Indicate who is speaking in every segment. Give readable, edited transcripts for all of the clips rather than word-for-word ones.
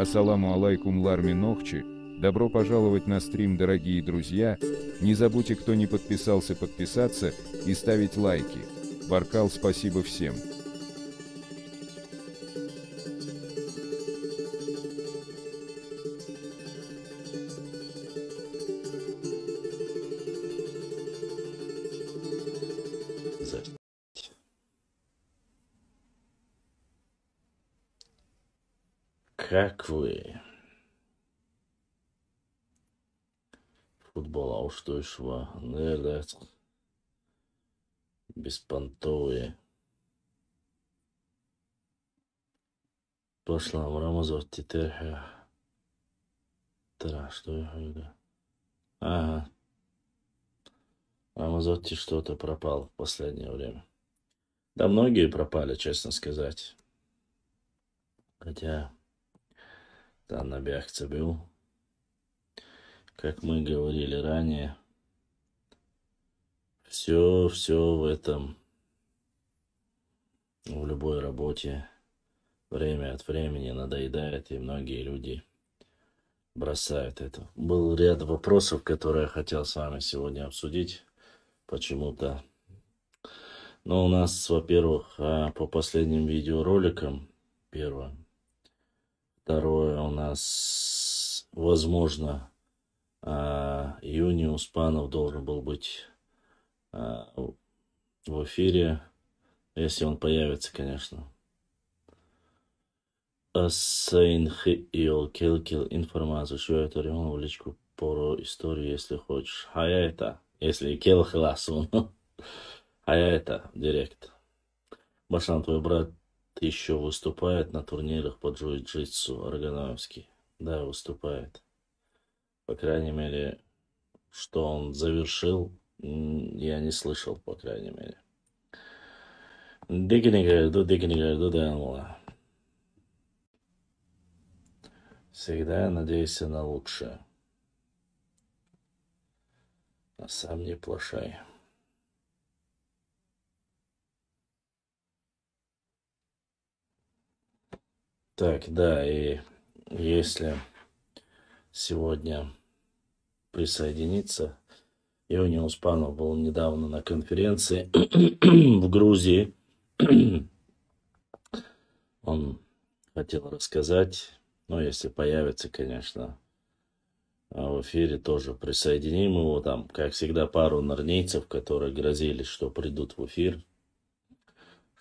Speaker 1: Ассаламу алейкум Ларми Нохчи. Добро пожаловать на стрим, дорогие друзья. Не забудьте, кто не подписался, подписаться и ставить лайки. Баркал, спасибо всем.
Speaker 2: Как вы? Футбол ауштойшего, наверное, беспонтовые. Пошла в Рамазот тетерха. Что я говорю? Ага. Рамазотти что-то пропал в последнее время. Да многие пропали, честно сказать. Хотя там на Бяхце был. Как мы говорили ранее, все в этом, в любой работе время от времени надоедает, и многие люди бросают это. Был ряд вопросов, которые я хотел с вами сегодня обсудить почему-то. Но у нас, во-первых, по последним видеороликам, первое. Второе, у нас, возможно, Юни Успанов должен был быть в эфире, если он появится, конечно. Асейн Хиил Келкил информацию, что это в личку по истории, если хочешь. Хаяйта, если Кел Хласун. Хаяйта, директ. Башлан, твой брат еще выступает на турнирах по джиу-джитсу Аргановский. Да, выступает. По крайней мере, что он завершил, я не слышал, по крайней мере. Дикинигайду, да. Всегда надейся на лучшее. А сам не плашай. Так, да, и если сегодня присоединиться, Юни Успанов был недавно на конференции в Грузии. Он хотел рассказать, ну, если появится, конечно, в эфире тоже присоединим его. Там, как всегда, пару нарнейцев, которые грозились, что придут в эфир,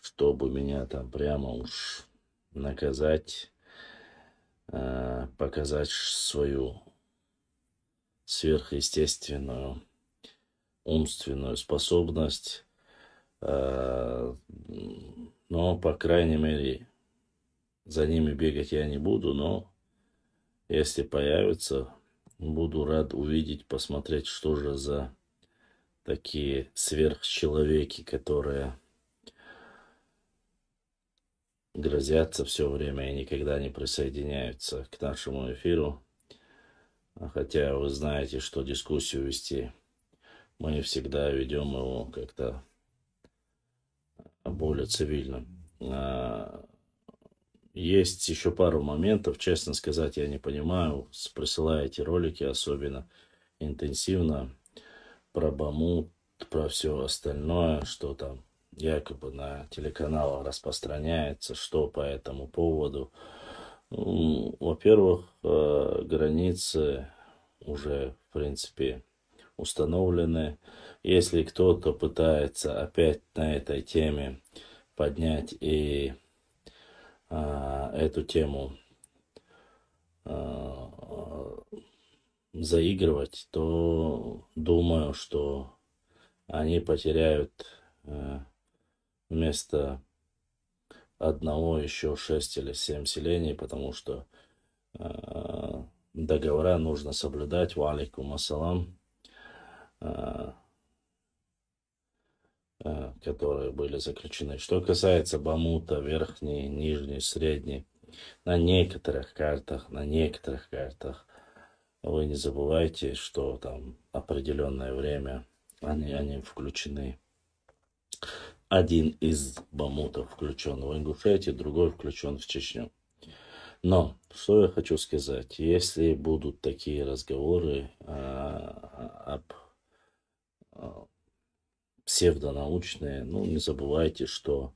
Speaker 2: чтобы меня там прямо уж наказать, показать свою сверхъестественную умственную способность. Но, по крайней мере, за ними бегать я не буду, но если появится, буду рад увидеть, посмотреть, что же за такие сверхчеловеки, которые грозятся все время и никогда не присоединяются к нашему эфиру. Хотя вы знаете, что дискуссию вести мы всегда ведем его как-то более цивильно. Есть еще пару моментов, честно сказать, я не понимаю, присылаете ролики особенно интенсивно про Бамут, про все остальное, что там якобы на телеканалах распространяется, что по этому поводу. Во-первых, границы уже, в принципе, установлены. Если кто-то пытается опять на этой теме поднять и эту тему заигрывать, то думаю, что они потеряют вместо одного еще 6 или 7 селений, потому что договора нужно соблюдать. Ва алейкум ассалам. Которые были заключены. Что касается Бамута, верхний, нижний, средний, на некоторых картах вы не забывайте, что там определенное время они включены. Один из Бамутов включен в Ингушетию, другой включен в Чечню. Но, что я хочу сказать, если будут такие разговоры об псевдонаучные, ну, не забывайте, что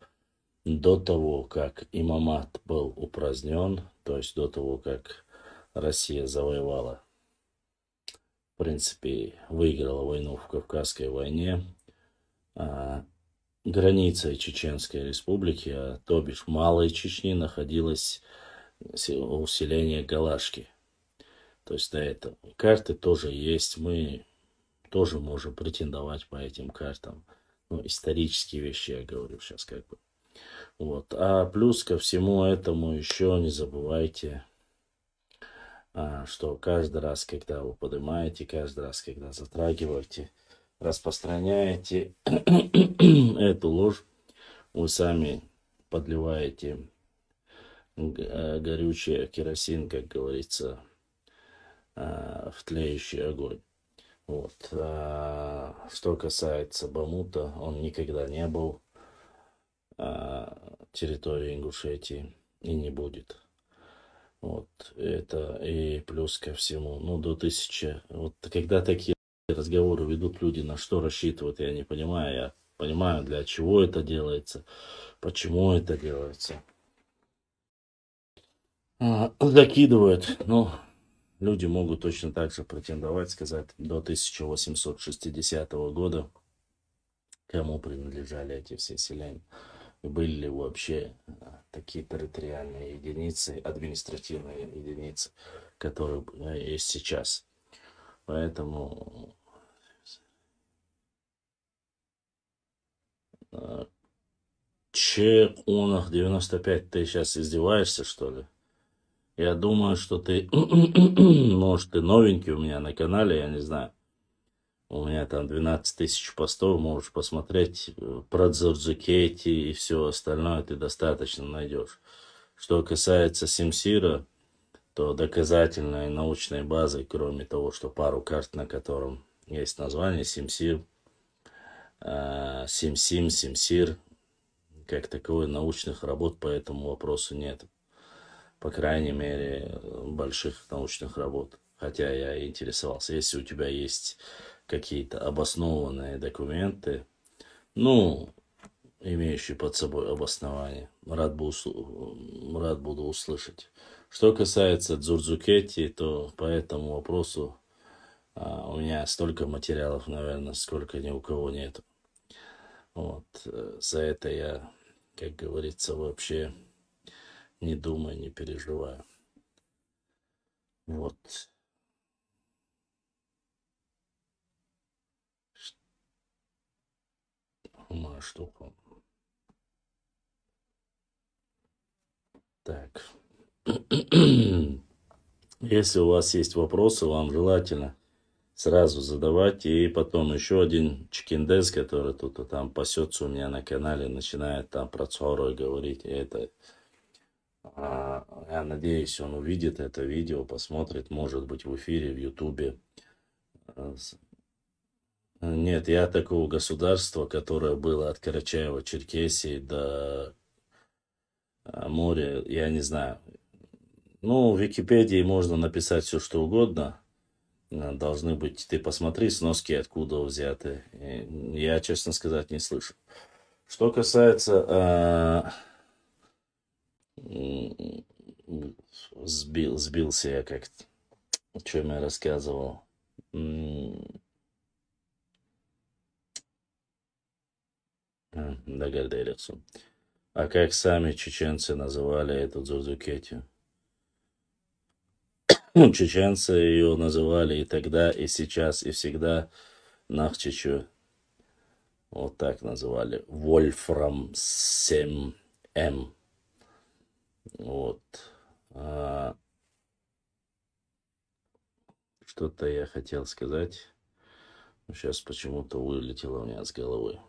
Speaker 2: до того, как имамат был упразднен, то есть до того, как Россия завоевала, в принципе, выиграла войну в Кавказской войне, а, границей Чеченской Республики, то бишь Малой Чечни, находилось усиление Галашки. То есть до этого. Карты тоже есть, мы тоже можем претендовать по этим картам. Ну, исторические вещи я говорю сейчас как бы. Вот. А плюс ко всему этому еще не забывайте, что каждый раз, когда вы поднимаете, каждый раз, когда затрагиваете, распространяете эту ложь, вы сами подливаете горючий керосин, как говорится, в тлеющий огонь. Вот. Что касается Бамута, он никогда не был территорией Ингушетии и не будет. Вот. Это и плюс ко всему, ну, до 1000. Вот когда такие разговоры ведут люди, на что рассчитывают, я не понимаю. Я понимаю, для чего это делается, почему это делается. Закидывают, но люди могут точно так же претендовать, сказать, до 1860 года, кому принадлежали эти все селения. И были ли вообще такие территориальные единицы, административные единицы, которые есть сейчас. Поэтому Чекунах 95, ты сейчас издеваешься, что ли? Я думаю, что ты, может, ты новенький у меня на канале, я не знаю. У меня там 12 тысяч постов, можешь посмотреть про Дзордзукети и все остальное ты достаточно найдешь. Что касается Симсира, то доказательной научной базой, кроме того, что пару карт, на котором есть название Симсир, Симсим, Симсир, как таковой научных работ по этому вопросу нет. По крайней мере, больших научных работ. Хотя я интересовался. Если у тебя есть какие-то обоснованные документы, ну, имеющие под собой обоснование, рад буду услышать. Что касается Дзурдзукети, то по этому вопросу у меня столько материалов, наверное, сколько ни у кого нет. Вот. За это я, как говорится, вообще не думаю, не переживаю. Вот. Моя штука. Так. Если у вас есть вопросы, вам желательно сразу задавать. И потом еще один чикиндес, который тут там пасется у меня на канале, начинает там про Цору говорить. И это, я надеюсь, он увидит это видео, посмотрит, может быть, в эфире, в Ютубе. Нет, я такого государства, которое было от Карачаева-Черкесии до моря, я не знаю. Ну, в Википедии можно написать все, что угодно. Должны быть, ты посмотри сноски, откуда взяты. Я, честно сказать, не слышу. Что касается... сбился я как-то. О чем я рассказывал. Догадались. А как сами чеченцы называли эту Дзурдукетию? Чеченцы ее называли и тогда, и сейчас, и всегда Нахчичу. Вот так называли. Вольфрам 7М. Вот. Что-то я хотел сказать. Сейчас почему-то вылетело у меня с головы.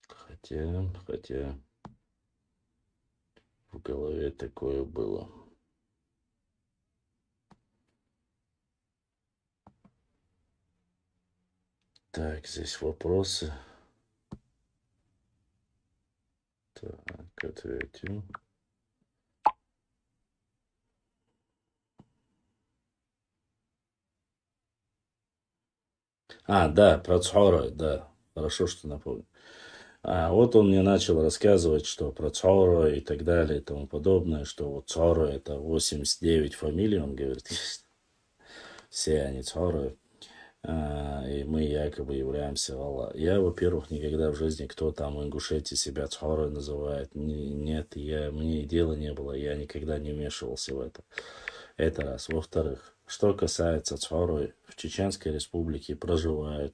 Speaker 2: Хотя в голове такое было. Так, здесь вопросы. Так, ответим. Да, про Цхора, да. Хорошо, что напомнил. Вот он мне начал рассказывать, что про Цхора и так далее и тому подобное, что вот Цхора это 89 фамилий, он говорит, все они Цхора, и мы якобы являемся Аллах. Я, во-первых, никогда в жизни, кто там в Ингушетии себя Цхорой называет, нет, мне и дела не было, я никогда не вмешивался в это. Это раз. Во-вторых, что касается Цхоры, в Чеченской Республике проживают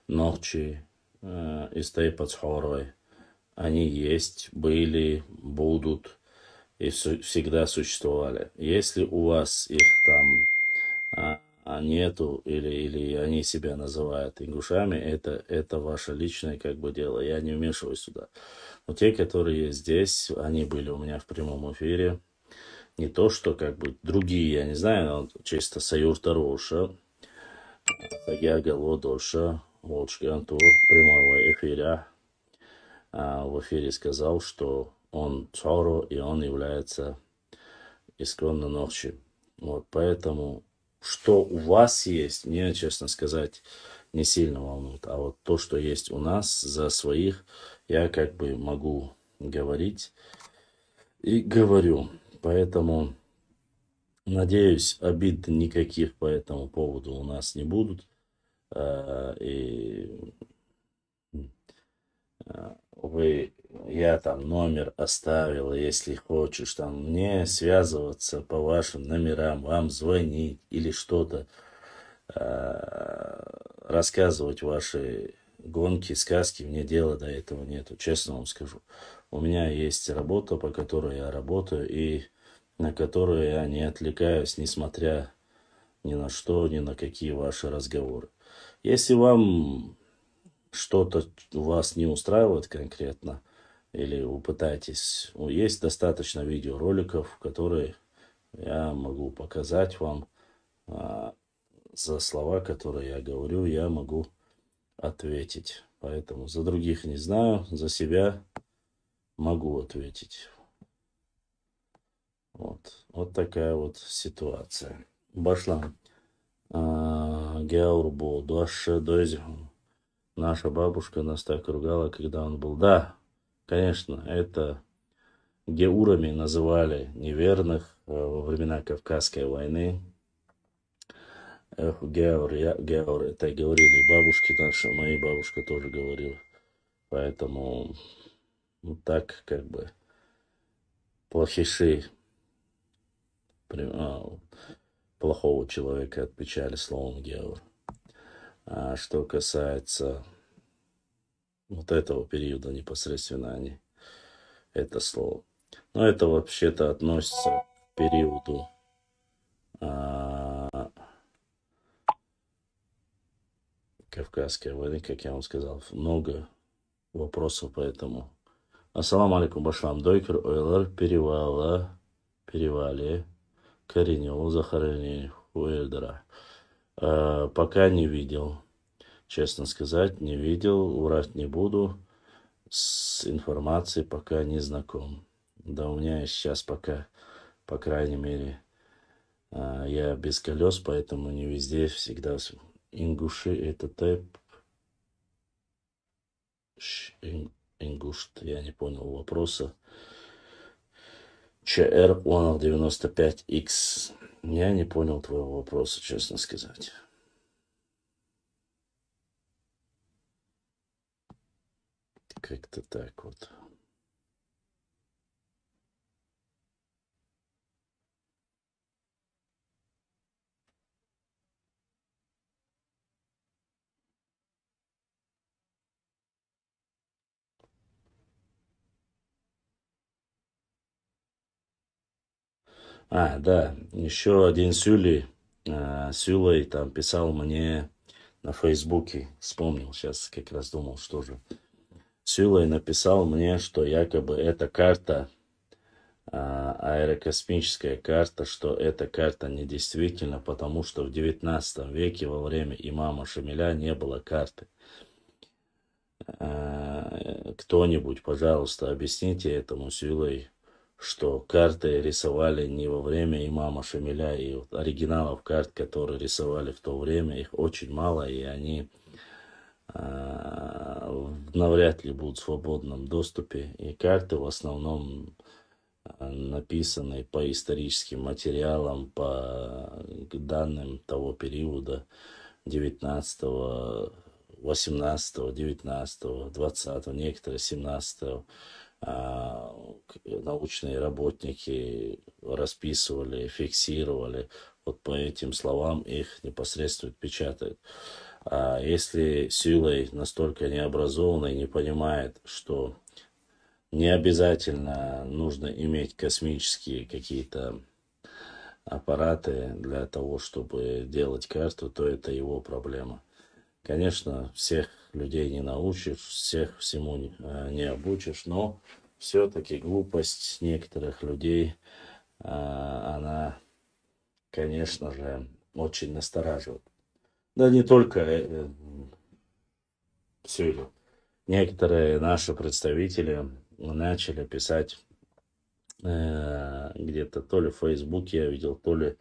Speaker 2: ногчи из Тейпа Цхорой. Они есть, были, будут и всегда существовали. Если у вас их там нету или они себя называют ингушами, это ваше личное как бы дело. Я не вмешиваюсь сюда. Но те, которые здесь, они были у меня в прямом эфире. Не то, что как бы другие, я не знаю, но чисто Саюрта Роша, Тагяга Лодоша, Волчган Тур в прямом эфире. В эфире сказал, что он Цоро и он является исконно ногчи. Вот поэтому, что у вас есть, мне, честно сказать, не сильно волнует. А вот то, что есть у нас за своих, я как бы могу говорить и говорю. Поэтому, надеюсь, обид никаких по этому поводу у нас не будут. И я там номер оставил, если хочешь там мне связываться по вашим номерам, вам звонить или что-то, рассказывать ваши гонки, сказки, мне дела до этого нету, честно вам скажу. У меня есть работа, по которой я работаю и на которую я не отвлекаюсь, несмотря ни на что, ни на какие ваши разговоры. Если вам что-то вас не устраивает конкретно, или вы пытаетесь, есть достаточно видеороликов, которые я могу показать вам, за слова, которые я говорю, я могу ответить. Поэтому за других не знаю, за себя могу ответить. Вот такая вот ситуация. Башлам. Геаур был дуаше дойзихун. Наша бабушка нас так ругала, когда он был. Да, конечно, это геурами называли неверных во времена Кавказской войны. Геур, это говорили бабушки наши, моя бабушка тоже говорила. Поэтому так как бы плохиши плохого человека отмечали словом геур. А что касается вот этого периода непосредственно это слово. Но это вообще-то относится к периоду Кавказской войны, как я вам сказал. Много вопросов по этому. Ассаламу алейкум башлам. Дойкер ойлар перевале кореневу захоронение уэльдера. Пока не видел. Честно сказать, не видел, врать не буду. С информацией пока не знаком. Да, у меня сейчас пока, по крайней мере, я без колес, поэтому не везде всегда. Ингуши это тэп. Ингушт, я не понял вопроса. ЧР 95X. Я не понял твоего вопроса, честно сказать. Как-то так вот. Да, еще один Сюлей там писал мне на Фейсбуке, вспомнил, сейчас как раз думал, что же. Сюлей написал мне, что якобы эта карта, аэрокосмическая карта, что эта карта недействительна, потому что в 19 веке во время имама Шамиля не было карты. Кто-нибудь, пожалуйста, объясните этому Сюлей, что карты рисовали не во время имама Шамиля, и вот оригиналов карт, которые рисовали в то время, их очень мало, и они навряд ли будут в свободном доступе. И карты в основном написаны по историческим материалам, по данным того периода 19, 18, 19, 20, некоторые 17. Научные работники расписывали, фиксировали, вот по этим словам их непосредственно печатают. А если Сюлей настолько необразованный, не понимает, что не обязательно нужно иметь космические какие-то аппараты для того, чтобы делать карту, то это его проблема. Конечно, всех людей не научишь, всех всему не обучишь, но все-таки глупость некоторых людей, она, конечно же, очень настораживает. Да не только Сюлю. Некоторые наши представители начали писать где-то то ли в Фейсбуке я видел, то ли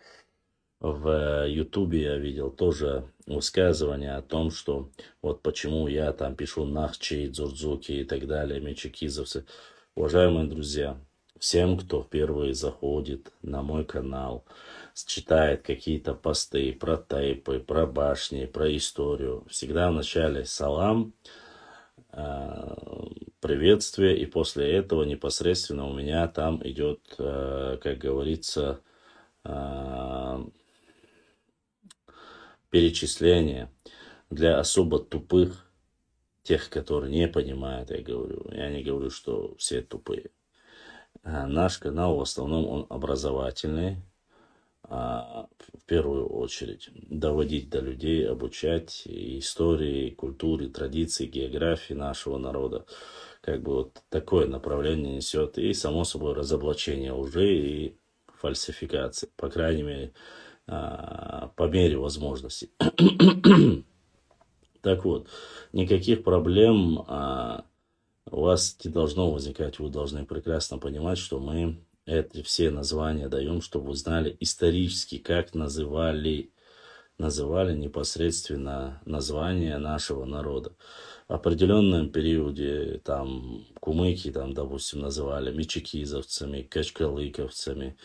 Speaker 2: в Ютубе я видел тоже высказывание о том, что вот почему я там пишу нахчи, дзурдзуки и так далее, мечекизовцы. Уважаемые друзья, всем, кто впервые заходит на мой канал, читает какие-то посты про тейпы, про башни, про историю, всегда вначале салам, приветствие, и после этого непосредственно у меня там идет, как говорится, перечисление для особо тупых, тех, которые не понимают, я не говорю, что все тупые. Наш канал в основном он образовательный, в первую очередь доводить до людей, обучать истории, культуре, традиции, географии нашего народа. Как бы вот такое направление несет. И, само собой, разоблачение лжи и фальсификации. По крайней мере, по мере возможностей. Так вот, никаких проблем у вас не должно возникать. Вы должны прекрасно понимать, что мы эти все названия даем, чтобы вы знали исторически, как называли непосредственно название нашего народа. В определенном периоде там кумыки, там, допустим, называли мечекизовцами, качкалыковцами,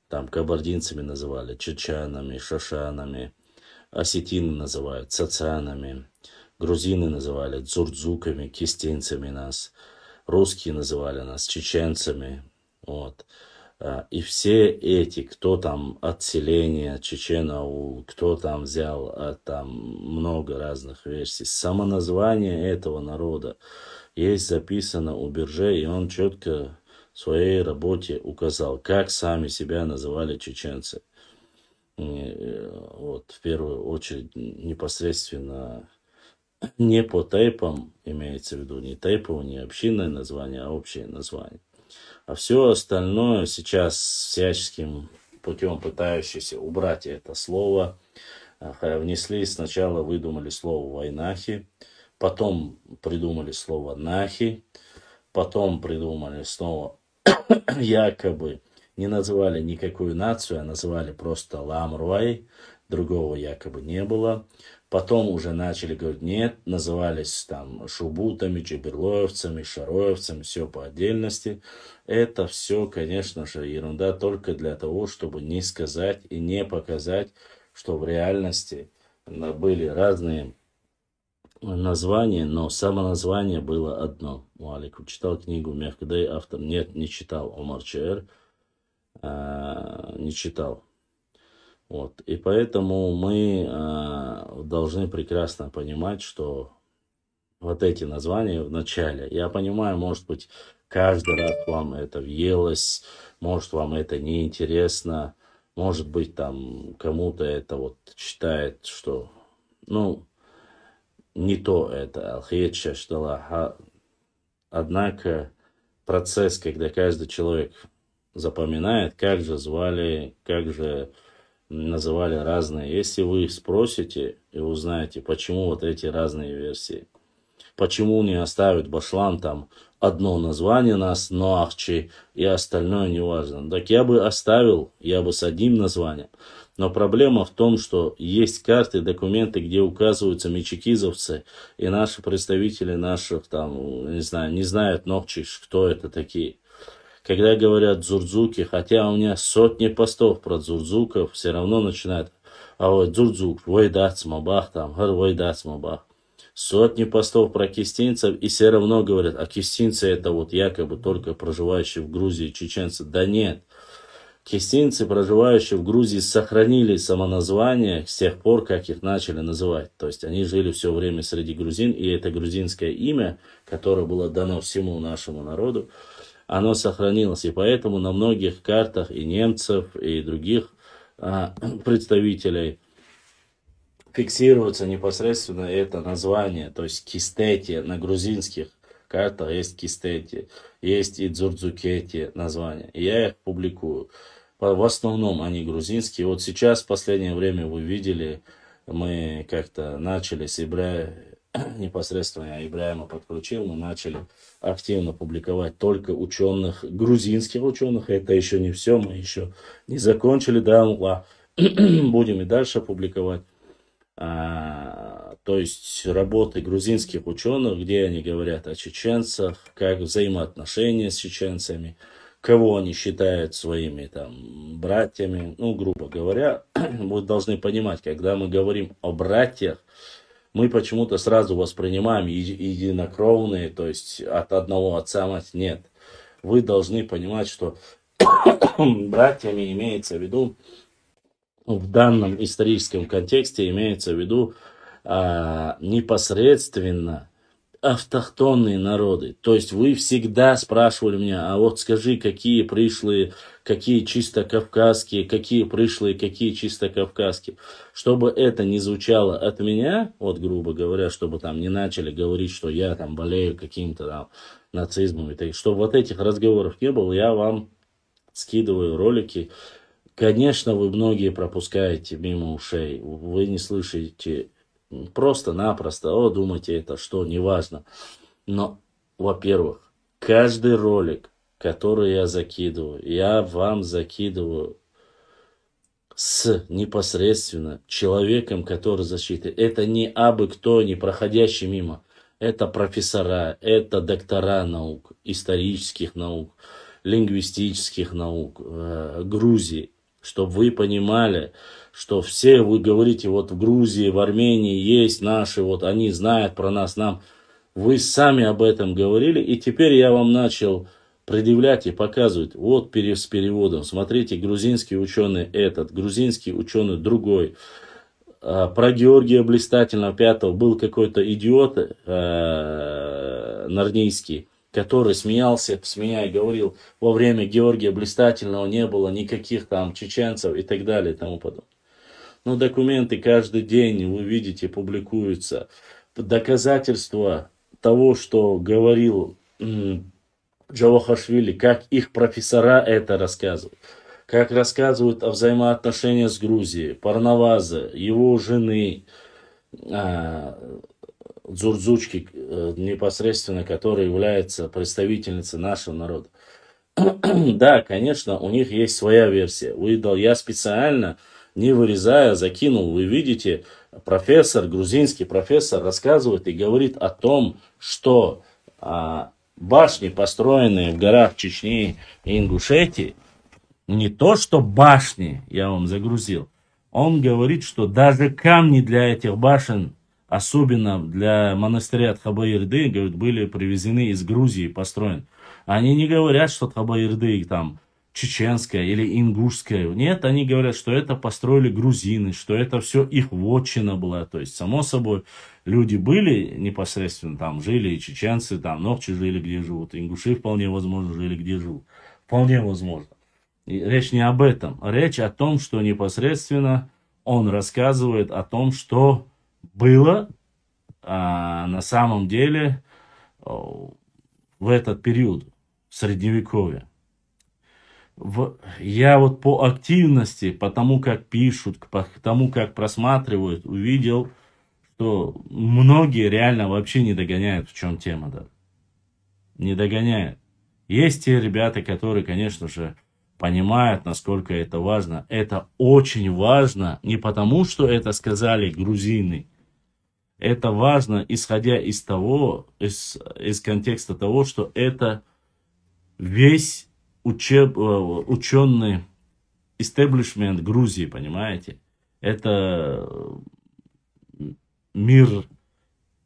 Speaker 2: там кабардинцами называли чечанами, шашанами, осетины называют цацанами, грузины называли дзурдзуками, кистенцами нас, русские называли нас чеченцами. Вот. И все эти, кто там от селения чеченаул, кто там взял, там много разных версий. Само название этого народа есть записано у Бирже, и он четко в своей работе указал, как сами себя называли чеченцы. Вот, в первую очередь, непосредственно не по тейпам, имеется в виду не тейповое, не общинное название, а общее название. А все остальное сейчас всяческим путем пытающиеся убрать это слово, внесли, сначала выдумали слово войнахи, потом придумали слово нахи, потом придумали снова якобы не называли никакую нацию, а называли просто ламруай, другого якобы не было. Потом уже начали говорить нет, назывались там шубутами, чеберлоевцами, шароевцами, все по отдельности. Это все, конечно же, ерунда только для того, чтобы не сказать и не показать, что в реальности были разные названия, но само название было одно. Малик читал книгу Мехкадей, автор нет, не читал Омар Чаэр, не читал. Вот. И поэтому мы должны прекрасно понимать, что вот эти названия в начале, я понимаю, может быть, каждый раз вам это въелось, может, вам это неинтересно, может быть, там кому-то это вот считает, что, ну, не то это, алхиетша шталаха. Однако процесс, когда каждый человек запоминает, как же звали, как же называли разные. Если вы спросите и узнаете, почему вот эти разные версии, Почему не оставить Башлан там одно название нас, Ноахчи, и остальное не важно? Так я бы оставил, я бы с одним названием. Но проблема в том, что есть карты, документы, где указываются мечекизовцы, и наши представители наших там, не знаю, не знают Нохчи, кто это такие. Когда говорят дзурдзуки, хотя у меня сотни постов про дзурдзуков, все равно начинают, а вот дзурдзук, войдацмабах там, войдацмабах. Сотни постов про кистинцев, и все равно говорят, а кистинцы это вот якобы только проживающие в Грузии чеченцы. Да нет. Кистинцы, проживающие в Грузии, сохранили самоназвание с тех пор, как их начали называть. То есть они жили все время среди грузин, и это грузинское имя, которое было дано всему нашему народу, оно сохранилось. И поэтому на многих картах и немцев, и других представителей фиксируется непосредственно это название. То есть кистети на грузинских картах есть кистети, есть и дзурдзукети названия. И я их публикую. В основном они грузинские. Вот сейчас, в последнее время, вы видели, мы как-то начали с непосредственно я Ибраима подключил, мы начали активно публиковать только ученых, грузинских ученых. Это еще не все, мы еще не закончили, да, будем и дальше публиковать. То есть работы грузинских ученых, где они говорят о чеченцах, как взаимоотношения с чеченцами, кого они считают своими там братьями. Ну, грубо говоря, вы должны понимать, когда мы говорим о братьях, мы почему-то сразу воспринимаем единокровные, то есть от одного отца мать. Нет. Вы должны понимать, что братьями имеется в виду, в данном историческом контексте имеется в виду непосредственно автохтонные народы. То есть вы всегда спрашивали меня, а вот скажи, какие пришлые, какие чисто кавказские, какие пришлые, какие чисто кавказские. Чтобы это не звучало от меня, вот грубо говоря, чтобы там не начали говорить, что я там болею каким-то там нацизмом, и чтобы вот этих разговоров не было, я вам скидываю ролики. Конечно, вы многие пропускаете мимо ушей, вы не слышите просто-напросто, думаете, это что, неважно. Но, во-первых, каждый ролик, который я закидываю, я вам закидываю с непосредственно человеком, который защитит. Это не абы кто, не проходящий мимо. Это профессора, это доктора наук, исторических наук, лингвистических наук Грузии. Чтобы вы понимали, что все вы говорите, вот в Грузии, в Армении есть наши, вот они знают про нас, нам. Вы сами об этом говорили, и теперь я вам начал предъявлять и показывать. Вот с переводом. Смотрите, грузинский ученый этот, грузинский ученый другой. Про Георгия Блистательного V был какой-то идиот нарнийский, который смеялся, и говорил, во время Георгия Блистательного не было никаких там чеченцев и так далее и тому подобное. Но документы каждый день, вы видите, публикуются. Доказательства того, что говорил Джавахашвили, как их профессора это рассказывают. Как рассказывают о взаимоотношениях с Грузией, Парнаваза, его жены, Дзурдзучки, непосредственно, которая является представительницей нашего народа. Да, конечно, у них есть своя версия. Я специально, не вырезая, закинул. Вы видите, профессор, грузинский профессор рассказывает и говорит о том, что башни, построенные в горах Чечни и Ингушетии, не то что башни, я вам загрузил, он говорит, что даже камни для этих башен, особенно для монастыря Тхабаирды, говорит, были привезены из Грузии, построены. Они не говорят, что Тхабаирды там чеченская или ингушская. Нет, они говорят, что это построили грузины, что это все их вотчина была. То есть, само собой, люди были непосредственно там, жили и чеченцы, там, ногчи жили, где живут, ингуши вполне возможно жили, где живут. Вполне возможно. И речь не об этом. Речь о том, что непосредственно он рассказывает о том, что было на самом деле в этот период Средневековья. Я вот по активности, по тому, как пишут, по тому, как просматривают, увидел, что многие реально вообще не догоняют, в чем тема, да. Не догоняют. Есть те ребята, которые, конечно же, понимают, насколько это важно. Это очень важно не потому, что это сказали грузины. Это важно, исходя из того, из контекста того, что это весь ученый истеблишмент Грузии, понимаете? Это мир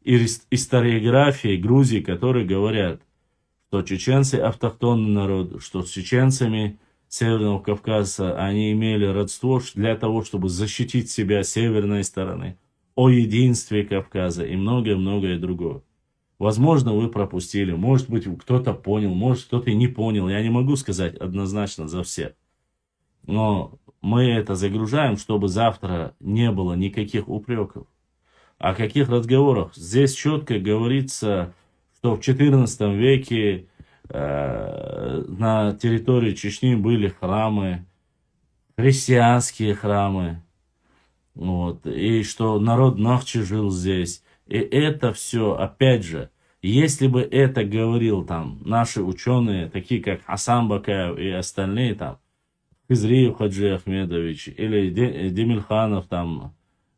Speaker 2: историографии Грузии, которые говорят, что чеченцы автохтонный народ, что с чеченцами Северного Кавказа они имели родство для того, чтобы защитить себя с северной стороны, о единстве Кавказа и многое-многое другое. Возможно, вы пропустили, может быть, кто-то понял, может, кто-то и не понял. Я не могу сказать однозначно за всех. Но мы это загружаем, чтобы завтра не было никаких упреков. О каких разговорах? Здесь четко говорится, что в XIV веке на территории Чечни были храмы, христианские храмы, вот, и что народ Нахчи жил здесь. И это все, опять же, если бы это говорил там наши ученые, такие как Асан Бакаев и остальные там, Хизриев Хаджи Ахмедович или Демильханов там,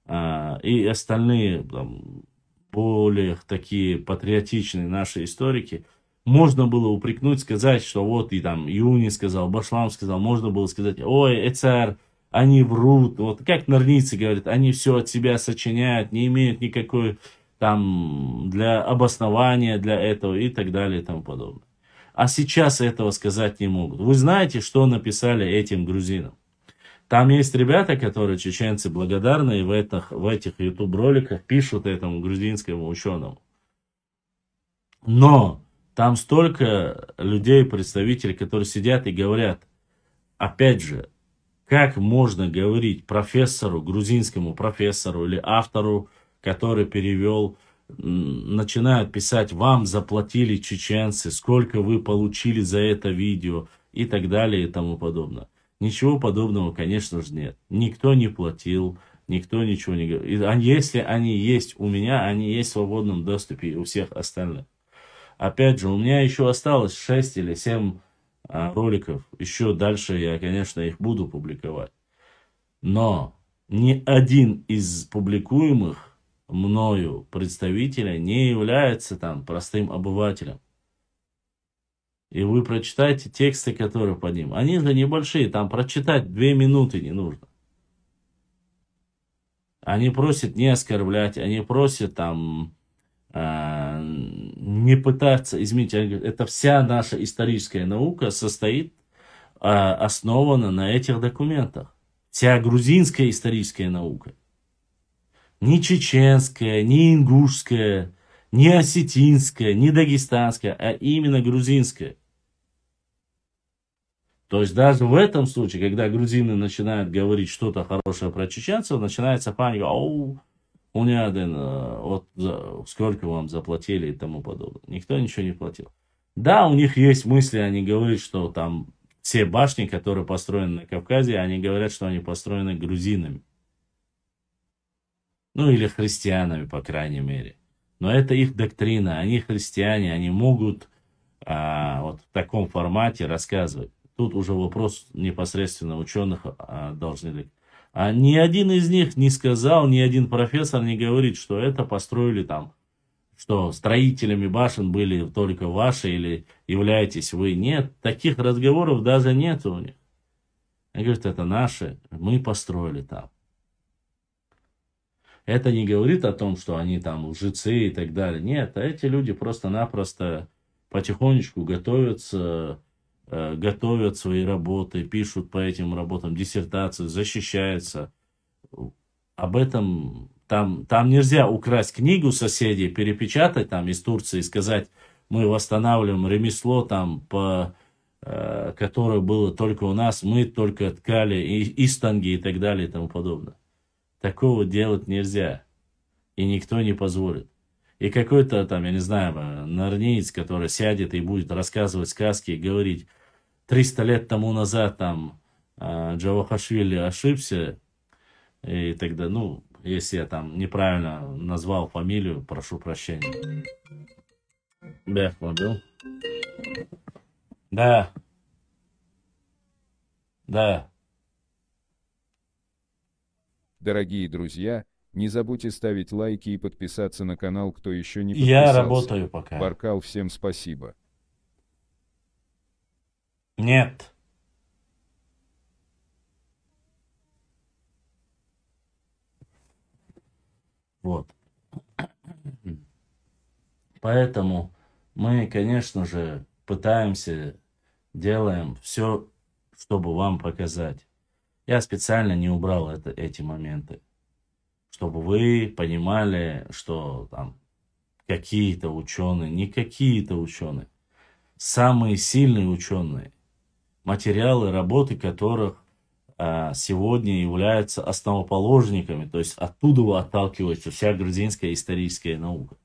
Speaker 2: и остальные там, более такие патриотичные наши историки, можно было упрекнуть, сказать, что вот и там Юни сказал, Башлам сказал, можно было сказать, ой, Эцар, они врут, вот как норницы говорят, они все от себя сочиняют, не имеют никакой там для обоснования для этого и так далее и тому подобное. А сейчас этого сказать не могут. Вы знаете, что написали этим грузинам? Там есть ребята, которые чеченцы благодарны, и в этих YouTube-роликах пишут этому грузинскому ученому. Но там столько людей, представителей, которые сидят и говорят, опять же, как можно говорить профессору, грузинскому профессору или автору, который перевел, начинают писать, вам заплатили чеченцы, сколько вы получили за это видео и так далее и тому подобное. Ничего подобного, конечно же, нет. Никто не платил, никто ничего не говорит. Если они есть у меня, они есть в свободном доступе и у всех остальных. Опять же, у меня еще осталось 6 или 7 роликов. Еще дальше я, конечно, их буду публиковать. Но ни один из публикуемых мною представителей не является там простым обывателем. И вы прочитайте тексты, которые под ним. Они же небольшие, там прочитать 2 минуты не нужно. Они просят не оскорблять, они просят там не пытаться изменить. Это вся наша историческая наука состоит, основана на этих документах. Вся грузинская историческая наука. Ни чеченская, ни ингушская, ни осетинская, ни дагестанская, а именно грузинская. То есть даже в этом случае, когда грузины начинают говорить что-то хорошее про чеченцев, начинается паника, вот сколько вам заплатили и тому подобное. Никто ничего не платил. Да, у них есть мысли, они говорят, что там все башни, которые построены на Кавказе, они говорят, что они построены грузинами. Ну или христианами, по крайней мере. Но это их доктрина, они христиане, они могут вот в таком формате рассказывать. Тут уже вопрос непосредственно ученых должны быть. А ни один из них не сказал, ни один профессор не говорит, что это построили там, что строителями башен были только ваши или являетесь вы. Нет, таких разговоров даже нет у них. Они говорят, это наши, мы построили там. Это не говорит о том, что они там лжецы и так далее. Нет, эти люди просто-напросто потихонечку готовятся, готовят свои работы, пишут по этим работам диссертации, защищаются. Об этом там нельзя украсть книгу соседей, перепечатать там из Турции и сказать, мы восстанавливаем ремесло там, которое было только у нас, мы только ткали истанги и так далее и тому подобное. Такого делать нельзя. И никто не позволит. И какой-то там, я не знаю, норниец, который сядет и будет рассказывать сказки и говорить, 300 лет тому назад там Джавахашвили ошибся, и тогда, ну, Если я там неправильно назвал фамилию, прошу прощения. Бехмадил. Да. Да.
Speaker 1: Дорогие друзья, не забудьте ставить лайки и подписаться на канал, кто еще не
Speaker 2: Я
Speaker 1: подписался.
Speaker 2: работаю пока.
Speaker 1: Баркал, всем спасибо.
Speaker 2: Нет. Вот. Поэтому мы, конечно же, пытаемся, делаем все, чтобы вам показать. Я специально не убрал эти моменты, чтобы вы понимали, что там какие-то ученые, не какие-то ученые, самые сильные ученые, материалы работы которых сегодня являются основоположниками, то есть оттуда отталкивается вся грузинская историческая наука.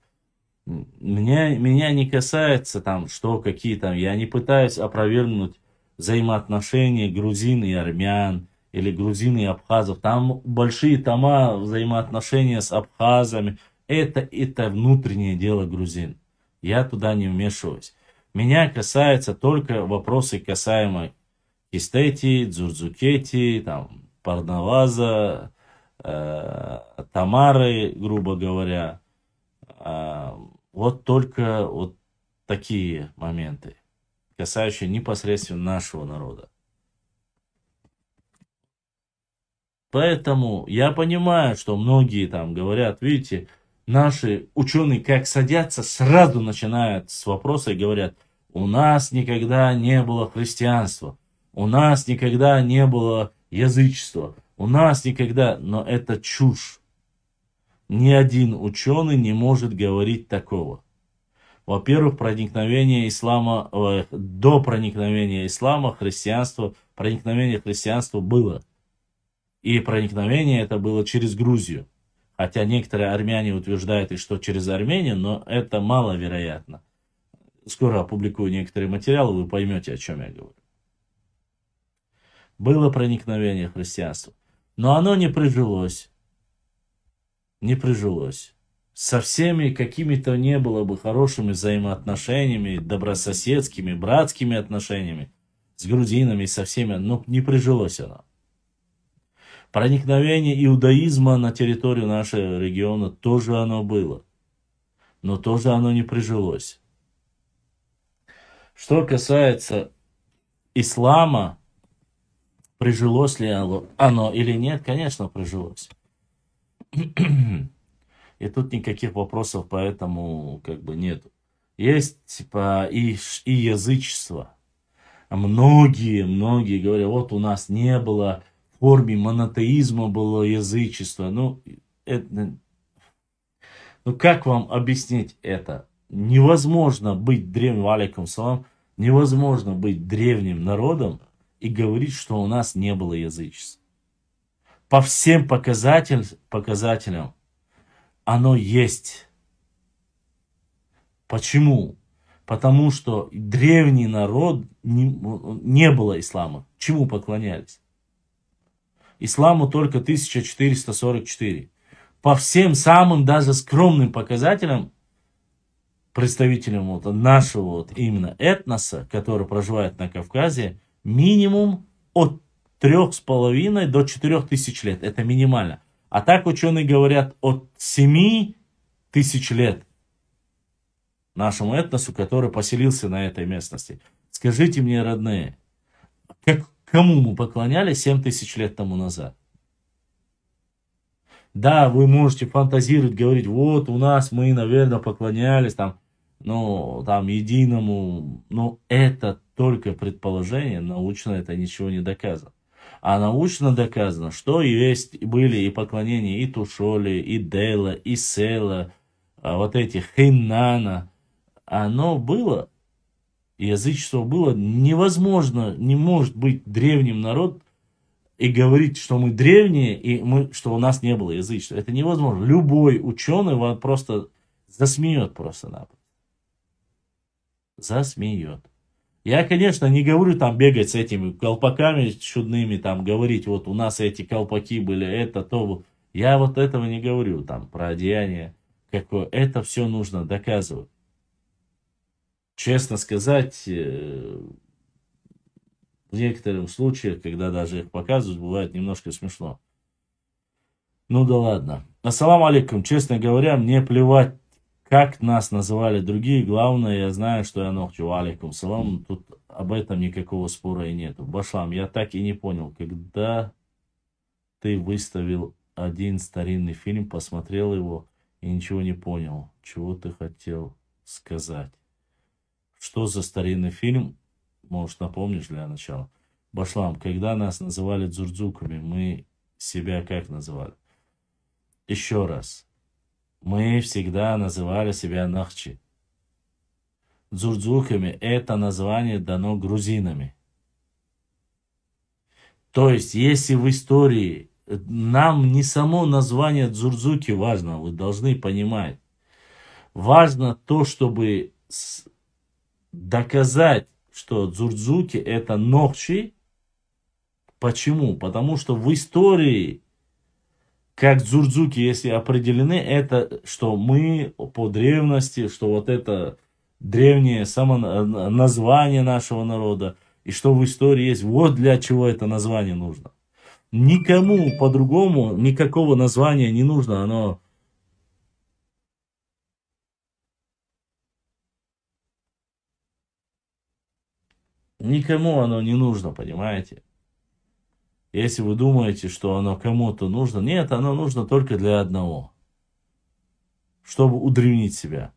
Speaker 2: Меня не касается там, что какие там, я не пытаюсь опровергнуть взаимоотношения грузин и армян, или грузин и абхазов. Там большие тома взаимоотношения с абхазами. Это внутреннее дело грузин. Я туда не вмешиваюсь. Меня касается только вопросы, касаемые Кистети, Дзурзукети, там, Парнаваза, Тамары, грубо говоря. Вот только вот такие моменты, касающие непосредственно нашего народа. Поэтому я понимаю, что многие там говорят, видите, наши ученые как садятся, сразу начинают с вопроса и говорят, у нас никогда не было христианства, у нас никогда не было язычества, у нас никогда, но это чушь. Ни один ученый не может говорить такого. Во-первых, проникновение ислама, до проникновения ислама, проникновение христианства было. И проникновение это было через Грузию. Хотя некоторые армяне утверждают, что через Армению, но это маловероятно. Скоро опубликую некоторые материалы, вы поймете, о чем я говорю. Было проникновение христианства, но оно не прижилось. Не прижилось. Со всеми какими-то не было бы хорошими взаимоотношениями, добрососедскими, братскими отношениями с грузинами, со всеми, но не прижилось оно. Проникновение иудаизма на территорию нашего региона тоже оно было, но тоже оно не прижилось. Что касается ислама, прижилось ли оно или нет, конечно, прижилось. И тут никаких вопросов поэтому как бы нету. Есть типа и язычество. Многие говорят, вот у нас не было в форме монотеизма было язычество. Ну как вам объяснить это? Невозможно быть древним, алейкум салам, невозможно быть древним народом и говорить, что у нас не было язычества. По всем показателям оно есть. Почему? Потому что древний народ не было ислама. Чему поклонялись? Исламу только 1444. По всем самым даже скромным показателям, представителям вот нашего вот именно этноса, который проживает на Кавказе, минимум от 3,5 до 4 тысяч лет. Это минимально. А так ученые говорят от 7 тысяч лет нашему этносу, который поселился на этой местности. Скажите мне, родные, кому мы поклонялись 7 тысяч лет тому назад? Да, вы можете фантазировать, говорить, вот у нас мы, наверное, поклонялись там единому, но это только предположение, научно это ничего не доказано. А научно доказано, что были и поклонения и Тушоли, и Дела, и Села, вот эти Хиннана. Оно было, язычество было. Невозможно, не может быть древним народ и говорить, что мы древние, и что у нас не было язычества. Это невозможно. Любой ученый вам просто засмеет просто-напросто. Засмеет. Я, конечно, не говорю там бегать с этими колпаками чудными, там говорить, вот у нас эти колпаки были, это, то. Я вот этого не говорю, там, про одеяние какое. Это все нужно доказывать. Честно сказать, в некоторых случаях, когда даже их показывают, бывает немножко смешно. Ну да ладно. Ассаламу алейкум. Честно говоря, мне плевать, как нас называли другие. Главное, я знаю, что я ногчу. Алейкум салам. Тут об этом никакого спора и нету. Башлам, я так и не понял, когда ты выставил один старинный фильм, посмотрел его и ничего не понял. Чего ты хотел сказать? Что за старинный фильм? Может, напомнишь для начала? Башлам, когда нас называли дзурдзуками, мы себя как называли? Еще раз. Мы всегда называли себя нахчи. Дзурдзуками это название дано грузинами. То есть, если в истории нам не само название дзурдзуки важно, вы должны понимать. Важно то, чтобы доказать, что дзурдзуки это нохчи. Почему? Потому что в истории, как дзурдзуки, если определены, это что мы по древности, что вот это древнее название нашего народа, и что в истории есть, вот для чего это название нужно. Никому по-другому никакого названия не нужно, оно... Никому оно не нужно, понимаете? Если вы думаете, что оно кому-то нужно, нет, оно нужно только для одного. Чтобы удревнить себя.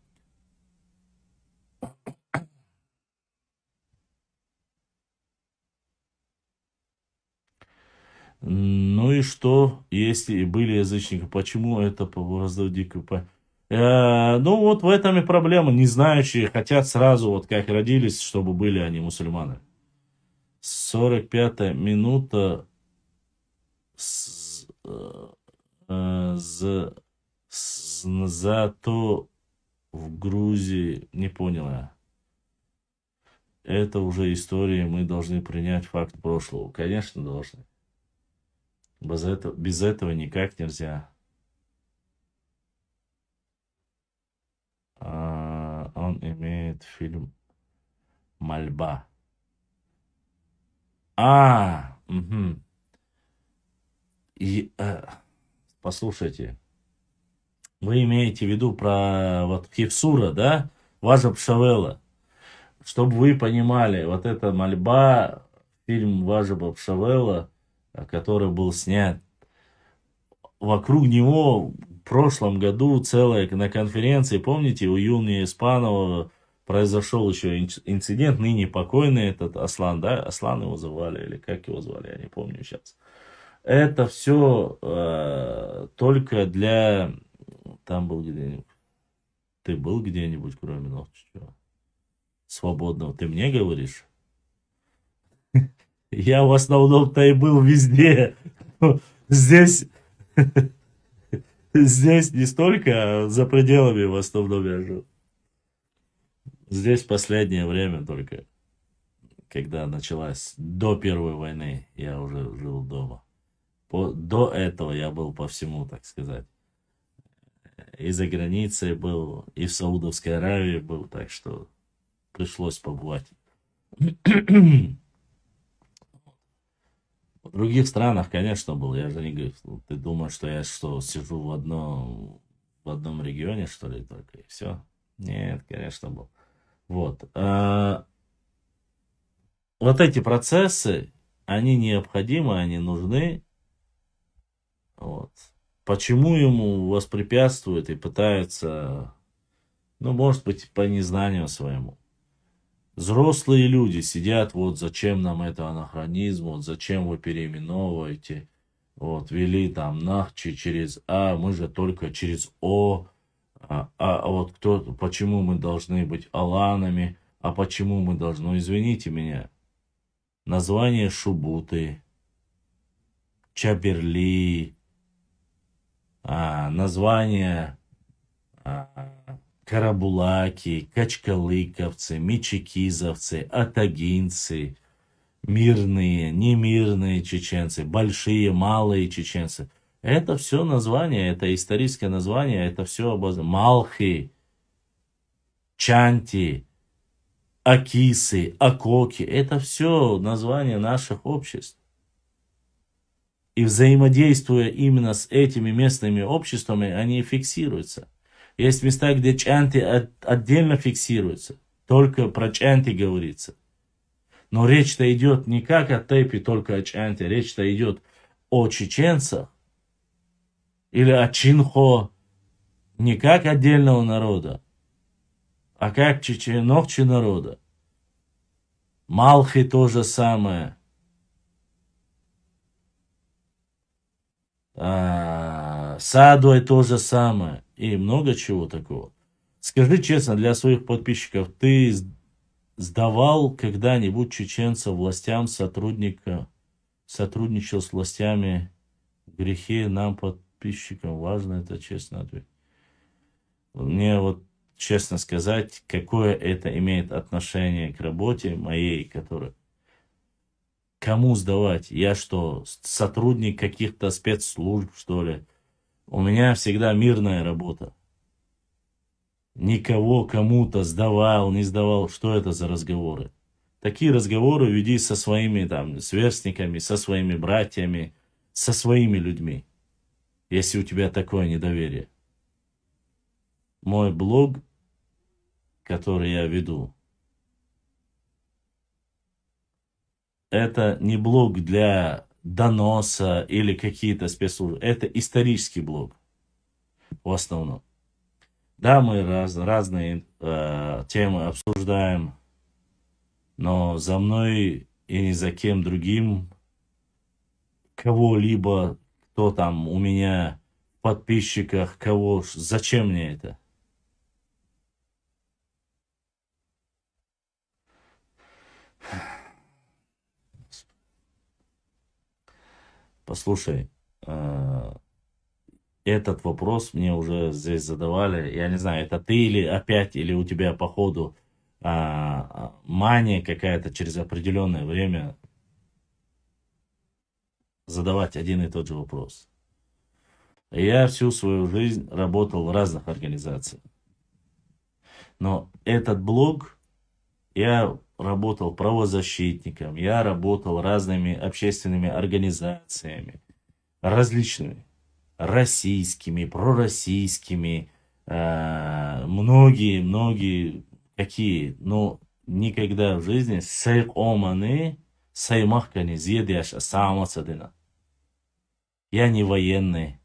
Speaker 2: Ну и что, если и были язычники, почему это раздают дикую ну вот в этом и проблема. Не знающие хотят сразу, вот как родились, чтобы были они мусульманы. 45-я минута зато в Грузии, не понял я. Это уже история, мы должны принять факт прошлого. Конечно, должны. Без этого никак нельзя. Он имеет фильм «Мольба». Угу. И, послушайте, вы имеете в виду про вот Хевсура, да? Важа Пшавела. Чтобы вы понимали, вот эта «Мольба», фильм Важа Пшавела, который был снят, вокруг него в прошлом году целая на конференции, помните, у Юни Испанова произошел еще инцидент, ныне покойный этот Аслан, да? Аслан его звали, или как его звали, я не помню сейчас. Это все только для... Там был где-нибудь... Ты был где-нибудь, кроме ночи? Свободного? Ты мне говоришь? Я в основном-то и был везде. Здесь... Здесь не столько, а за пределами в основном я жил. Здесь последнее время только, когда началась, до Первой войны, я уже жил дома. До этого я был по всему, так сказать. И за границей был, и в Саудовской Аравии был, так что пришлось побывать. В других странах, конечно, был. Я же не говорю, ты думаешь, что я сижу в одном регионе, что ли, только и все? Нет, конечно, был. Вот. Вот эти процессы, они необходимы, они нужны. Вот. Почему ему воспрепятствуют и пытаются, ну, может быть, по незнанию своему. Взрослые люди сидят, вот зачем нам это анахронизм, вот зачем вы переименовываете, вот ввели там нахчи через А, мы же только через О, вот почему мы должны быть аланами, а почему мы должны, ну извините меня, название Шубуты, Чаберли, название Карабулаки, Качкалыковцы, Мичикизовцы, Атагинцы, мирные, немирные чеченцы, большие, малые чеченцы. Это все название, это историческое название, это все обозначено. Малхи, Чанти, Акисы, Акоки, это все названия наших обществ. И взаимодействуя именно с этими местными обществами, они фиксируются. Есть места, где Чанти отдельно фиксируются, только про Чанти говорится. Но речь-то идет не как о Тепе, только о Чанти, речь-то идет о чеченцах или о Чинхо, не как отдельного народа, а как чеченокчи народа. Малхи то же самое. Садуй то же самое. И много чего такого. Скажи честно, для своих подписчиков, ты сдавал когда-нибудь чеченцев властям, сотрудничал с властями в грехе? Нам, подписчикам, важно это, честно ответить. Мне вот честно сказать, какое это имеет отношение к работе моей, которая... Кому сдавать? Я что, сотрудник каких-то спецслужб, что ли? У меня всегда мирная работа. Никого кому-то сдавал, не сдавал. Что это за разговоры? Такие разговоры веди со своими там сверстниками, со своими братьями, со своими людьми, если у тебя такое недоверие. Мой блог, который я веду, это не блог для доноса или какие-то спецслужбы. Это исторический блог в основном. Да, мы разные темы обсуждаем, но за мной и ни за кем другим, кого-либо, кто там у меня в подписчиках, кого, зачем мне это? Послушай, этот вопрос мне уже здесь задавали. Я не знаю, это ты или опять, или у тебя по ходу мания какая-то через определенное время задавать один и тот же вопрос. Я всю свою жизнь работал в разных организациях. Но этот блог, я работал правозащитником, я работал разными общественными организациями, различными, российскими, пророссийскими, многие, какие, но никогда в жизни я не военный.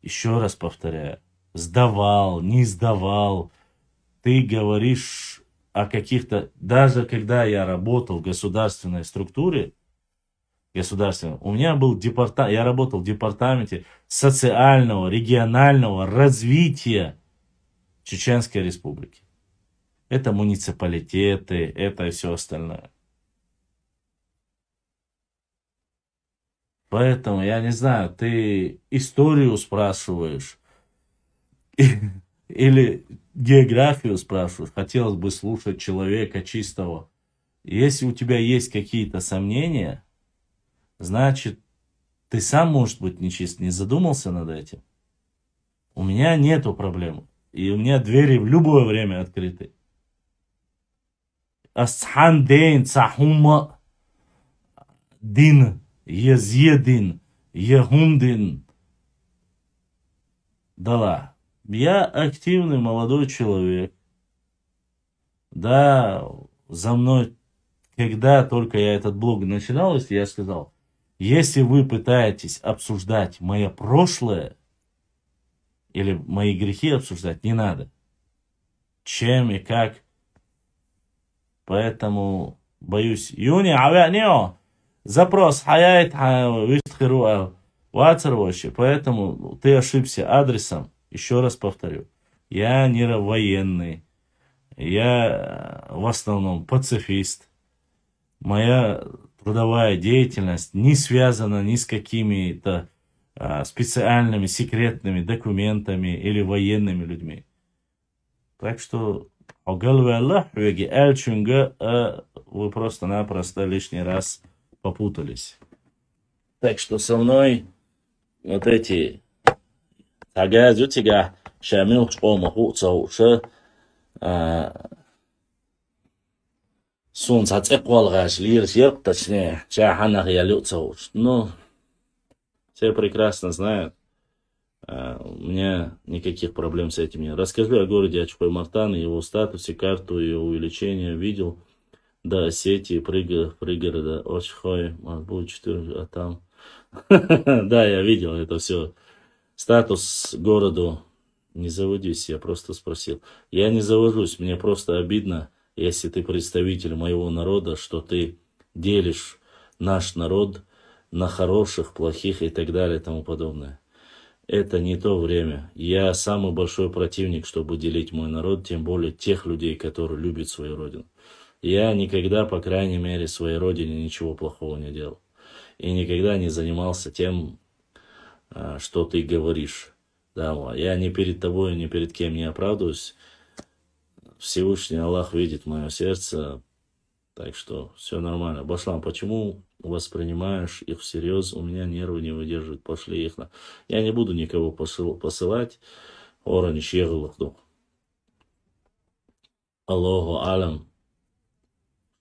Speaker 2: Еще раз повторяю, сдавал, не сдавал. Ты говоришь о каких-то... Даже когда я работал в государственной структуре, у меня был департамент, я работал в департаменте социального, регионального развития Чеченской Республики. Это муниципалитеты, это и все остальное. Поэтому, я не знаю, ты историю спрашиваешь или географию спрашиваешь. Хотелось бы слушать человека чистого. Если у тебя есть какие-то сомнения, значит, ты сам, может быть, нечист, не задумался над этим. У меня нету проблем. И у меня двери в любое время открыты. Асхан дин, цахума дин. Езъедин, егумдин. Дала. Я активный молодой человек. Да, за мной, когда только я этот блог начинал, я сказал, если вы пытаетесь обсуждать мое прошлое, или мои грехи обсуждать, не надо. Чем и как. Поэтому, боюсь, Юни, авианио. Запрос хаяет поэтому ты ошибся адресом. Еще раз повторю. Я не военный. Я в основном пацифист. Моя трудовая деятельность не связана ни с какими-то специальными секретными документами или военными людьми. Так что вы просто-напросто лишний раз попутались. Так что со мной вот эти тага шамил шпома хуцауша солнце цепвалгаш лирс ерк точнее чаханах я люцауш. Ну, все прекрасно знают. У меня никаких проблем с этим нет. Расскажи о городе Ачкой-Мартан, его статусе, карту, ее увеличение видел. Да, Осетии, пригорода, Очхой, Марбу, 4, а там... Да, я видел это все. Статус городу, не заводись, я просто спросил. Я не завожусь, мне просто обидно, если ты представитель моего народа, что ты делишь наш народ на хороших, плохих и так далее и тому подобное. Это не то время. Я самый большой противник, чтобы делить мой народ, тем более тех людей, которые любят свою родину. Я никогда, по крайней мере, своей родине ничего плохого не делал. И никогда не занимался тем, что ты говоришь. Да, я ни перед тобой, ни перед кем не оправдываюсь. Всевышний Аллах видит мое сердце, так что все нормально. Башлам, почему воспринимаешь их всерьез? У меня нервы не выдерживают. Пошли их на... Я не буду никого посылать. Ора не щеглых. Аллаху алям.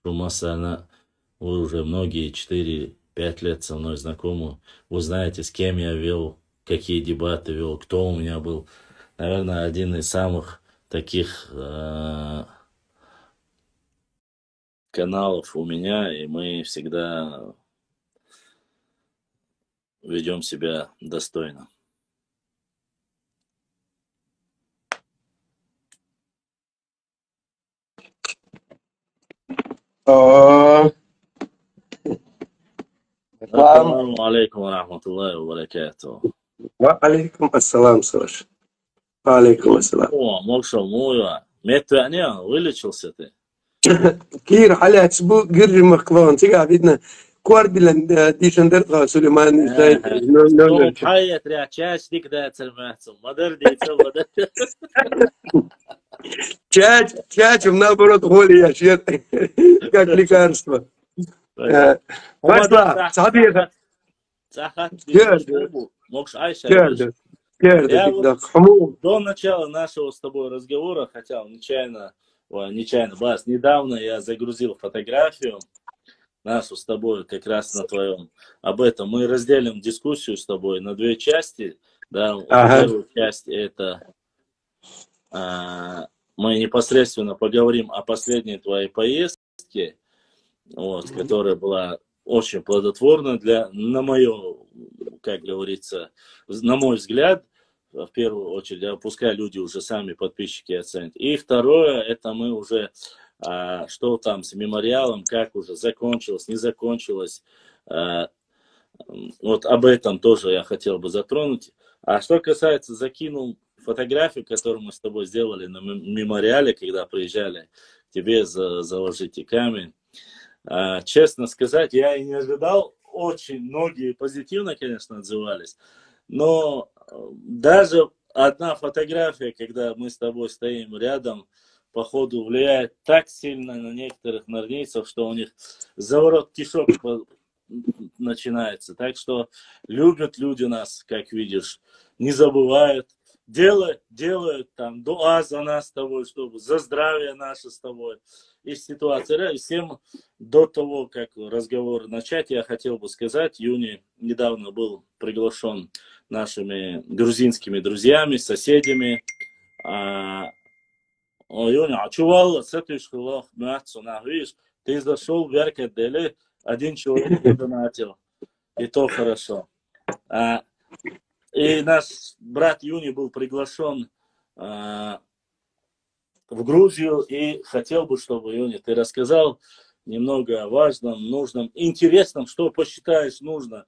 Speaker 2: Шумасана. Вы уже многие 4-5 лет со мной знакомы. Вы знаете, с кем я вел, какие дебаты вел, кто у меня был. Наверное, один из самых таких каналов у меня, и мы всегда ведем себя достойно. Ассаламу алейкум ва рахматуллахи ва баракатуху.
Speaker 3: Ва алейкум ассалам, Саш. Ва алейкум ассалам.
Speaker 2: О, Мокшо, муя. Метвяня, вылечился ты?
Speaker 3: كثير على أسبوع قرر مخلون تيجا بدنا كوار بلن ديشن درتها سليمان زي
Speaker 2: نو حياة رياچاش ديك دا تلمحتم مدر دي تبدا
Speaker 3: تشاش منابرة غولي يا شيخ как лекарство. Пошла, صحابي
Speaker 2: до начала нашего с тобой разговора, хотя нечаянно, Бас, недавно я загрузил фотографию нашу с тобой, как раз на твоем. Об этом мы разделим дискуссию с тобой на 2 части. Да, первую часть это мы непосредственно поговорим о последней твоей поездке, вот, которая была очень плодотворна на мое, как говорится, на мой взгляд. В первую очередь, пускай люди уже сами, подписчики, оценят. И второе, это мы уже, что там с мемориалом, как уже закончилось, не закончилось. Вот об этом тоже я хотел бы затронуть. А что касается, закинул фотографию, которую мы с тобой сделали на мемориале, когда приезжали к тебе заложить и камень. Честно сказать, я и не ожидал. Очень многие позитивно, конечно, отзывались. Но даже одна фотография, когда мы с тобой стоим рядом, походу влияет так сильно на некоторых норвежцев, что у них заворот кишок начинается. Так что любят люди нас, как видишь, не забывают. Делают там дуа за нас с тобой, чтобы за здравие наше с тобой. И ситуация. И всем до того, как разговор начать, я хотел бы сказать, Юни недавно был приглашен нашими грузинскими друзьями, соседями. Юни, чувал, ты зашел в Веркадели, 1 человек донатил. И то хорошо. И наш брат Юни был приглашен в Грузию, и хотел бы, чтобы, Юни, ты рассказал немного о важном, нужном, интересном, что посчитаешь нужно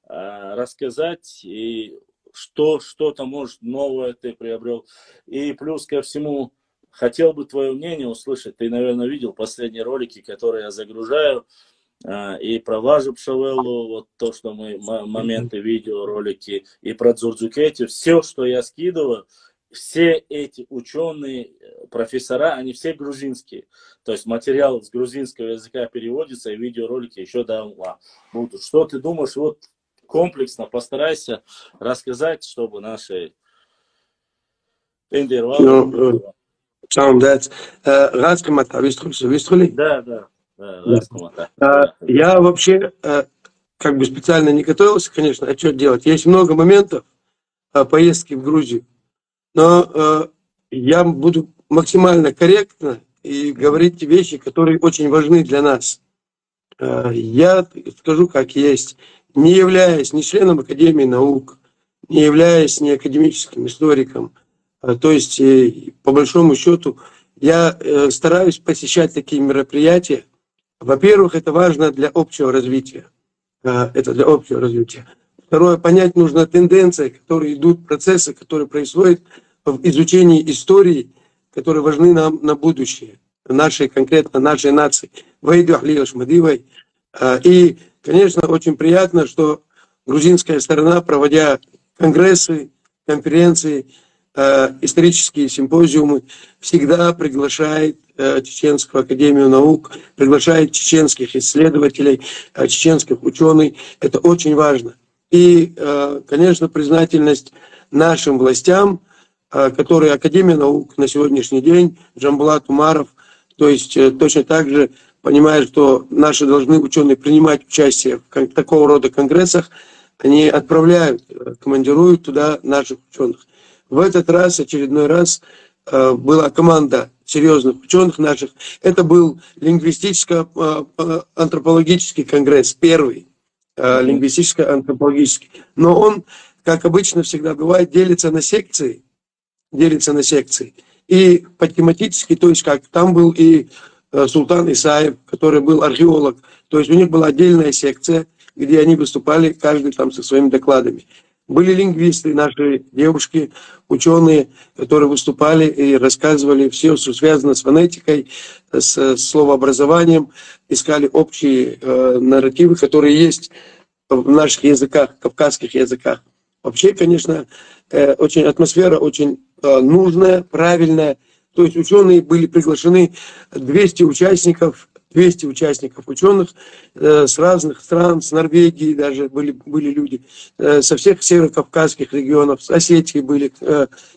Speaker 2: рассказать, и что-то, может, новое ты приобрел. И плюс ко всему, хотел бы твое мнение услышать. Ты, наверное, видел последние ролики, которые я загружаю, и про Влажу Пшавеллу, вот то, что мы, моменты, видео, ролики, и про Дзурдзукетти, все, что я скидываю, все эти ученые, профессора, они все грузинские. То есть материал с грузинского языка переводится, и видеоролики еще будут. Что ты думаешь, вот комплексно постарайся рассказать, чтобы наши
Speaker 3: Ciao, Раскомата, выстроили?
Speaker 2: Да, Раскомата.
Speaker 3: Я вообще как бы специально не готовился, конечно, а что делать? Есть много моментов поездки в Грузию, но я буду максимально корректно и говорить вещи, которые очень важны для нас. Я скажу, как есть. Не являясь ни членом Академии наук, не являясь ни академическим историком, то есть, по большому счету, я стараюсь посещать такие мероприятия. Во-первых, это важно для общего развития. Это для общего развития. Второе, понять нужно тенденции, которые идут, процессы, которые происходят в изучении истории, которые важны нам на будущее, конкретно нашей нации. И, конечно, очень приятно, что грузинская сторона, проводя конгрессы, конференции, исторические симпозиумы, всегда приглашает Чеченскую академию наук, приглашает чеченских исследователей, чеченских ученых. Это очень важно. И, конечно, признательность нашим властям, которые Академия наук на сегодняшний день, Джамбулат Умаров, то есть точно так же, понимая, что наши должны ученые принимать участие в такого рода конгрессах, они отправляют, командируют туда наших ученых. В этот раз, очередной раз, была команда серьезных ученых наших. Это был лингвистическо-антропологический конгресс, первый лингвистическо-антропологический. Но он, как обычно всегда бывает, делится на секции. И по тематически, то есть как там был и Султан Исаев, который был археолог. То есть у них была отдельная секция, где они выступали, каждый там со своими докладами. Были лингвисты, наши девушки, ученые, которые выступали и рассказывали все, что связано с фонетикой, с словообразованием, искали общие нарративы, которые есть в наших языках, кавказских языках. Вообще, конечно, очень атмосфера очень нужная, правильная. То есть ученые были приглашены, 200 участников ученых с разных стран, с Норвегии даже были люди, со всех северокавказских регионов, с Осетии были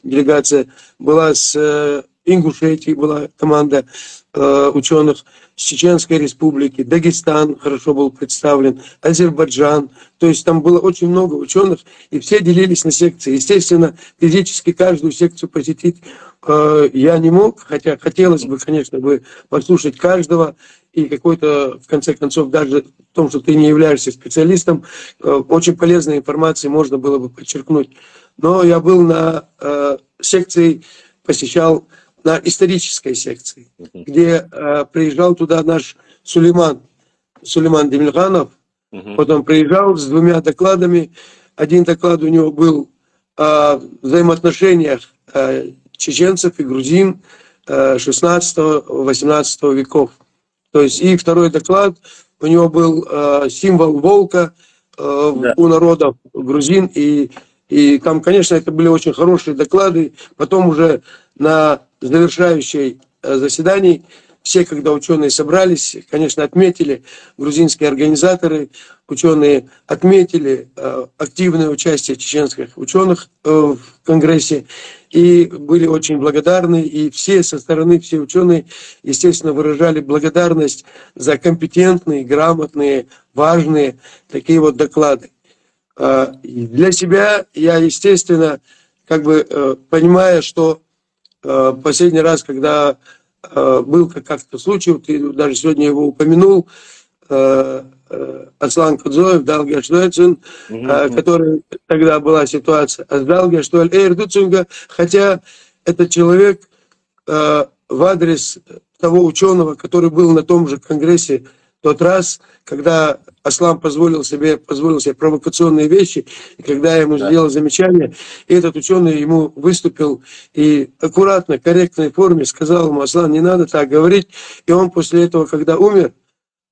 Speaker 3: делегация, была с Ингушетии была команда ученых, с Чеченской республики, Дагестан хорошо был представлен, Азербайджан. То есть там было очень много ученых, и все делились на секции. Естественно, физически каждую секцию посетить я не мог, хотя хотелось бы, конечно, послушать каждого, и какой-то, в конце концов, даже в том, что ты не являешься специалистом, очень полезной информации можно было бы подчеркнуть. Но я был на секции, посещал на исторической секции, где приезжал туда наш Сулейман Демельганов. Вот он приезжал с 2 докладами. Один доклад у него был о взаимоотношениях чеченцев и грузин 16-18 веков. То есть и второй доклад у него был символ волка у народов грузин. И там, конечно, это были очень хорошие доклады. Потом уже на завершающей заседании все, когда ученые собрались, конечно, отметили, грузинские организаторы, ученые отметили активное участие чеченских ученых в Конгрессе и были очень благодарны. И все со стороны, все ученые, естественно, выражали благодарность за компетентные, грамотные, важные такие вот доклады. Для себя я, естественно, понимая, что последний раз, когда был как-то случай, ты даже сегодня его упомянул, Аслан Кудзоев, Далгештуэцин, который тогда была ситуация, хотя этот человек в адрес того ученого, который был на том же конгрессе тот раз, когда Аслан позволил себе провокационные вещи, и когда я ему сделал замечание, и этот ученый ему выступил и аккуратно, корректной форме сказал ему: Аслан, не надо так говорить. И он после этого, когда умер,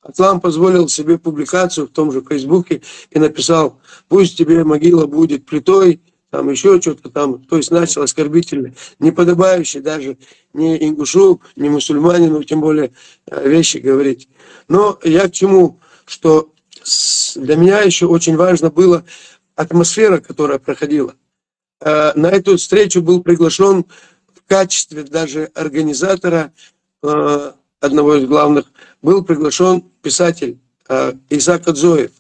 Speaker 3: Аслан позволил себе публикацию в том же Фейсбуке и написал: пусть тебе могила будет плитой, там еще что-то там, то есть начал оскорбительно, не подобающие даже ни ингушу, ни мусульманину, тем более вещи говорить. Но я к чему, что с для меня еще очень важно было атмосфера, которая проходила. На эту встречу был приглашен в качестве даже организатора, одного из главных, был приглашен писатель Исаак Адзоев,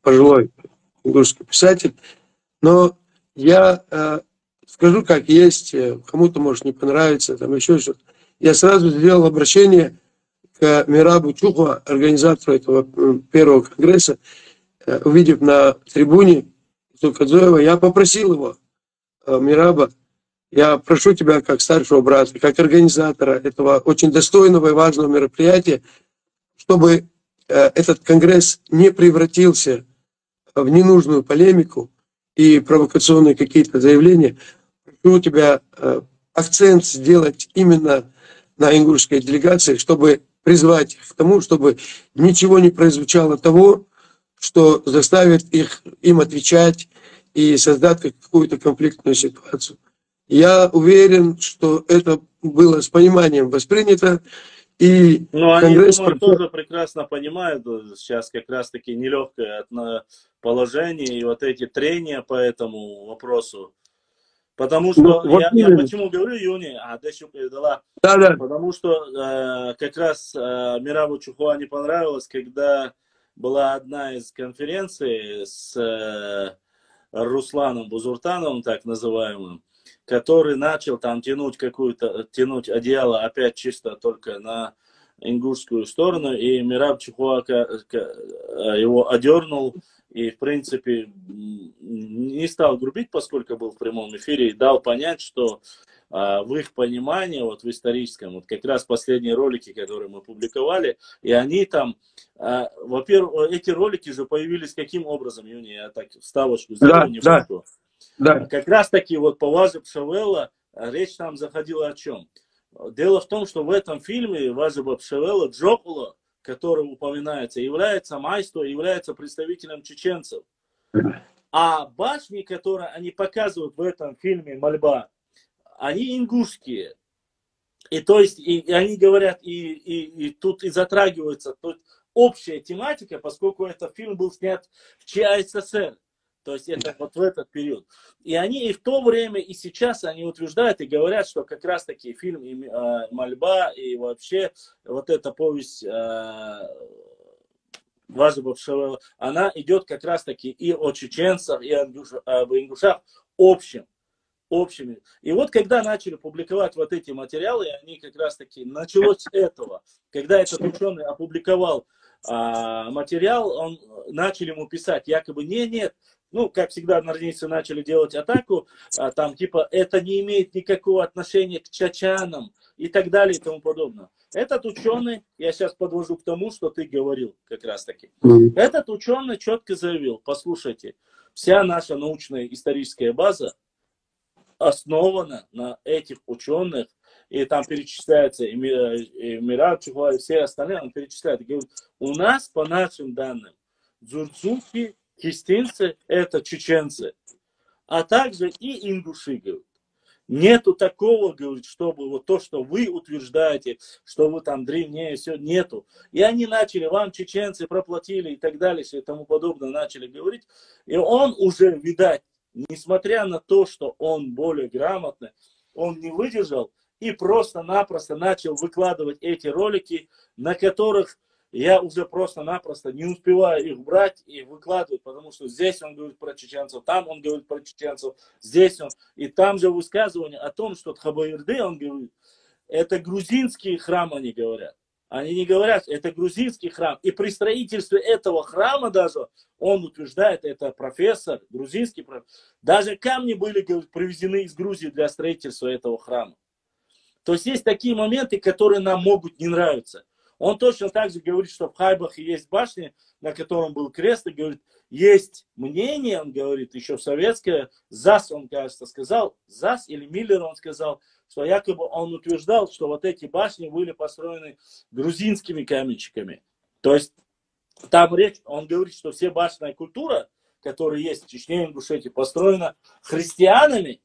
Speaker 3: пожилой ингушский писатель. Но я скажу, как есть, кому-то может не понравиться, там еще что-то. Я сразу сделал обращение к Мирабу Чухуа, организатору этого первого конгресса, увидев на трибуне Исаака Адзоева, я попросил его: Мираба, я прошу тебя как старшего брата, как организатора этого очень достойного и важного мероприятия, чтобы этот конгресс не превратился в ненужную полемику и провокационные какие-то заявления. Прошу тебя акцент сделать именно на ингушской делегации, чтобы призвать их к тому, чтобы ничего не прозвучало того, что заставит им отвечать и создать какую-то конфликтную ситуацию. Я уверен, что это было с пониманием воспринято. И
Speaker 2: ну, они,
Speaker 3: Конгресс
Speaker 2: думаю, тоже прекрасно понимают, сейчас как раз-таки нелегкое положение и вот эти трения по этому вопросу. Потому что,
Speaker 3: вот
Speaker 2: я почему говорю, Юни,
Speaker 3: да.
Speaker 2: Потому что как раз Мирабу Чухуа не понравилось, когда была одна из конференций с Русланом Бузуртановым, так называемым, который начал там тянуть одеяло опять чисто только на ингушскую сторону, и Мираб Чухуа его одернул и, в принципе, не стал грубить, поскольку был в прямом эфире, и дал понять, что в их понимании, вот в историческом, вот как раз последние ролики, которые мы публиковали, и они там, во-первых, эти ролики же появились каким образом, Юни, я так вставочку сделаю небольшую.
Speaker 3: Да.
Speaker 2: Как раз таки вот по Важи Пшевела речь там заходила о чем? Дело в том, что в этом фильме Важи Пшевела Джокула, который упоминается, является майсто, является представителем чеченцев. А башни, которые они показывают в этом фильме «Мольба», они ингушские. И то есть и они говорят, и тут и затрагивается тут общая тематика, поскольку этот фильм был снят в ЧССР. То есть это вот в этот период. И они и в то время, и сейчас они утверждают и говорят, что как раз таки фильм «Мольба» и вообще вот эта повесть Важи Пшевела, она идет как раз таки и о чеченцах, и об ингушах общими. И вот когда начали публиковать вот эти материалы, они как раз таки началось с этого. Когда этот ученый опубликовал материал, начали ему писать якобы нет. Ну, как всегда, норвежцы начали делать атаку, там типа это не имеет никакого отношения к чачанам и так далее и тому подобное. Этот ученый, я сейчас подвожу к тому, что ты говорил как раз таки. Этот ученый четко заявил: послушайте, вся наша научная историческая база основана на этих ученых, и там перечисляется и Мираб Чухуа, и все остальные, он перечисляет и говорит: у нас, по нашим данным, дзурцуки, хистинцы – это чеченцы, а также и ингуши, говорит. Нету такого, говорит, чтобы вот то, что вы утверждаете, что вы там древнее, все, нету. И они начали, вам чеченцы проплатили и так далее, и тому подобное начали говорить. И он уже, видать, несмотря на то, что он более грамотный, он не выдержал и просто-напросто начал выкладывать эти ролики, на которых я уже просто-напросто не успеваю их брать и выкладывать, потому что здесь он говорит про чеченцев, там он говорит про чеченцев, здесь он. И там же высказывание о том, что Тхабаирды, он говорит, это грузинский храм, они говорят. Они не говорят, это грузинский храм. И при строительстве этого храма даже, он утверждает, это профессор, грузинский профессор, даже камни были, говорит, привезены из Грузии для строительства этого храма. То есть такие моменты, которые нам могут не нравиться. Он точно так же говорит, что в Хайбахе есть башня, на котором был крест, и говорит, есть мнение, он говорит, еще советское, ЗАС, он, кажется, сказал, ЗАС или Миллер, он сказал, что якобы он утверждал, что вот эти башни были построены грузинскими каменщиками. То есть там речь, он говорит, что все башенная культура, которая есть в Чечне, Ингушетии, построена христианами,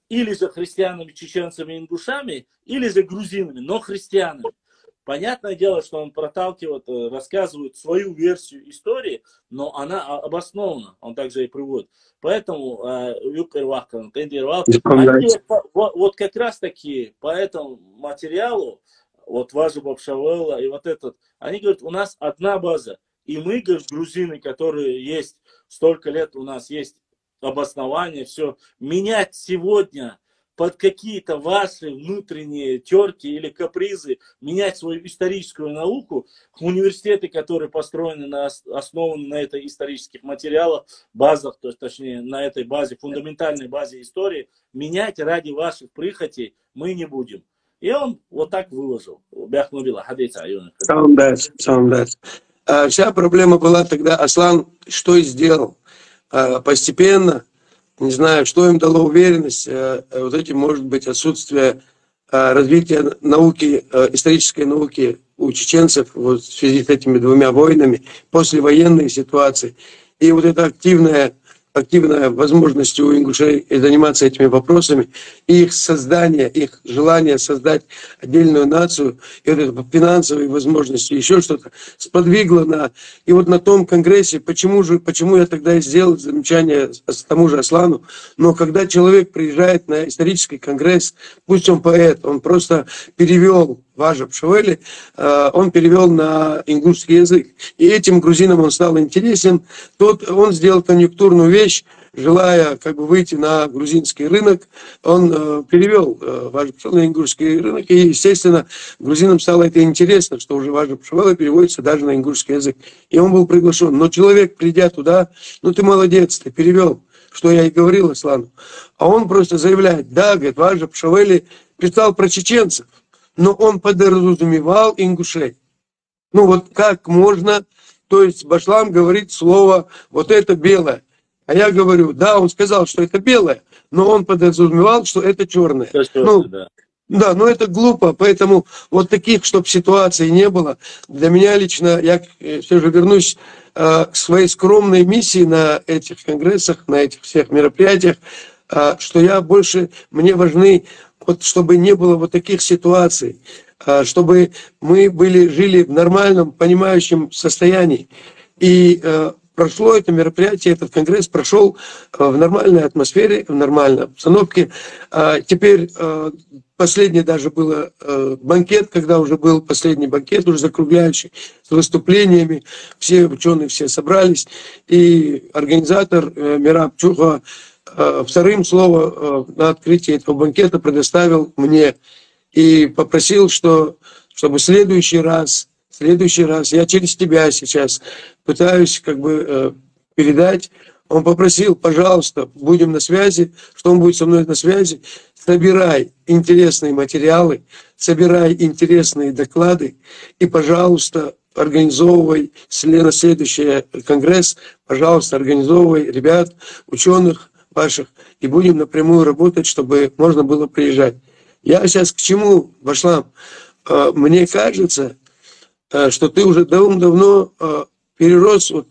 Speaker 2: или же христианами, чеченцами, ингушами, или же грузинами, но христианами. Понятное дело, что он проталкивает, рассказывает свою версию истории, но она обоснована, он также и приводит. Поэтому вот как раз таки по этому материалу, вот Важа Бабшавела и вот этот, они говорят, у нас одна база. И мы, говорят, грузины, которые есть столько лет, у нас есть обоснование, все. Менять сегодня под какие-то ваши внутренние терки или капризы, менять свою историческую науку, университеты, которые построены, основаны на этой исторических материалах, базах, то есть, точнее, на этой базе, фундаментальной базе истории, менять ради ваших прихотей мы не будем. И он вот так выложил.
Speaker 3: Вся проблема была тогда, Аслан что и сделал. Постепенно, не знаю, что им дало уверенность, вот этим может быть отсутствие развития науки, исторической науки у чеченцев вот, в связи с этими двумя войнами, послевоенной ситуации. И вот эта активная возможность у ингушей заниматься этими вопросами, и их создание, их желание создать отдельную нацию, и вот это финансовые возможности, еще что-то, сподвигло на... И вот на том конгрессе, почему я тогда и сделал замечание тому же Аслану, но когда человек приезжает на исторический конгресс, пусть он поэт, он просто перевел Важа Бабшавели, он перевел на ингушский язык. И этим грузинам он стал интересен. Он сделал конъюнктурную вещь, желая как бы выйти на грузинский рынок, он перевел Важа Бабшавели на ингушский рынок. И, естественно, грузинам стало это интересно, что уже Важа Бабшавели переводится даже на ингушский язык. И он был приглашен. Но человек, придя туда, ну ты молодец, ты перевел, что я и говорил Аслану. А он просто заявляет, да, говорит, Важа Бабшавели писал про чеченцев, но он подразумевал ингушей. Ну вот как можно, то есть Башлам говорит слово вот это белое. А я говорю, да, он сказал, что это белое, но он подразумевал, что это черное. Да, но это глупо, поэтому вот таких, чтобы ситуаций не было, для меня лично, я все же вернусь к своей скромной миссии на этих конгрессах, на этих всех мероприятиях, что мне важны, вот, чтобы не было вот таких ситуаций, чтобы мы жили в нормальном, понимающем состоянии. И прошло это мероприятие, этот конгресс прошел в нормальной атмосфере, в нормальной обстановке. Теперь последний даже был банкет, когда уже был последний банкет, уже закругляющий, с выступлениями. Все ученые, все собрались. И организатор Мираб Чуха вторым слово на открытии этого банкета предоставил мне и попросил, чтобы в следующий раз, я через тебя сейчас пытаюсь как бы передать. Он попросил, пожалуйста, будем на связи, что он будет со мной на связи, собирай интересные материалы, собирай интересные доклады и, пожалуйста, организовывай на следующий конгресс, пожалуйста, организовывай ребят, ученых ваших, и будем напрямую работать, чтобы можно было приезжать. Я сейчас к чему, Башлам? Мне кажется, что ты уже давно перерос вот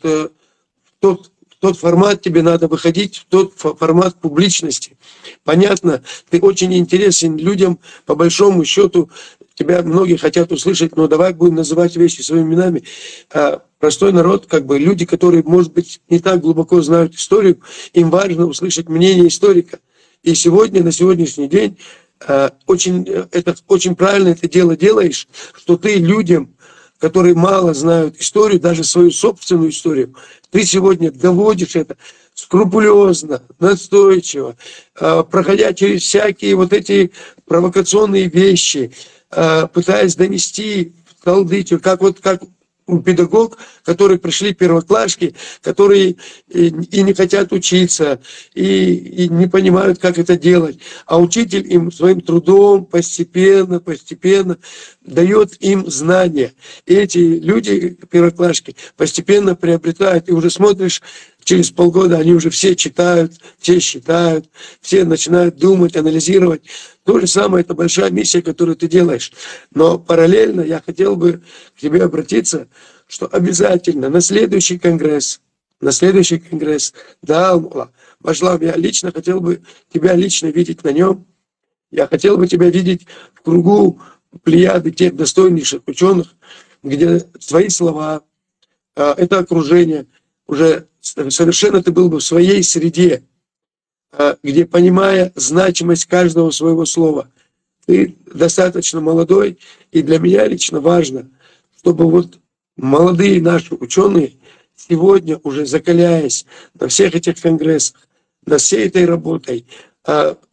Speaker 3: тот формат, тебе надо выходить в тот формат публичности. Понятно, ты очень интересен людям, по большому счету, тебя многие хотят услышать, но давай будем называть вещи своими именами. Простой народ, как бы люди, которые, может быть, не так глубоко знают историю, им важно услышать мнение историка. И сегодня, на сегодняшний день, очень правильно это дело делаешь, что ты людям, которые мало знают историю, даже свою собственную историю, ты сегодня доводишь это скрупулезно, настойчиво, проходя через всякие вот эти провокационные вещи, пытаясь донести в талдычу, как педагог, которые пришли первоклашки, которые и не хотят учиться, и не понимают, как это делать. А учитель им своим трудом постепенно дает им знания. И эти люди, первоклашки, постепенно приобретают, и уже смотришь, через полгода они уже все читают, все считают, все начинают думать, анализировать. То же самое, это большая миссия, которую ты делаешь. Но параллельно я хотел бы к тебе обратиться, что обязательно на следующий конгресс, да, Башлам, я лично хотел бы тебя лично видеть на нем. Я хотел бы тебя видеть в кругу плеяды тех достойнейших ученых, где твои слова, это окружение, уже совершенно ты был бы в своей среде, где, понимая значимость каждого своего слова, ты достаточно молодой, и для меня лично важно, чтобы вот молодые наши ученые сегодня, уже закаляясь на всех этих конгрессах, над всей этой работой,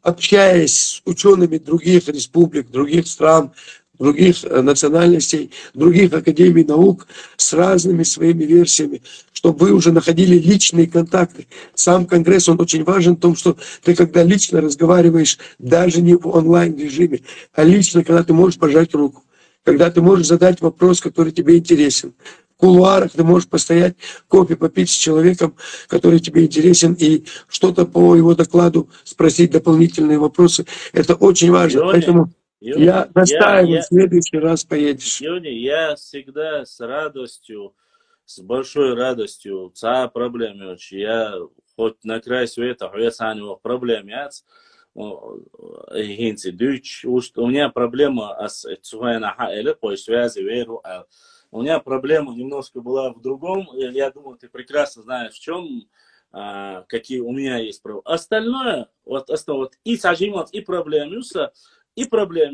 Speaker 3: общаясь с учеными других республик, других стран, других национальностей, других академий наук с разными своими версиями, чтобы вы уже находили личные контакты. Сам конгресс, он очень важен в том, что ты когда лично разговариваешь, даже не в онлайн-режиме, а лично, когда ты можешь пожать руку, когда ты можешь задать вопрос, который тебе интересен. В кулуарах ты можешь постоять, кофе попить с человеком, который тебе интересен, и что-то по его докладу спросить, дополнительные вопросы. Это очень важно. Поэтому я настаиваю, в следующий раз поедешь.
Speaker 2: Юни, я всегда с радостью, с большой радостью, ца проблемы очень. Я хоть на край света, я саню проблемы, хинцы дюч, у меня проблема с цуэна хаэле, по связи веру. У меня проблема немножко была в другом. Я думаю, ты прекрасно знаешь, в чем, какие у меня есть проблемы. Остальное, вот и сажимот, и проблемы,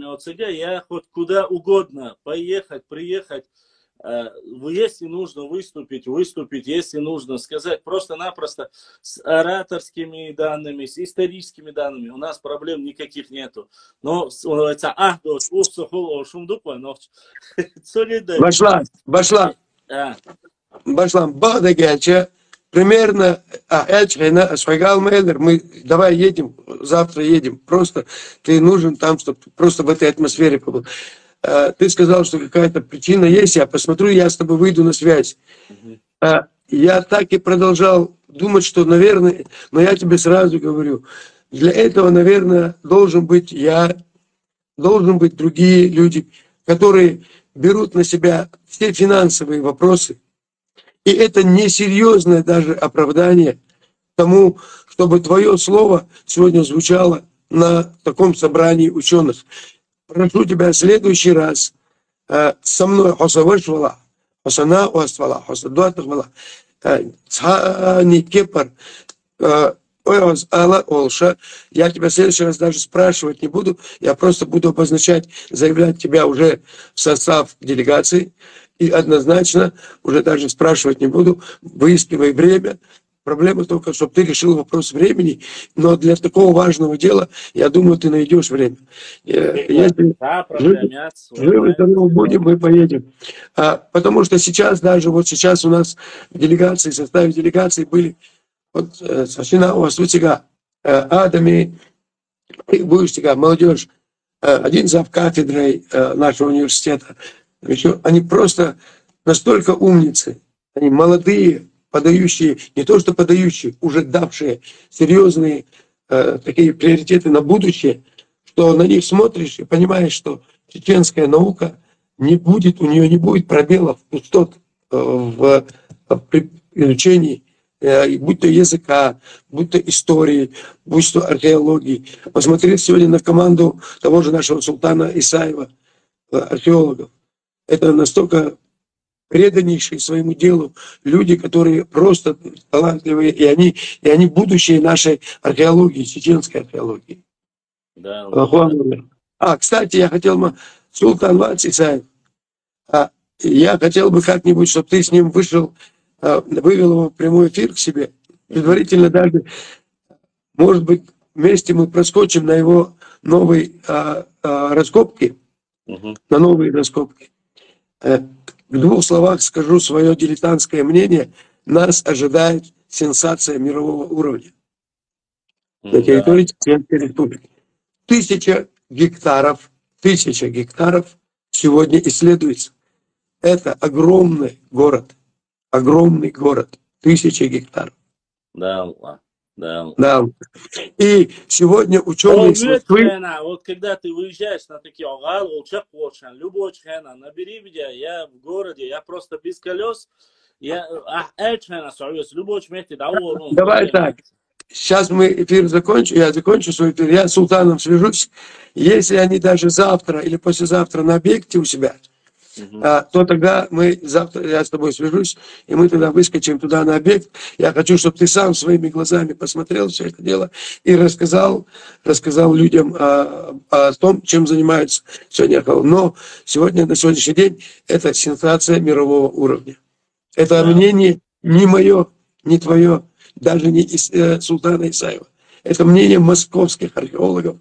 Speaker 2: вот сега я хоть куда угодно поехать, приехать, если нужно выступить, если нужно сказать, просто-напросто с ораторскими данными, с историческими данными, у нас проблем никаких нету. Но,
Speaker 3: Башлам, Багдагяча, примерно, Эльчхайна, Асфагал Мейлер, мы давай едем, завтра едем, просто ты нужен там, чтобы просто в этой атмосфере побыл. Ты сказал, что какая-то причина есть, я посмотрю, я с тобой выйду на связь. Я так и продолжал думать, что, наверное, но я тебе сразу говорю, для этого, наверное, должен быть другие люди, которые берут на себя все финансовые вопросы. И это несерьезное даже оправдание тому, чтобы твое слово сегодня звучало на таком собрании ученых. Прошу тебя в следующий раз со мной хосавашвала, хосана уаствала, хосадуатахвала, цхани кепар, Алла Олша, я тебя в следующий раз даже спрашивать не буду, я просто буду обозначать, заявлять тебя уже в состав делегации, и однозначно уже даже спрашивать не буду, выискивай время. Проблема только, чтобы ты решил вопрос времени, но для такого важного дела, я думаю, ты найдешь время. Если живы, здоровы будем, мы поедем. Потому что сейчас, даже вот сейчас у нас в делегации, в составе делегации были вот Сашина, у вас у тебя Адами, ты будешь тебя, молодежь, один зав кафедрой нашего университета. Еще они просто настолько умницы, они молодые, подающие, не то что подающие, уже давшие серьезные такие приоритеты на будущее, что на них смотришь и понимаешь, что чеченская наука не будет, у нее не будет пробелов, пустот в изучении, будь то языка, будь то истории, будь то археологии. Посмотреть сегодня на команду того же нашего султана Исаева, археологов. Это настолько преданнейшие своему делу люди, которые просто талантливые, и они будущее нашей археологии, чеченской археологии.
Speaker 2: Да.
Speaker 3: Кстати, я хотел, Султан Вац Исаев, я хотел бы как-нибудь, чтобы ты с ним вывел его в прямой эфир к себе, предварительно даже, может быть, вместе мы проскочим на его новые раскопки, на новые раскопки. В двух словах скажу свое дилетантское мнение. Нас ожидает сенсация мирового уровня на территории Чеченской Республики. 1000 гектаров сегодня исследуется. Это огромный город. 1000 гектаров. Да. И сегодня ученые с Москвы...
Speaker 2: Вот когда ты выезжаешь на такие любой чхена, набери меня, я в городе, я просто без колес, любой чмете,
Speaker 3: Давай так. сейчас мы эфир закончим, я закончу свой эфир, я с султаном свяжусь. Если они даже завтра или послезавтра на объекте у себя, то тогда завтра я с тобой свяжусь, и мы тогда выскочим туда на объект. Я хочу, чтобы ты сам своими глазами посмотрел все это дело и рассказал людям о том, чем занимаются сегодня. Но сегодня, на сегодняшний день, это сенсация мирового уровня. Это мнение не мое, не твое, даже не султана Исаева. Это мнение московских археологов,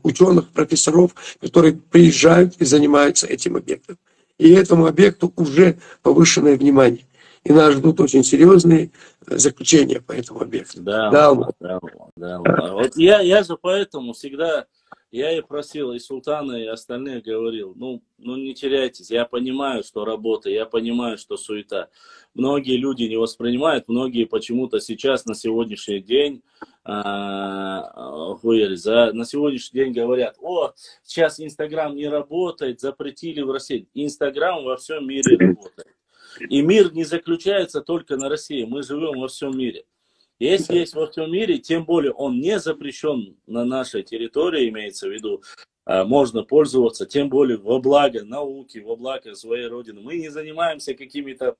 Speaker 3: ученых, профессоров, которые приезжают и занимаются этим объектом. И этому объекту уже повышенное внимание. И нас ждут очень серьезные заключения по этому объекту.
Speaker 2: Да. Вот я же поэтому всегда, я и просил, и султана, и остальных говорил, ну не теряйтесь, я понимаю, что работа, я понимаю, что суета. Многие люди не воспринимают, многие почему-то сейчас, на сегодняшний день, на сегодняшний день говорят: о, сейчас Инстаграм не работает, запретили в России. Инстаграм во всем мире работает. И мир не заключается только на России, мы живем во всем мире. Если есть во всем мире, тем более он не запрещен на нашей территории, имеется в виду, можно пользоваться, тем более во благо науки, во благо своей родины. Мы не занимаемся какими-то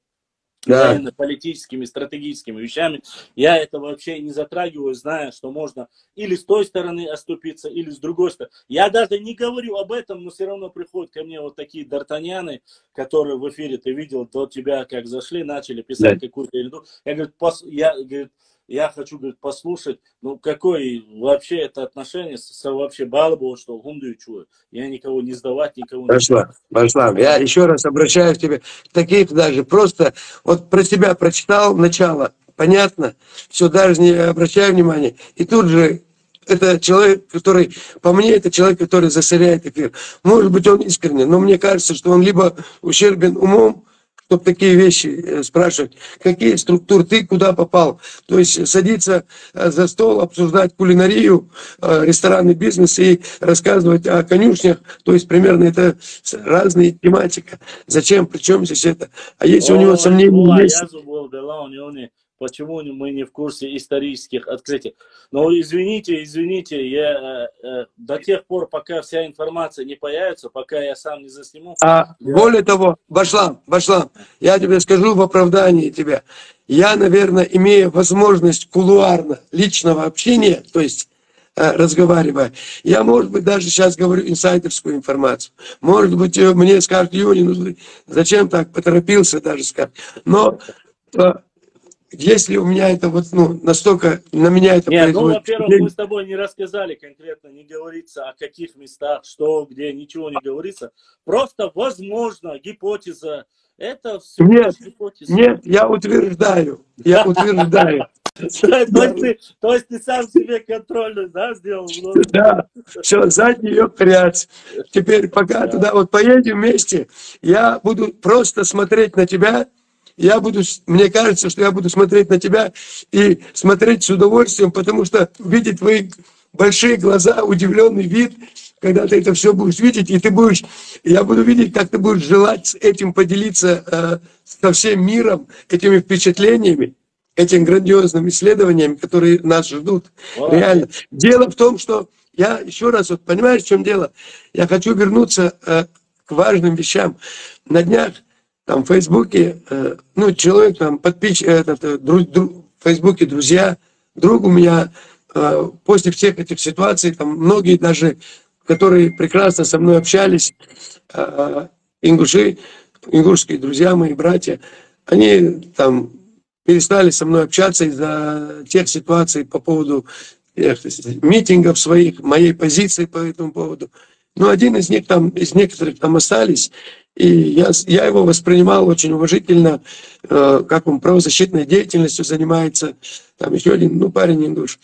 Speaker 2: военно-политическими, стратегическими вещами. Я это вообще не затрагиваю, зная, что можно или с той стороны оступиться, или с другой стороны. Я даже не говорю об этом, но все равно приходят ко мне вот такие д'Артаньяны, которые в эфире, ты видел, до тебя как зашли, начали писать какую-то ерунду. Я хочу, говорит, послушать, ну какое вообще это отношение вообще балабу, что гумду чую. Я никого не сдавать, никого не сдавать.
Speaker 3: Башлам, я еще раз обращаюсь к тебе. Таких даже просто, вот про себя прочитал начало, понятно, все, даже не обращаю внимания. И тут же это человек, который, по мне, это человек, который засоряет эфир. Может быть, он искренне, но мне кажется, что он либо ущербен умом, чтобы такие вещи спрашивать, какие структуры, ты куда попал. То есть садиться за стол, обсуждать кулинарию, ресторанный бизнес и рассказывать о конюшнях. То есть примерно это разные тематика. Зачем, причем здесь это? А если у него сомнения есть...
Speaker 2: Почему мы не в курсе исторических открытий? Но извините, я до тех пор, пока вся информация не появится, пока я сам не засниму.
Speaker 3: Более того, Башлам, я тебе скажу в оправдании тебя. Я, наверное, имея возможность кулуарно личного общения, то есть разговаривая, я, может быть, даже сейчас говорю инсайдерскую информацию. Может быть, мне скажут: Юни, ну зачем так поторопился, даже скажут. Но... Если у меня это вот, настолько на меня это
Speaker 2: производит... Ну, во-первых, мы с тобой не рассказали конкретно, не говорится о каких местах, что, где, ничего не говорится. Просто, возможно, гипотеза. Это все гипотеза.
Speaker 3: Нет, я утверждаю.
Speaker 2: То есть ты сам себе контрольную, да, сделал?
Speaker 3: Да, все, задний ее прячь. Теперь, пока туда вот поедем вместе, я буду просто смотреть на тебя. Мне кажется, что я буду смотреть на тебя и смотреть с удовольствием, потому что видеть твои большие глаза, удивленный вид, когда ты это все будешь видеть, и я буду видеть, как ты будешь желать этим поделиться со всем миром, этими впечатлениями, этим грандиозным исследованием, которые нас ждут. Реально. Дело в том, что я еще раз, вот понимаешь, в чем дело? Я хочу вернуться к важным вещам. На днях там в Фейсбуке, человек там в Фейсбуке друзья, друг у меня, после всех этих ситуаций, там многие даже, которые прекрасно со мной общались, ингушские друзья, мои братья, они там перестали со мной общаться из-за тех ситуаций по поводу митингов своих, моей позиции по этому поводу. Но один из них из некоторых там остались, и я его воспринимал очень уважительно, как он правозащитной деятельностью занимается. Там еще один, парень индуш.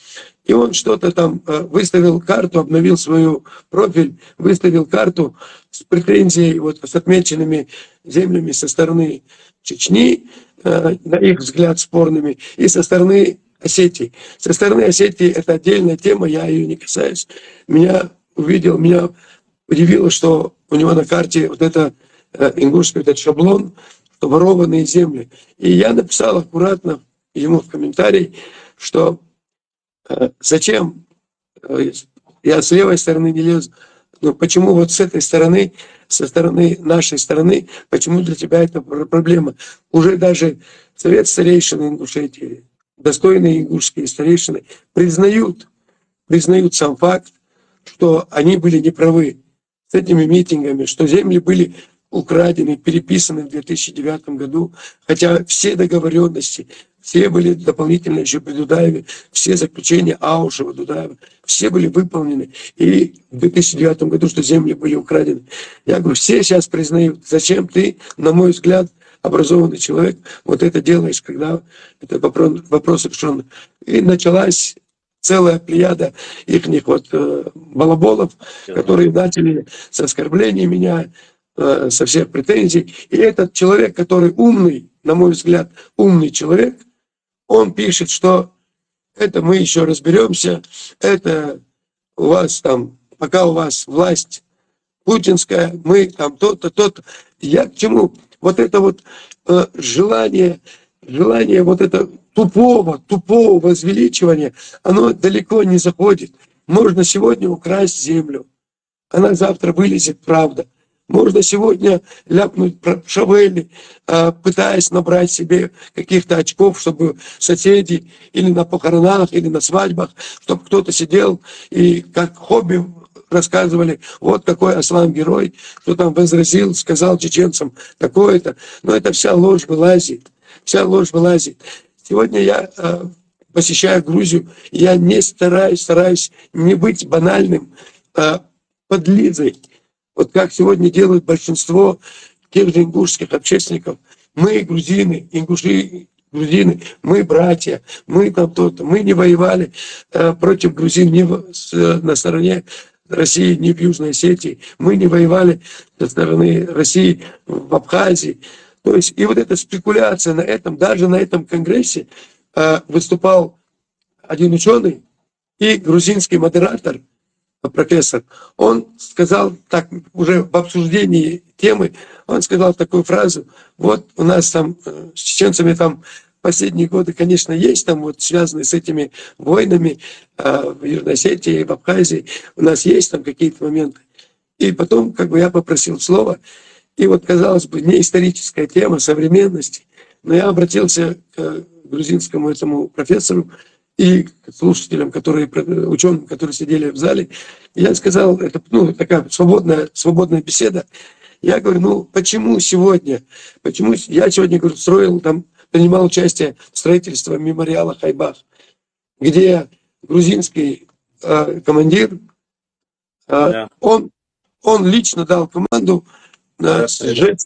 Speaker 3: И он что-то там выставил карту, обновил свой профиль, выставил карту с претензией, вот с отмеченными землями со стороны Чечни, на их взгляд спорными, и со стороны Осетии. Со стороны Осетии это отдельная тема, я ее не касаюсь. Меня удивило, что у него на карте вот это ингушский этот шаблон, что ворованные земли. И я написал аккуратно ему в комментарий, что Зачем? Я с левой стороны не лезу. Но почему вот с этой стороны, со стороны нашей стороны, почему для тебя это проблема? Уже даже совет старейшин Ингушетии, достойные ингушские старейшины признают сам факт, что они были неправы с этими митингами, что земли были украдены, переписаны в 2009 году, хотя все договоренности, все были дополнительно еще при Дудаеве, все заключения Аушева, Дудаева, все были выполнены. И в 2009 году, что земли были украдены. Я говорю, все сейчас признают, зачем ты, на мой взгляд, образованный человек, вот это делаешь, когда это вопрос решен. И началась целая плеяда их вот балаболов, которые начали с оскорбления меня, со всех претензий. И этот человек, который умный, на мой взгляд, умный человек, он пишет, что это мы еще разберемся, это у вас там, пока у вас власть путинская, мы там то-то, то-то. Я к чему? Вот это вот желание вот это тупого возвеличивания, оно далеко не заходит. Можно сегодня украсть землю, она завтра вылезет, правда. Можно сегодня ляпнуть про Шавели, пытаясь набрать себе каких-то очков, чтобы соседи или на похоронах, или на свадьбах, чтобы кто-то сидел и как хобби рассказывали, вот какой Аслан герой, кто там возразил, сказал чеченцам такое-то. Но это вся ложь вылазит. Вся ложь вылазит. Сегодня я посещаю Грузию, я не стараюсь не быть банальным подлизой. Вот как сегодня делают большинство тех же ингушских общественников. Мы грузины, ингуши, грузины, мы братья, мы там то-то. Мы не воевали против грузин ни на стороне России, ни в Южной Осетии. Мы не воевали со стороны России в Абхазии. То есть, и вот эта спекуляция на этом, даже на этом конгрессе выступал один ученый и грузинский модератор, профессор, он сказал, так уже в обсуждении темы, он сказал такую фразу, вот у нас там с чеченцами там последние годы, конечно, есть там вот связанные с этими войнами в Южной Осетии, в Абхазии, у нас есть там какие-то моменты. И потом как бы я попросил слова, и вот, казалось бы, не историческая тема современности, но я обратился к грузинскому этому профессору, и к слушателям, ученым, которые сидели в зале, я сказал, это такая свободная беседа. Я говорю, почему сегодня, я сегодня, говорю, принимал участие в строительстве мемориала Хайбах, где грузинский командир, он лично дал команду расстрелять,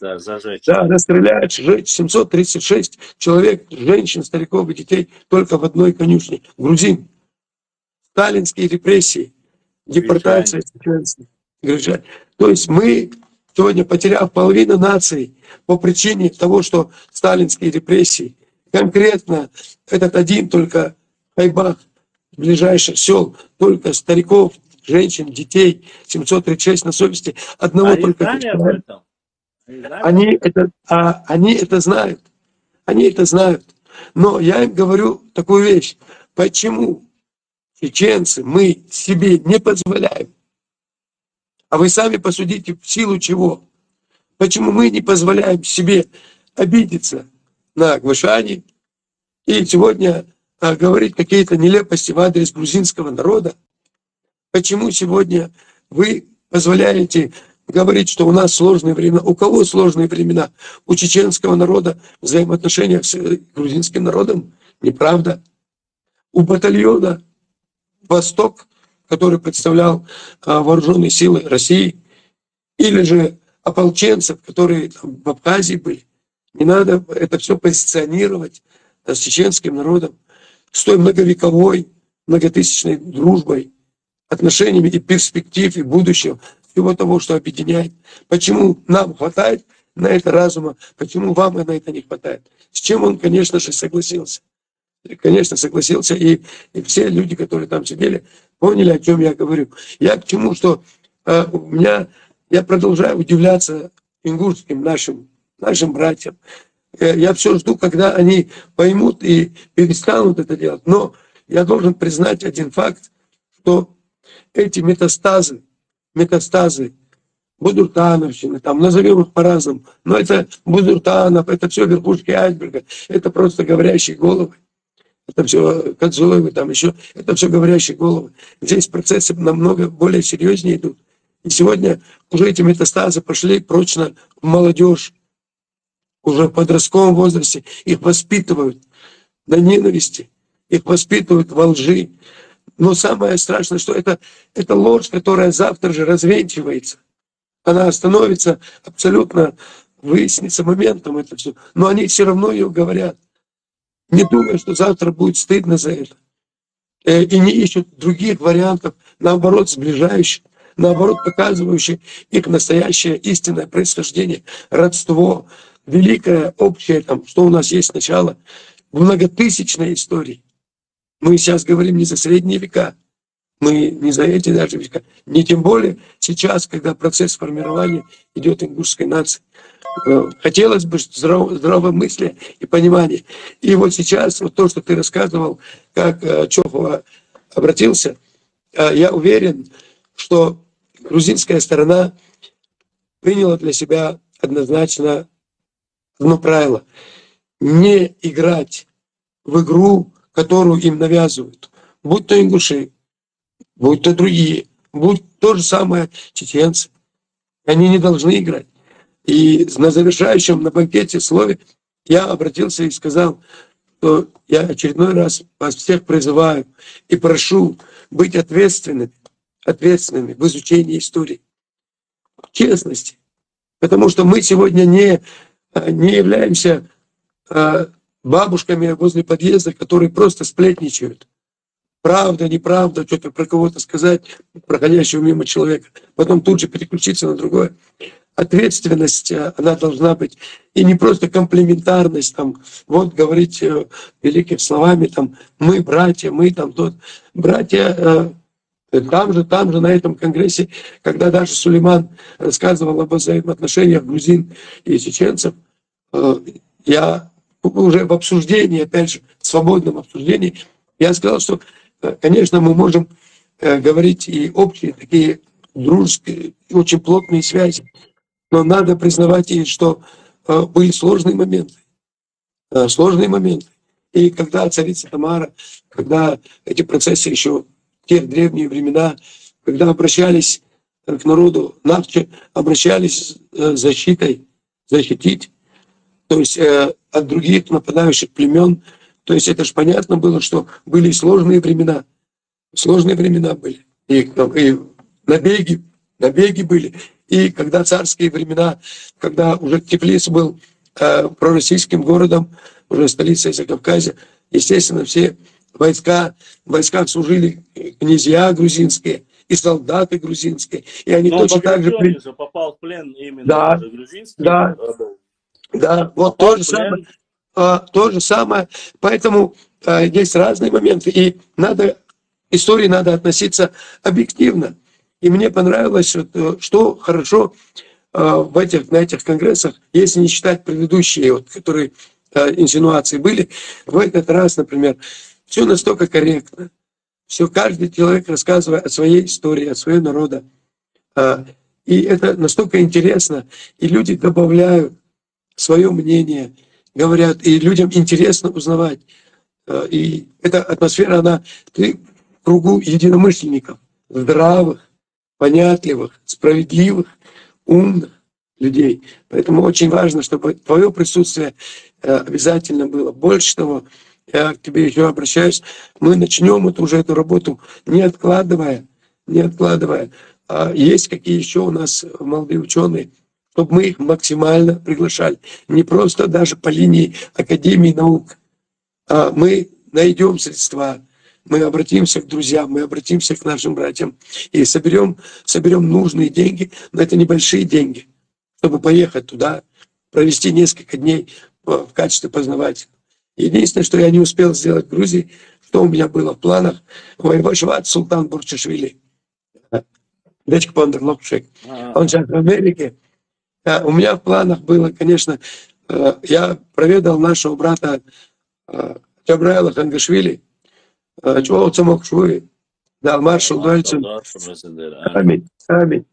Speaker 3: сжечь 736 человек, женщин, стариков и детей только в одной конюшне. Грузин. Сталинские репрессии, депортация чеченцев. То есть мы сегодня, потеряв половину нации по причине того, что сталинские репрессии, конкретно этот один только Хайбах, ближайших сел, только стариков, женщин, детей, 736 на совести, одного только. Они это знают. Они это знают. Но я им говорю такую вещь. Почему чеченцы мы себе не позволяем? А вы сами посудите, в силу чего? Почему мы не позволяем себе обидеться на Гвашани и сегодня говорить какие-то нелепости в адрес грузинского народа? Почему сегодня вы позволяете говорить, что у нас сложные времена? У кого сложные времена? У чеченского народа в взаимоотношениях с грузинским народом? Неправда. У батальона «Восток», который представлял вооруженные силы России, или же ополченцев, которые там в Абхазии были. Не надо это все позиционировать с чеченским народом, с той многовековой, многотысячной дружбой, отношениями и перспектив, и будущего, всего того, что объединяет. Почему нам хватает на это разума, почему вам на это не хватает? С чем он, конечно же, согласился. Конечно, согласился, и все люди, которые там сидели, поняли, о чем я говорю. Я к чему, что я продолжаю удивляться ингушским нашим братьям. Я все жду, когда они поймут и перестанут это делать. Но я должен признать один факт, что эти метастазы Будуртановщины, там назовем их по-разному, но это Будуртанов, это все верхушки айсберга, это просто говорящие головы, это все Кадзуевы, там еще, это все говорящие головы. Здесь процессы намного более серьезнее идут. И сегодня уже эти метастазы пошли прочно в молодежь, уже в подростковом возрасте, их воспитывают на ненависти, их воспитывают во лжи. Но самое страшное, что это ложь, которая завтра же развенчивается. Она становится абсолютно, выяснится моментом это все. Но они все равно ее говорят, не думая, что завтра будет стыдно за это. И не ищут других вариантов, наоборот, сближающих, наоборот, показывающих их настоящее истинное происхождение, родство, великое, общее, там, что у нас есть начало в многотысячной истории. Мы сейчас говорим не за средние века, мы не за эти даже века, не тем более сейчас, когда процесс формирования идет ингушской нации. Хотелось бы здравомыслия и понимания. И вот сейчас, вот то, что ты рассказывал, как Чохова обратился, я уверен, что грузинская сторона приняла для себя однозначно одно правило: не играть в игру, которую им навязывают. Будь то ингуши, будь то другие, будь то же самое чеченцы. Они не должны играть. И на завершающем, на банкете слове я обратился и сказал, что я очередной раз вас всех призываю и прошу быть ответственными в изучении истории, в честности. Потому что мы сегодня не являемся бабушками возле подъезда, которые просто сплетничают. Правда, неправда, что-то про кого-то сказать, проходящего мимо человека, потом тут же переключиться на другое. Ответственность, она должна быть. И не просто комплементарность, там, вот говорить великими словами, там, мы братья, мы там тот. Братья, там же, на этом конгрессе, когда даже Сулейман рассказывал об взаимоотношениях грузин и чеченцев, я уже в обсуждении, опять же, в свободном обсуждении, я сказал, что, конечно, мы можем говорить и общие такие дружеские, очень плотные связи, но надо признавать и что были сложные моменты. И когда царица Тамара, когда эти процессы еще в те древние времена, когда обращались к народу Навчи, обращались с защитой, защитить, то есть от других нападающих племен. То есть это же понятно было, что были сложные времена. Сложные времена были. И набеги были. И когда царские времена, когда уже Тифлис был пророссийским городом, уже столицей Закавказья, естественно, все в войсках служили князья грузинские и солдаты грузинские. И они точно так же...
Speaker 2: попал в плен именно грузинский.
Speaker 3: Да, вот то же самое. Поэтому есть разные моменты. И к истории надо относиться объективно. И мне понравилось, что хорошо на этих конгрессах, если не считать предыдущие, которые инсинуации были, в этот раз, например, все настолько корректно. Все, каждый человек рассказывает о своей истории, о своем народе. И это настолько интересно. И люди добавляют свое мнение, говорят, и людям интересно узнавать. И эта атмосфера, ты в кругу единомышленников, здравых, понятливых, справедливых, умных людей. Поэтому очень важно, чтобы твое присутствие обязательно было. Больше того, я к тебе еще обращаюсь, мы начнем эту работу, не откладывая. Есть какие еще у нас молодые ученые, чтобы мы их максимально приглашали. Не просто даже по линии Академии наук. Мы найдем средства, мы обратимся к друзьям, мы обратимся к нашим братьям и соберем нужные деньги, но это небольшие деньги, чтобы поехать туда, провести несколько дней в качестве познавателя. Единственное, что я не успел сделать в Грузии, что у меня было в планах, воевать Султан Бурчашвили, дочка Пондер Локшек, он сейчас в Америке. У меня в планах было, конечно, я проведал нашего брата Джабраила Хангашвили, Çoğu çamok şuy. Dal marşal дальше. Аминь. Аминь.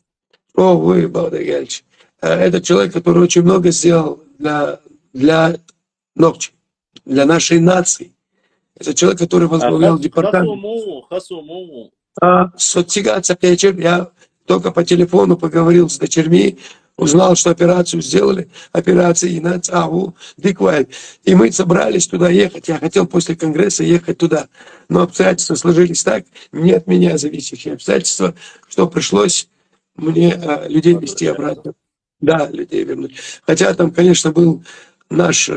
Speaker 3: О, вы, Бога Гельч. Это человек, который очень много сделал для Ногчи, для нашей нации. Это человек, который возглавлял департамент. Я только по телефону поговорил с дочерьми, узнал, что операцию сделали, операции на ЦАУ, Диквайль. И мы собрались туда ехать. Я хотел после Конгресса ехать туда. Но обстоятельства сложились так, не от меня зависящие обстоятельства, что пришлось мне людей везти обратно. Да, людей вернуть. Хотя там, конечно, был наш,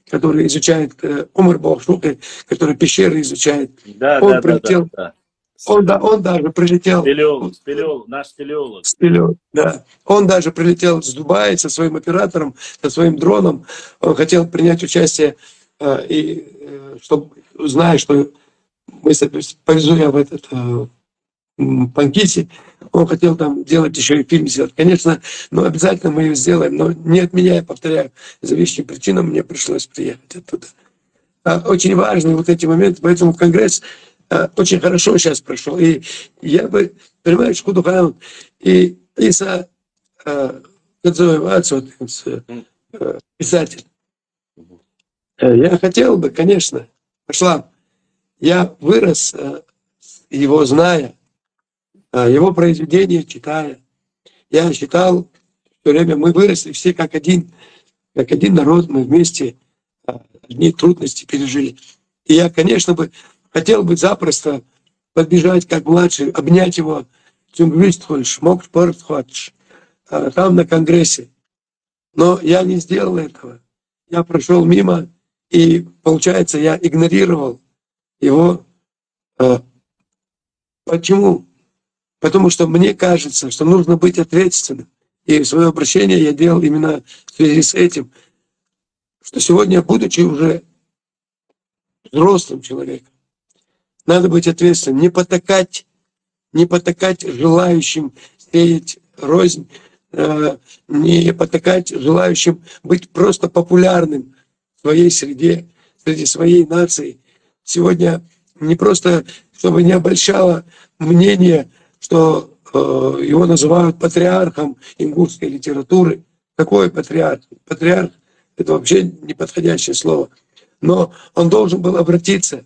Speaker 3: который изучает, Умар Бахшука, который пещеры изучает.
Speaker 2: Да,
Speaker 3: он прилетел. Да. Он даже прилетел.
Speaker 2: Наш спелеолог.
Speaker 3: Да. Он даже прилетел с Дубая со своим оператором, со своим дроном. Он хотел принять участие, и чтобы, зная, что мы повезу я в этот Панкиси, он хотел там делать еще и фильм сделать. Конечно, обязательно мы ее сделаем, но не от меня, я повторяю, зависящим причинам мне пришлось приехать оттуда. Очень важны вот эти моменты, поэтому Конгресс очень хорошо сейчас прошел. И я бы, понимаешь, Кудухаун и Иса писатель. Я хотел бы, конечно, пошла. Я вырос, его зная, его произведения читая. Я считал, в то время мы выросли все как один народ, мы вместе одни трудности пережили. И я, конечно, бы хотел бы запросто подбежать как младший, обнять его, там на Конгрессе. Но я не сделал этого. Я прошел мимо, и, получается, я игнорировал его. Почему? Потому что мне кажется, что нужно быть ответственным. И свое обращение я делал именно в связи с этим, что сегодня, будучи уже взрослым человеком, надо быть ответственным, не потакать желающим сеять рознь, не потакать желающим быть просто популярным в своей среде, среди своей нации. Сегодня не просто, чтобы не обольщало мнение, что его называют патриархом ингушской литературы. Какой патриарх? Патриарх — это вообще неподходящее слово. Но он должен был обратиться,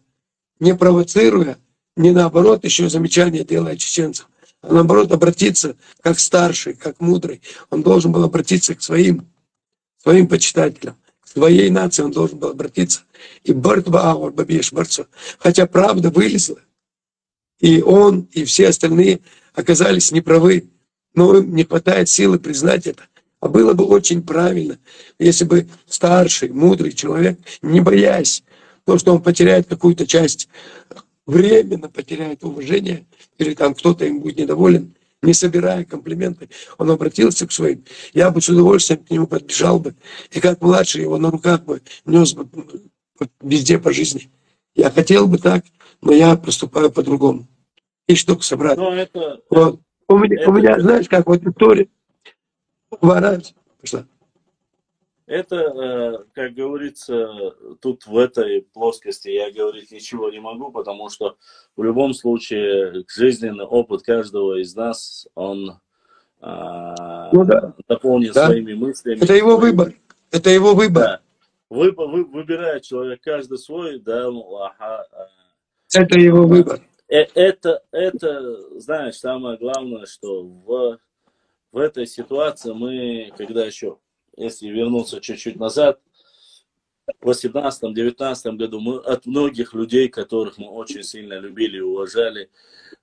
Speaker 3: не провоцируя, не наоборот еще замечания делая чеченцам, а наоборот обратиться как старший, как мудрый. Он должен был обратиться к своим почитателям, к своей нации он должен был обратиться. И хотя правда вылезла, и он, и все остальные оказались неправы, но им не хватает силы признать это. А было бы очень правильно, если бы старший, мудрый человек, не боясь того, что он потеряет какую-то часть, временно потеряет уважение, или там кто-то им будет недоволен, не собирая комплименты, он обратился к своим. Я бы с удовольствием к нему подбежал бы, и как младший его на руках бы нес бы везде по жизни. Я хотел бы так, но я поступаю по-другому. И штука собрать. Вот. У меня, знаешь, как вот Виктория, пошла.
Speaker 2: Это, как говорится, тут в этой плоскости я говорить ничего не могу, потому что в любом случае жизненный опыт каждого из нас, он дополнен своими мыслями.
Speaker 3: Это его выбор. Это его выбор.
Speaker 2: Да. Выбирает человек каждый свой, да.
Speaker 3: Это его выбор.
Speaker 2: Это, знаешь, самое главное, что в этой ситуации мы, когда еще, если вернуться чуть-чуть назад, в 18-19 году мы от многих людей, которых мы очень сильно любили и уважали,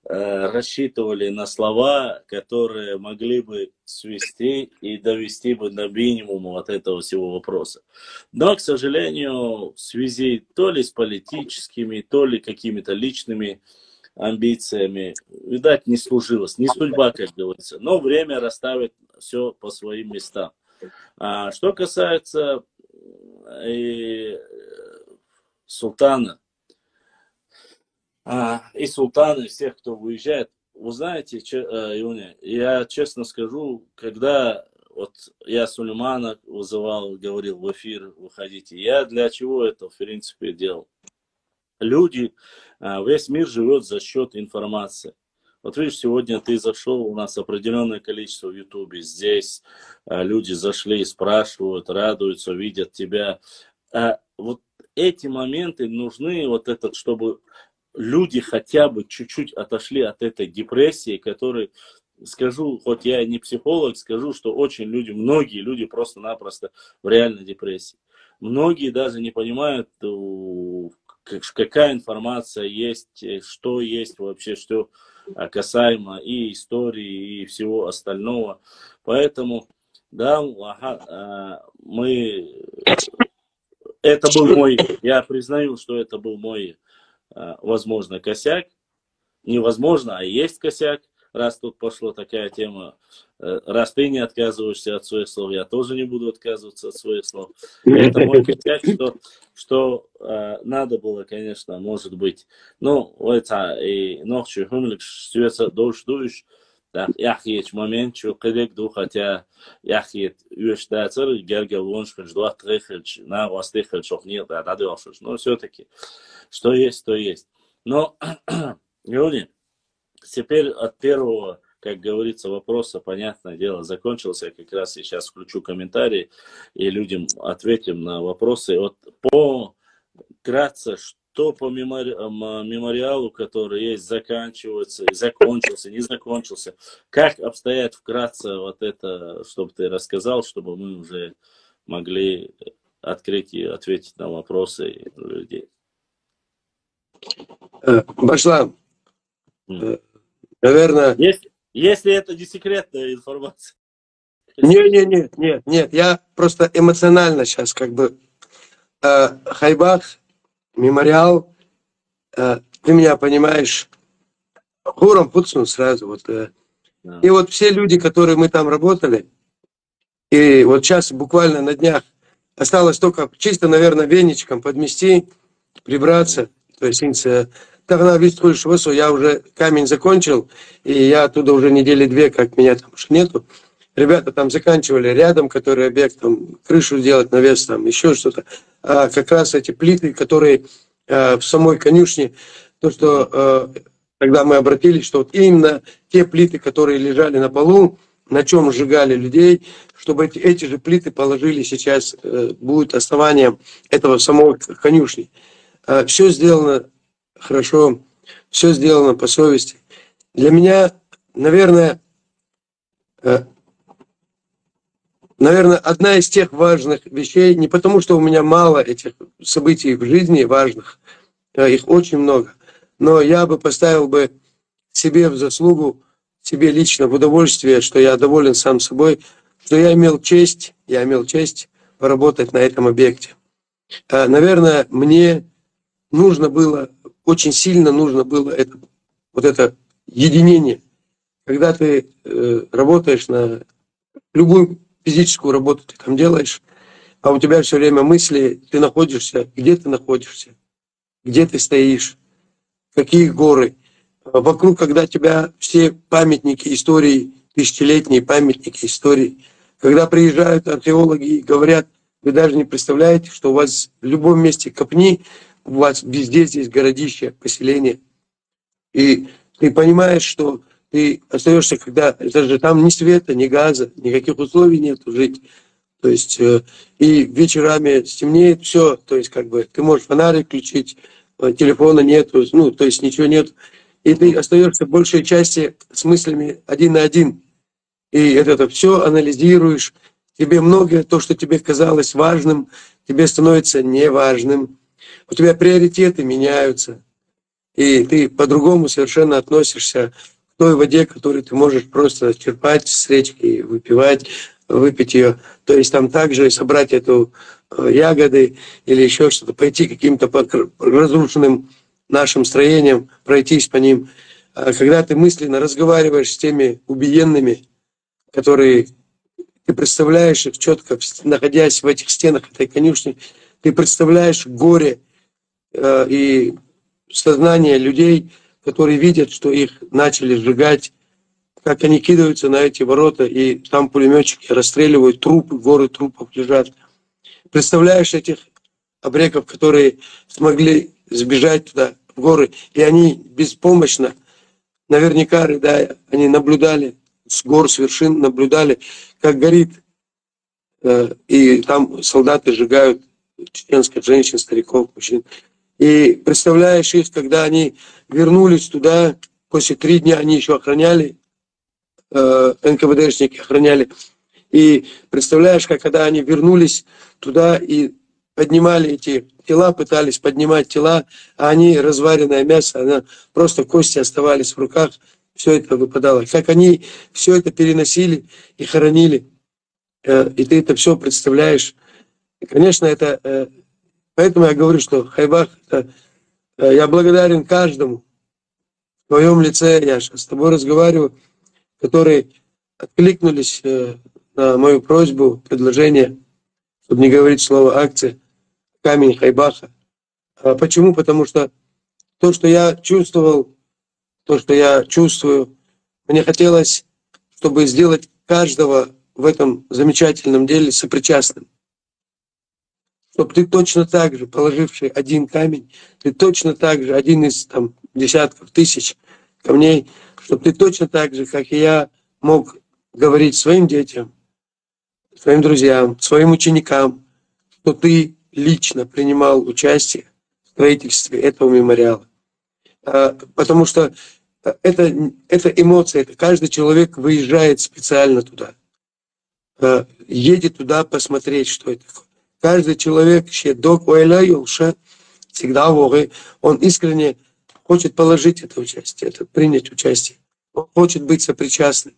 Speaker 2: рассчитывали на слова, которые могли бы свести и довести бы до минимума вот этого всего вопроса. Но, к сожалению, в связи то ли с политическими, то ли какими-то личными амбициями, видать, не сложилось, не судьба, как говорится, но время расставит все по своим местам. Что касается султана, и всех, кто выезжает, вы знаете, Юня, я честно скажу, когда вот я Сулеймана вызывал, говорил в эфир, выходите, я для чего это, в принципе, делал? люди, весь мир живет за счет информации. Вот видишь, сегодня ты зашел, у нас определенное количество в Ютубе, здесь люди зашли, спрашивают, радуются, видят тебя. Вот эти моменты нужны, вот этот, чтобы люди хотя бы чуть-чуть отошли от этой депрессии, которой, скажу, хоть я не психолог, скажу, что очень люди, многие люди просто-напросто в реальной депрессии. Многие даже не понимают, какая информация есть, что есть вообще, что касаемо и истории, и всего остального. Поэтому, да, это был мой, я признаю, что это был мой, возможно, косяк. Невозможно, а есть косяк, раз тут пошла такая тема. Раз ты не отказываешься от своих слов, я тоже не буду отказываться от своих слов. Это мой косяк, что надо было, конечно, может быть. Ну, это и ночью хумлик свется душ. Так, яхиеч момент, что кадек ду, хотя яхиет юэштацер, гергел лоншфельш, дуа трехельч, на вастехельч, нет, надо вашуш. Но все-таки, что есть, то есть. Но, люди, теперь от первого, как говорится, вопроса, понятное дело, закончился. Я как раз сейчас включу комментарии и людям ответим на вопросы. Вот вкратце, что по мемориалу, который есть, закончился, не закончился. Как обстоят вкратце вот это, чтобы ты рассказал, чтобы мы уже могли открыть и ответить на вопросы людей.
Speaker 3: Башлам, наверное...
Speaker 2: Если это не секретная информация.
Speaker 3: Нет, я просто эмоционально сейчас как бы... Хайбах, мемориал, ты меня понимаешь, хуром пуцнул сразу. Вот, И вот все люди, которые мы там работали, и вот сейчас буквально на днях осталось только чисто, наверное, веничком подмести, прибраться. То есть тогда я уже камень закончил, и я оттуда уже недели 2, как меня там уж нету. Ребята там заканчивали рядом, который объект, там, крышу сделать, навес, там, еще что-то. А как раз эти плиты, которые в самой конюшне, то, что тогда мы обратились, что вот именно те плиты, которые лежали на полу, на чем сжигали людей, чтобы эти же плиты положили сейчас, будет основанием этого самого конюшни. Все сделано хорошо, все сделано по совести. Для меня, наверное, одна из тех важных вещей, не потому что у меня мало этих событий в жизни важных, их очень много, но я бы поставил бы себе в заслугу, себе лично в удовольствие, что я доволен сам собой, что я имел честь поработать на этом объекте. Наверное, мне очень сильно нужно было это единение. Когда ты работаешь на любую физическую работу, ты там делаешь, а у тебя все время мысли, ты находишься, где ты стоишь, какие горы. Вокруг, когда тебя все памятники истории, тысячелетние памятники истории, когда приезжают археологи и говорят, вы даже не представляете, что у вас в любом месте копни, у вас везде здесь городище, поселение. И ты понимаешь, что ты остаешься, когда даже там ни света, ни газа, никаких условий нету жить. То есть и вечерами стемнеет все, то есть как бы ты можешь фонарик включить, телефона нету, то есть ничего нет. И ты остаешься в большей части с мыслями один на один. И это все анализируешь. Тебе многое, то, что тебе казалось важным, тебе становится неважным. У тебя приоритеты меняются. И ты по-другому совершенно относишься к той воде, которую ты можешь просто черпать с речки, выпить ее. То есть там также собрать эту ягоды или еще что-то, пойти каким-то разрушенным нашим строением, пройтись по ним. Когда ты мысленно разговариваешь с теми убиенными, которые ты представляешь их четко, находясь в этих стенах этой конюшни, ты представляешь горе и сознание людей, которые видят, что их начали сжигать, как они кидаются на эти ворота, и там пулеметчики расстреливают трупы, горы трупов лежат. Представляешь этих обреков, которые смогли сбежать туда, в горы. И они беспомощно, наверняка, рыдая, они наблюдали с гор, с вершин, наблюдали, как горит. И там солдаты сжигают чеченских женщин, стариков, мужчин. И представляешь их, когда они вернулись туда, после 3 дня они еще охраняли, НКВДшники охраняли. И представляешь, как когда они вернулись туда и поднимали эти тела, пытались поднимать тела, а они, разваренное мясо, она, просто кости оставались в руках, все это выпадало. Как они все это переносили и хоронили. И ты это все представляешь. И, конечно, это... Поэтому я говорю, что Хайбах, я благодарен каждому в твоем лице, я сейчас с тобой разговариваю, которые откликнулись на мою просьбу, предложение, чтобы не говорить слово акция, камень Хайбаха. Почему? Потому что то, что я чувствовал, то, что я чувствую, мне хотелось, чтобы сделать каждого в этом замечательном деле сопричастным. Чтобы ты точно так же, положивший один камень, ты точно так же, один из там, десятков тысяч камней, чтобы ты точно так же, как и я, мог говорить своим детям, своим друзьям, своим ученикам, что ты лично принимал участие в строительстве этого мемориала. Потому что это эмоция, это каждый человек выезжает специально туда, едет туда посмотреть, что это такое. Каждый человек, всегда он искренне хочет положить это участие, принять участие. Он хочет быть сопричастным.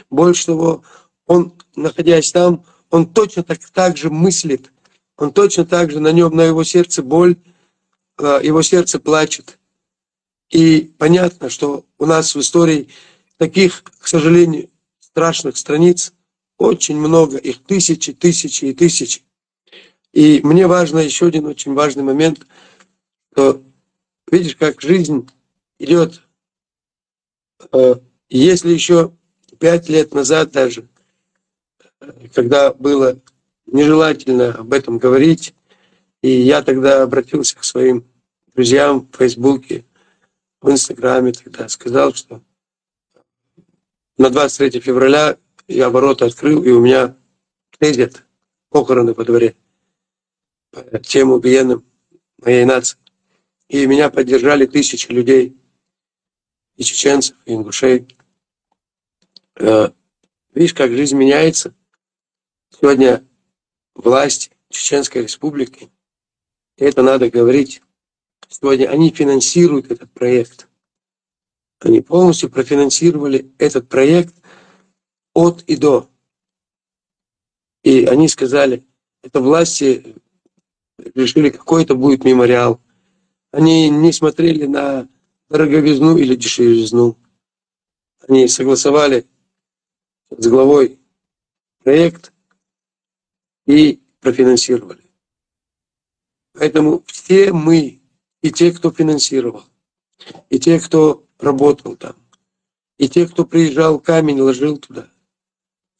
Speaker 3: Больше того, он, находясь там, он точно так же мыслит, он точно так же на его сердце боль, его сердце плачет. И понятно, что у нас в истории таких, к сожалению, страшных страниц очень много, их тысячи, тысячи и тысячи. И мне важно еще один очень важный момент, что видишь, как жизнь идет. Если еще 5 лет назад даже, когда было нежелательно об этом говорить, и я тогда обратился к своим друзьям в Фейсбуке, в Инстаграме тогда, сказал, что на 23 февраля я ворота открыл, и у меня ездят похороны во дворе тем убиенным моей нации. И меня поддержали тысячи людей, и чеченцев, и ингушей. Видишь, как жизнь меняется. Сегодня власть Чеченской Республики, и это надо говорить, сегодня они финансируют этот проект. Они полностью профинансировали этот проект от и до. И они сказали, это власти решили, какой это будет мемориал. Они не смотрели на дороговизну или дешевизну. Они согласовали с главой проект и профинансировали. Поэтому все мы, и те, кто финансировал, и те, кто работал там, и те, кто приезжал, камень ложил туда,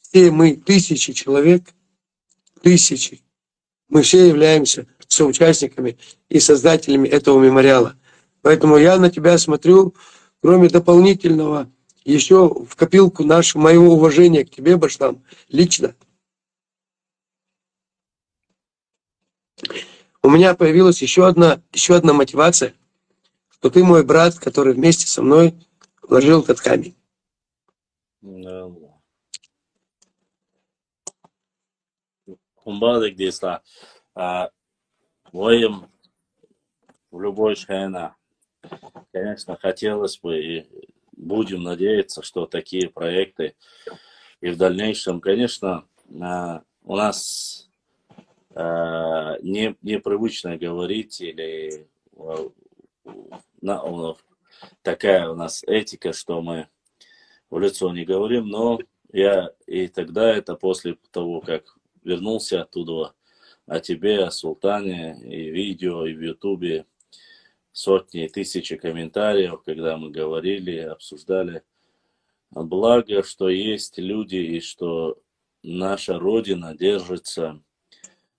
Speaker 3: все мы, тысячи человек, тысячи, мы все являемся соучастниками и создателями этого мемориала. Поэтому я на тебя смотрю, кроме дополнительного, еще в копилку моего уважения к тебе, Башлам, лично. У меня появилась еще одна мотивация, что ты мой брат, который вместе со мной вложил этот камень.
Speaker 2: Хумбадык дейсла. Воем в любой шайна. Конечно, хотелось бы и будем надеяться, что такие проекты и в дальнейшем, конечно, у нас непривычно говорить или такая у нас этика, что мы в лицо не говорим, но я и тогда, это после того, как вернулся оттуда, о тебе, о Султане, и видео, и в Ютубе, сотни и тысячи комментариев, когда мы говорили, обсуждали. Благо, что есть люди, и что наша Родина держится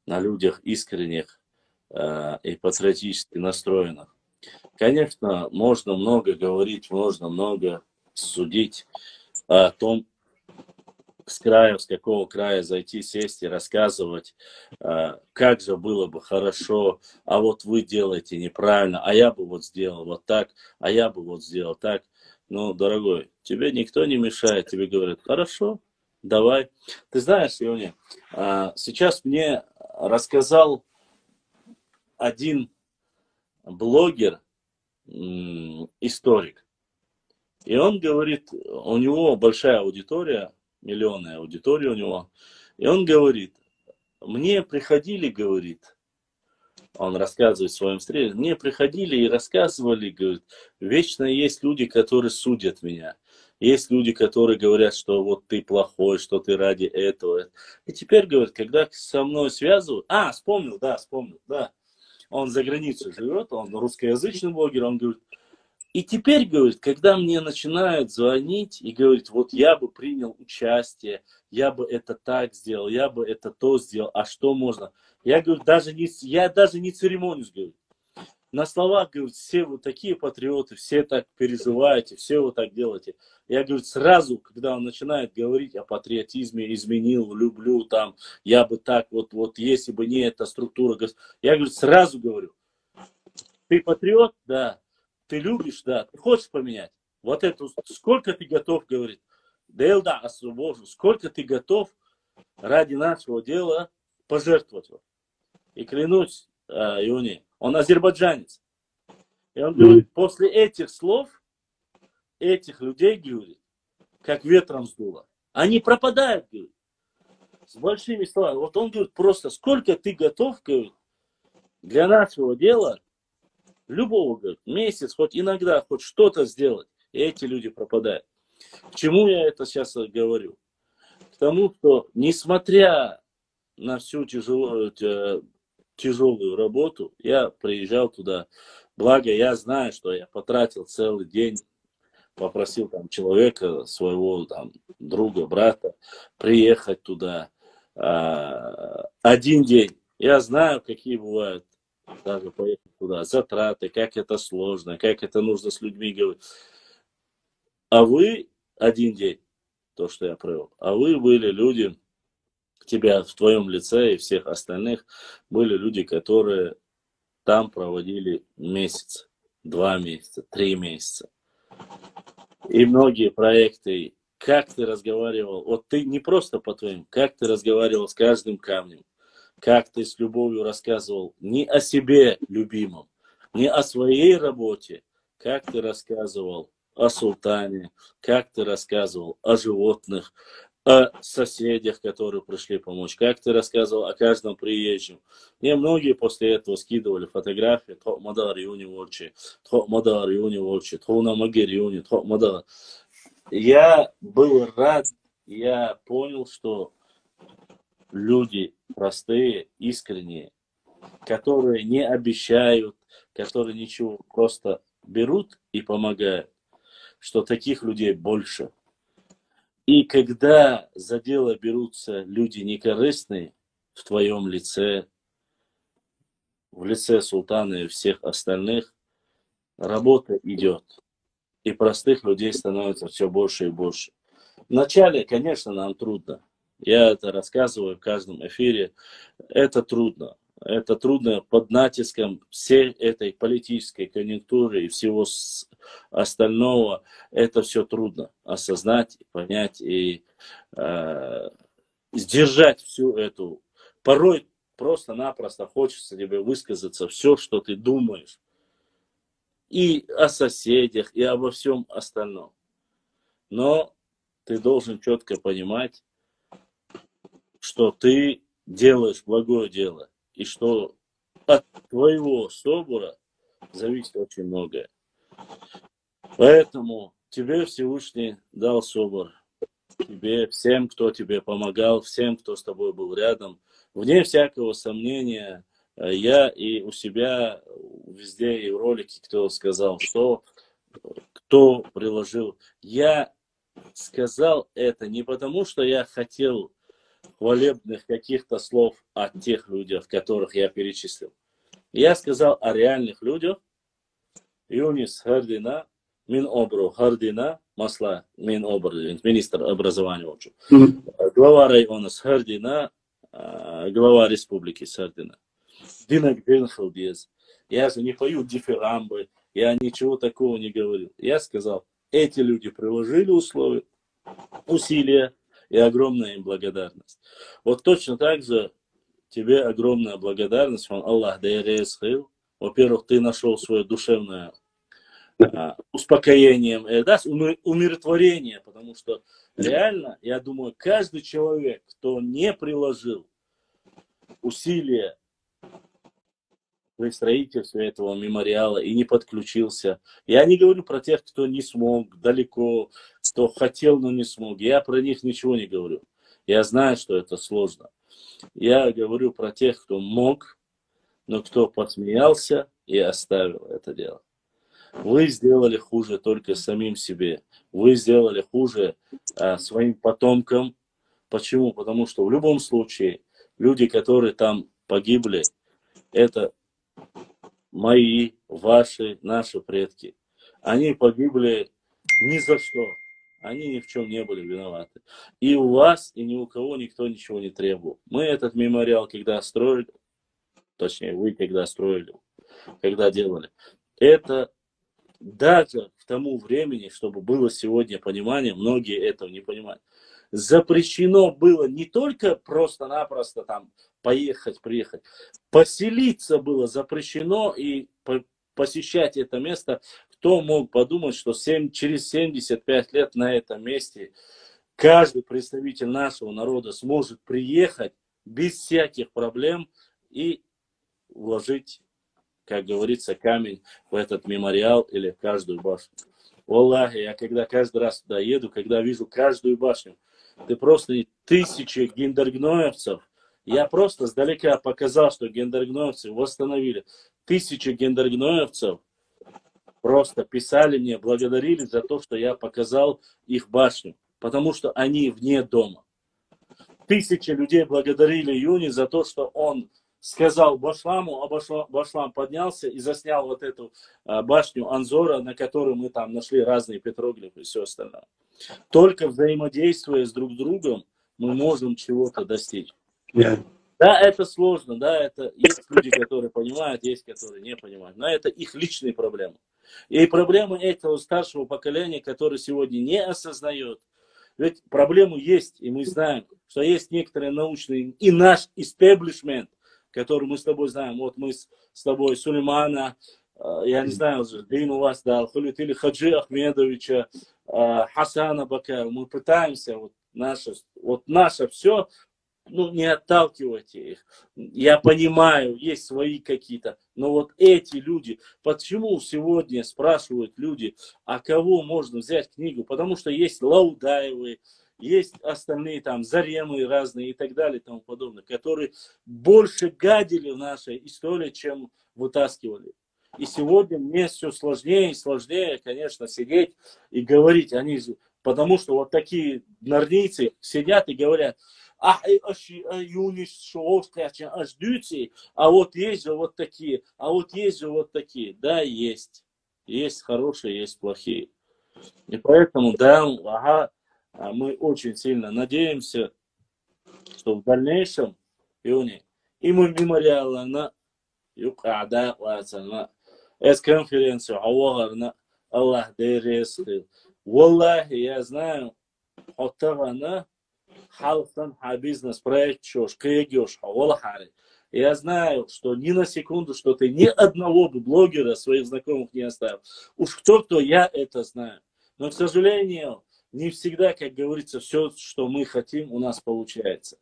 Speaker 2: на людях искренних и патриотически настроенных. Конечно, можно много говорить, можно много судить о том, с края, с какого края зайти, сесть и рассказывать, как же было бы хорошо, а вот вы делаете неправильно, а я бы вот сделал вот так, а я бы вот сделал так. Ну, дорогой, тебе никто не мешает, тебе говорят, хорошо, давай. Ты знаешь, Иони, сейчас мне рассказал один блогер, историк, и он говорит, у него большая аудитория, миллионная аудитория у него, и он говорит, мне приходили, говорит, он рассказывает в своем стриме, мне приходили и рассказывали, говорит, вечно есть люди, которые судят меня. Есть люди, которые говорят, что вот ты плохой, что ты ради этого. И теперь, говорит, когда со мной связывают... вспомнил, да. Он за границей живет, он русскоязычный блогер, он говорит, и теперь, говорит, когда мне начинают звонить и говорить, вот я бы принял участие, я бы это так сделал, я бы это то сделал, а что можно? Я, говорю, я даже не церемонюсь, говорю. На словах, говорю, все вы такие патриоты, все так переживаете, все вы так делаете. Я, говорю, сразу, когда он начинает говорить о патриотизме, изменил, люблю, там, я бы так, вот если бы не эта структура, я, говорю, сразу говорю, ты патриот? Да. Ты любишь? Да. Ты хочешь поменять? Вот это, сколько ты готов, говорит, да, освобожу, сколько ты готов ради нашего дела пожертвовать. И клянусь, Иони, он азербайджанец. И он говорит, после этих слов, этих людей, говорит, как ветром сдуло, они пропадают, говорит, с большими словами. Вот он говорит просто, сколько ты готов, говорит, для нашего дела, любого, говорит, месяц, хоть иногда, хоть что-то сделать, и эти люди пропадают. К чему я это сейчас говорю? К тому, что несмотря на всю тяжелую работу, я приезжал туда. Благо, я знаю, что я потратил целый день, попросил там человека, своего там друга, брата, приехать туда. Один день. Я знаю, какие бывают даже поехать туда затраты, как это сложно, как это нужно с людьми говорить. А вы один день, то, что я провел, а вы были люди, тебя в твоем лице и всех остальных были люди, которые там проводили месяц, 2 месяца, 3 месяца. И многие проекты, как ты разговаривал, вот ты не просто по твоим, как ты разговаривал с каждым камнем, как ты с любовью рассказывал не о себе любимом, не о своей работе, как ты рассказывал о султане, как ты рассказывал о животных, о соседях, которые пришли помочь, как ты рассказывал о каждом приезжем. Мне многие после этого скидывали фотографии, я был рад, я понял, что люди простые, искренние, которые не обещают, которые ничего, просто берут и помогают, что таких людей больше. И когда за дело берутся люди некорыстные в твоем лице, в лице султана и всех остальных, работа идет. И простых людей становится все больше и больше. Вначале, конечно, нам трудно. Я это рассказываю в каждом эфире. Это трудно. Это трудно под натиском всей этой политической конъюнктуры и всего остального. Это все трудно осознать, понять и сдержать всю эту. Порой просто-напросто хочется тебе высказаться все, что ты думаешь. И о соседях, и обо всем остальном. Но ты должен четко понимать, что ты делаешь благое дело. И что от твоего собора зависит очень многое. Поэтому тебе Всевышний дал собор. Тебе, всем, кто тебе помогал, всем, кто с тобой был рядом. Вне всякого сомнения, я и у себя везде, и в ролике, кто сказал, что, кто приложил. Я сказал это не потому, что я хотел хвалебных каких-то слов о тех людях, которых я перечислил. Я сказал о реальных людях, Юнис Хардина, Минобру Хардина, Масла Минобр, министр образования. Глава района Хардина, глава республики Хардина. Динак Бенхалдез. Я же не пою дифирамбы, я ничего такого не говорил. Я сказал, эти люди приложили усилия и огромная им благодарность. Вот точно так же тебе огромная благодарность. Аллах дайресхил. Во-первых, ты нашел свое душевное успокоение, умиротворение, потому что реально, я думаю, каждый человек, кто не приложил усилия при строительстве этого мемориала и не подключился. Я не говорю про тех, кто не смог, далеко, кто хотел, но не смог. Я про них ничего не говорю. Я знаю, что это сложно. Я говорю про тех, кто мог, но кто посмеялся и оставил это дело. Вы сделали хуже только самим себе. Вы сделали хуже своим потомкам. Почему? Потому что в любом случае люди, которые там погибли, это мои, ваши, наши предки. Они погибли ни за что. Они ни в чем не были виноваты. И у вас, и ни у кого никто ничего не требовал. Мы этот мемориал, когда строили, точнее, вы когда строили, когда делали, это даже к тому времени, чтобы было сегодня понимание, многие этого не понимают, запрещено было не только просто-напросто там поехать, приехать, поселиться было запрещено, и посещать это место. Кто мог подумать, что через 75 лет на этом месте каждый представитель нашего народа сможет приехать без всяких проблем и вложить, как говорится, камень в этот мемориал или в каждую башню. Аллахи, я когда каждый раз туда еду, когда вижу каждую башню, ты просто тысячи гендергноевцев, я просто сдалека показал, что гендергноевцы восстановили. Тысячи гендергноевцев просто писали мне, благодарили за то, что я показал их башню, потому что они вне дома. Тысячи людей благодарили Юни за то, что он сказал Башламу, а Башлам поднялся и заснял вот эту башню Анзора, на которой мы там нашли разные петроглифы и все остальное. Только взаимодействуя с друг другом, мы можем чего-то достичь.
Speaker 3: Yeah.
Speaker 2: Да, это сложно, да, это есть люди, которые понимают, есть, которые не понимают, но это их личные проблемы. И проблемы этого старшего поколения, которое сегодня не осознает. Ведь проблемы есть, и мы знаем, что есть некоторые научные, и наш истеблишмент, который мы с тобой знаем. Вот мы с тобой Сулеймана, я не знаю, Дин у вас, да, или Хаджи Ахмедовича, Хасана Бакаева. Мы пытаемся, вот наше все, ну, не отталкивайте их. Я понимаю, есть свои какие-то, но вот эти люди, почему сегодня спрашивают люди, а кого можно взять книгу? Потому что есть Лаудаевы, есть остальные там Заремы разные и так далее и тому подобное, которые больше гадили в нашей истории, чем вытаскивали. И сегодня мне все сложнее и сложнее, конечно, сидеть и говорить. Они же, потому что вот такие норнийцы сидят и говорят, а вот есть же вот такие, а вот есть же вот такие. Да, есть. Есть хорошие, есть плохие. И поэтому, да, мы очень сильно надеемся, что в дальнейшем, и мы мемориалы на юкада лацана, эс-конференцию, ауагарна, Аллах дайресхил. Валлахи, я знаю, оттагана, халфтан бизнес проект чош, кегеш, валахари. Я знаю, что ни на секунду, что ты ни одного блогера своих знакомых не оставил. Уж кто, я это знаю. Но, к сожалению, не всегда, как говорится, все, что мы хотим, у нас получается.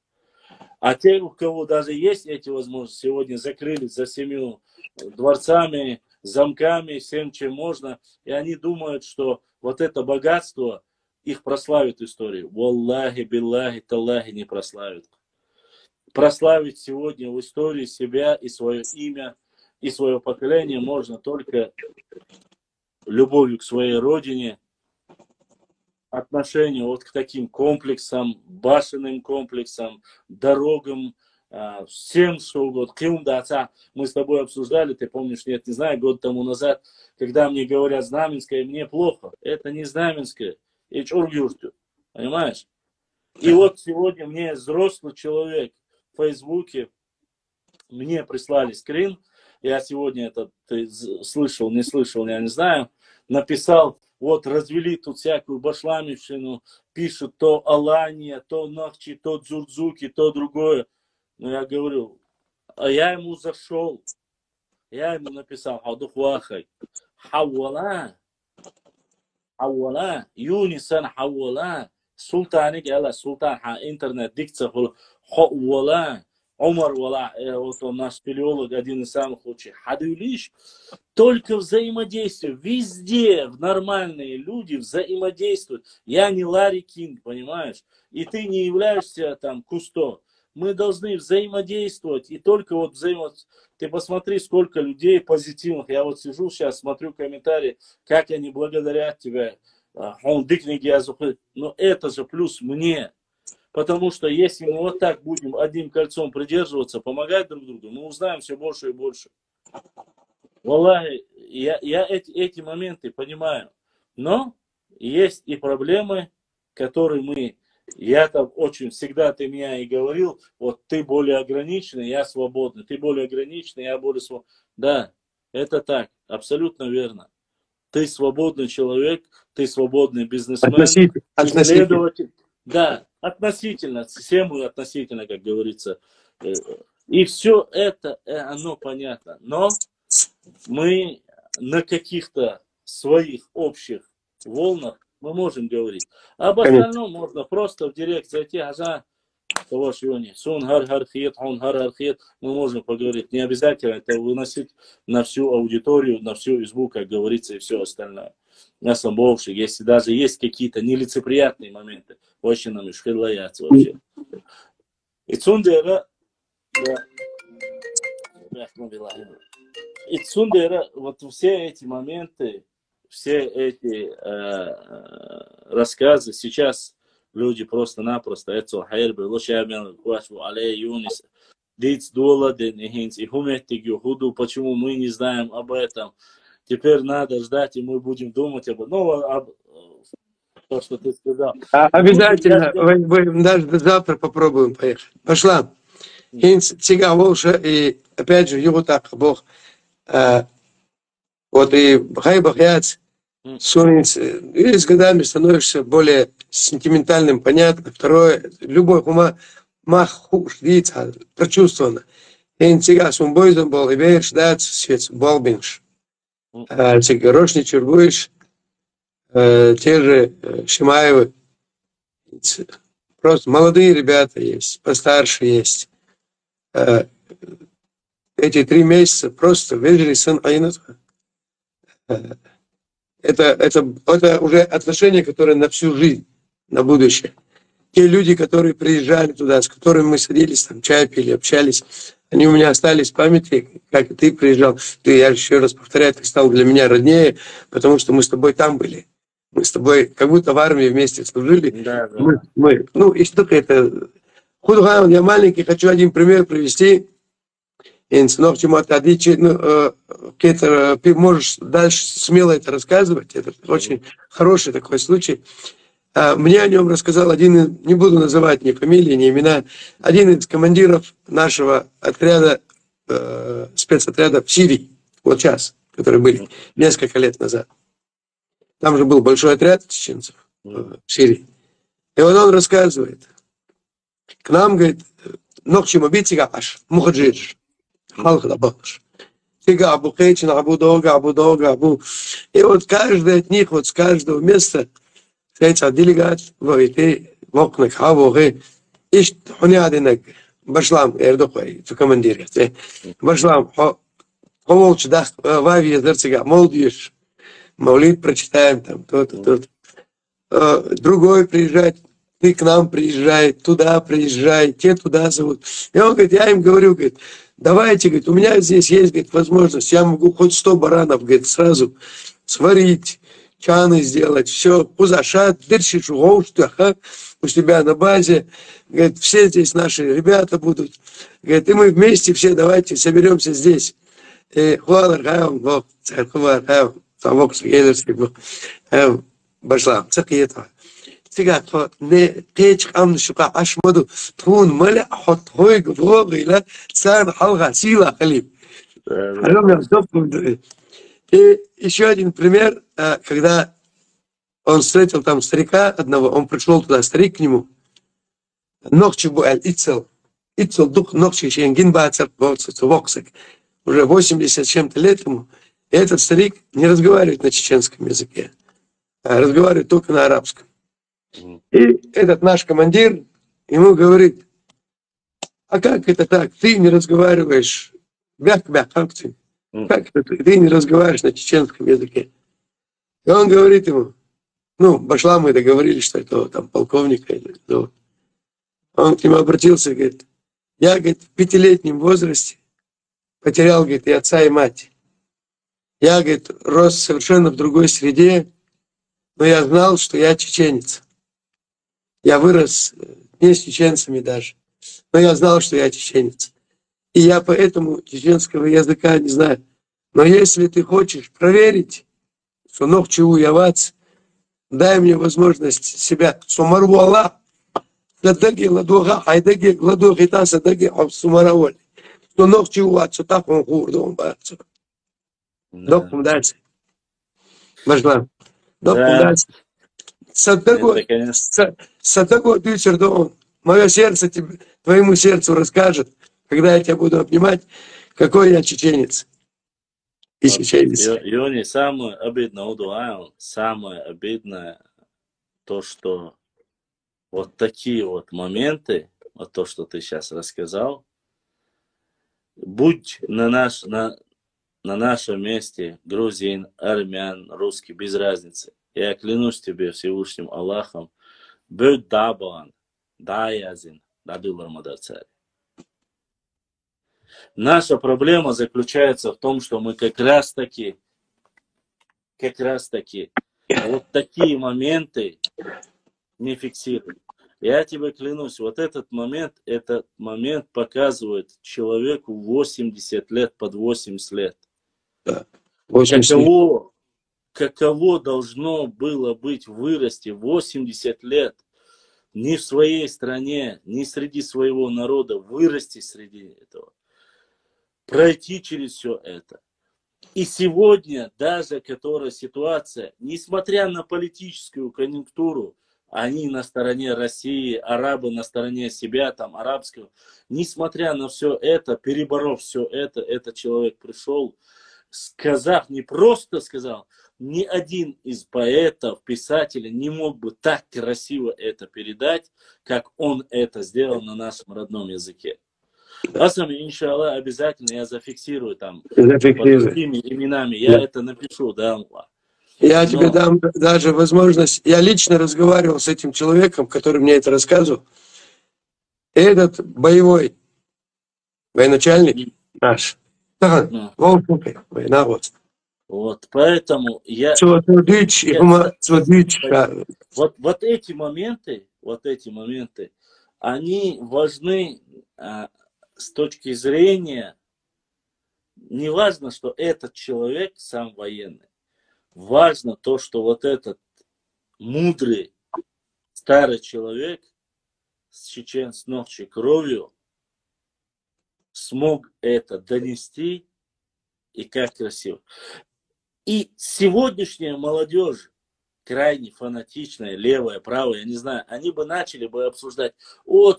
Speaker 2: А те, у кого даже есть эти возможности, сегодня закрылись за 7 дворцами, замками, всем, чем можно, и они думают, что вот это богатство их прославит историю. Валлахи, биллахи, таллахи не прославит. Прославить сегодня в истории себя и свое имя, и свое поколение можно только любовью к своей родине, отношению вот к таким комплексам, башенным комплексам, дорогам, всем, что год, мы с тобой обсуждали, ты помнишь, нет, не знаю, год тому назад, когда мне говорят знаменское, мне плохо. Это не знаменское. Понимаешь? И вот сегодня мне взрослый человек в Фейсбуке, мне прислали скрин, я сегодня это ты слышал, не слышал, я не знаю, написал, вот развели тут всякую башламевщину, пишут то Алания, то Нахчи, то Дзурдзуки, то другое. Но я говорю, а я ему зашел, я ему написал, Хадухвахай, Хавала, Юнисан Хавала, Султаник, Султан, интернет, дикция, Хавала, Умар Вала, вот он наш спелеолог, один из самых лучших. Хадулиш, только взаимодействие. Везде нормальные люди взаимодействуют. Я не Ларри Кинг, понимаешь? И ты не являешься там Кусто. Мы должны взаимодействовать. И только вот Ты посмотри, сколько людей позитивных. Я вот сижу сейчас, смотрю комментарии, как они благодарят тебя. Но это же плюс мне. Потому что если мы вот так будем одним кольцом придерживаться, помогать друг другу, мы узнаем все больше и больше. Валлахи, я эти моменты понимаю. Но есть и проблемы, которые я там очень всегда, ты меня и говорил, вот ты более ограниченный, я свободный, ты более ограниченный, я более свободный. Да, это так, абсолютно верно. Ты свободный человек, ты свободный бизнесмен, исследователь. Да, относительно, все мы относительно, как говорится. И все это, оно понятно. Но мы на каких-то своих общих волнах мы можем говорить. Об остальном можно просто в директ зайти, мы можем поговорить. Не обязательно это выносить на всю аудиторию, на всю избу, как говорится, и все остальное. Я сам бывший, если даже есть какие-то нелицеприятные моменты, очень нам ишхилаяться вообще. И Цундера, вот все эти моменты, все эти рассказы, сейчас люди просто-напросто, почему мы не знаем об этом. Теперь надо ждать, и мы будем думать об то, что ты сказал.
Speaker 3: Обязательно. Вы даже завтра попробуем поехать. Пошла. Сега Волша, и опять же, его так Бог. Вот и Хайбахяц, Сунец, и с годами становишься более сентиментальным, понятно. Второе, любовь ума, махуш, лица, прочувствована. И сега сумбойзом был, и веришь, да, свет, болбинш. Рошни Чурбуиш, те же Шимаевы, просто молодые ребята есть, постарше есть. Эти 3 месяца просто выжили сын Айнатха. Это уже отношения, которые на всю жизнь, на будущее. Те люди, которые приезжали туда, с которыми мы садились, там чай пили, общались, они у меня остались в памяти, как и ты приезжал. Я еще раз повторяю, ты стал для меня роднее, потому что мы с тобой там были. Мы с тобой как будто в армии вместе служили. Да. И что-то это... Худган, я маленький, хочу один пример привести. Ты можешь дальше смело это рассказывать. Это очень хороший такой случай. Мне о нем рассказал один, не буду называть ни фамилии, ни имена, один из командиров нашего отряда, спецотряда в Сирии, вот сейчас, которые были несколько лет назад. Там же был большой отряд чеченцев в Сирии. И вот он рассказывает. К нам, говорит, ногчим обидчика аж, мухаджидж, халхда бахш. Тига абу хейчин, абу дога, абу. И вот каждый от них, вот с каждого места, Сейца делегат, войти в окна хавоги, ищ хунядинак, башлам, эрдохай, в командире. Башлам, ховолч дах, вави, зерцига, молдишь, маулит прочитаем, там, то-то. Другой приезжает, ты к нам приезжай, туда приезжай, те туда зовут. И он говорит, я им говорю, говорит, давайте, говорит, у меня здесь есть, говорит, возможность, я могу хоть 100 баранов, говорит, сразу сварить, чаны сделать, все, пузашат, дырши, шугоу, штуха, у себя на базе. Говорит, все здесь наши ребята будут. Говорит, и мы вместе все давайте соберемся здесь. Башлам, цакиетва. Сега, то не печ ам шука ашмаду, тун маля хот хой гвогила, цан халга сила халиб. И еще один пример, когда он встретил там старика одного, он пришел туда, старик к нему, ногчи буэль, ицел дух ногчи шенгин бацер, воксек, уже 80 с чем-то лет ему, и этот старик не разговаривает на чеченском языке, а разговаривает только на арабском. И этот наш командир ему говорит, а как это так, ты не разговариваешь, как это ты не разговариваешь на чеченском языке? И он говорит ему, ну, Башлам, мы договорились, что это там полковника или кто. Он к нему обратился и говорит, я, говорит, в 5-летнем возрасте потерял, говорит, и отца, и мать. Я, говорит, рос совершенно в другой среде, но я знал, что я чеченец. Я вырос не с чеченцами даже, но я знал, что я чеченец. И я поэтому чеченского языка не знаю. Но если ты хочешь проверить, что ногчу яваться, дай мне возможность себя сумару Аллах, садаги ладуга, айдаги ладуги та садаги сумараволи. Что ногчу яваться, так он хурдом бацу. Докум дальше. Бажлам. Докум дальше. Садаго дючердон. Мое сердце твоему сердцу расскажет, когда я тебя буду обнимать, какой я чеченец. И чеченец.
Speaker 2: Юни, самое обидное у дуа, самое обидное то, что вот такие вот моменты, вот то, что ты сейчас рассказал, будь на нашем месте грузин, армян, русский, без разницы. Я клянусь тебе Всевышним Аллахом, будь дабан, да язин, да дулар мадарцарь. Наша проблема заключается в том, что мы как раз таки вот такие моменты не фиксируем. Я тебе клянусь, вот этот момент показывает человеку 80 лет, под 80 лет.
Speaker 3: Да. 80
Speaker 2: Каково должно было быть вырасти 80 лет ни в своей стране, ни среди своего народа, вырасти среди этого, пройти через все это. И сегодня даже которая ситуация, несмотря на политическую конъюнктуру, они на стороне России, арабы на стороне себя, там, арабского, несмотря на все это, переборов все это, этот человек пришел, сказав, не просто сказал, ни один из поэтов, писателей не мог бы так красиво это передать, как он это сделал на нашем родном языке. Асами, иншаллах, обязательно я зафиксирую там под другими именами, я это напишу, да.
Speaker 3: Я тебе дам даже возможность, я лично разговаривал с этим человеком, который мне это рассказывал. Этот боевой военачальник наш.
Speaker 2: Вот, поэтому я... Вот эти моменты, они важны с точки зрения, не важно, что этот человек сам военный, важно то, что вот этот мудрый старый человек с чеченской кровью смог это донести, и как красиво. И сегодняшняя молодежь, крайне фанатичная, левая, правая, я не знаю, они бы начали бы обсуждать, он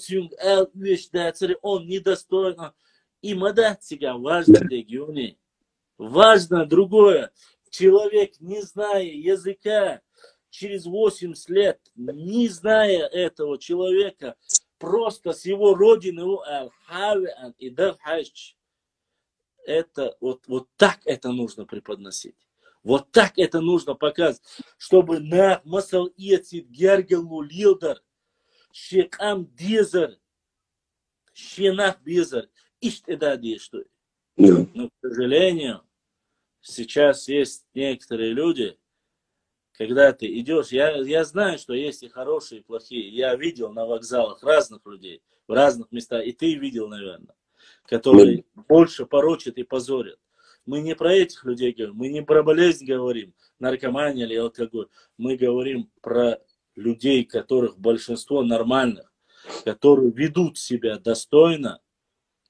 Speaker 2: недостойно. И мадат сега важно в регионе. Важно другое. Человек, не зная языка, через 80 лет, не зная этого человека, просто с его родины, это вот так это нужно преподносить. Вот так это нужно показывать, чтобы на масал иетит гергелу лилдар, шекам дезер, шенах безер, иштедади что. Но, к сожалению, сейчас есть некоторые люди, когда ты идешь, я знаю, что есть и хорошие, и плохие. Я видел на вокзалах разных людей, в разных местах, и ты видел, наверное, которые больше порочат и позорят. Мы не про этих людей говорим, мы не про болезнь говорим, наркомания или алкоголь. Мы говорим про людей, которых большинство нормальных, которые ведут себя достойно.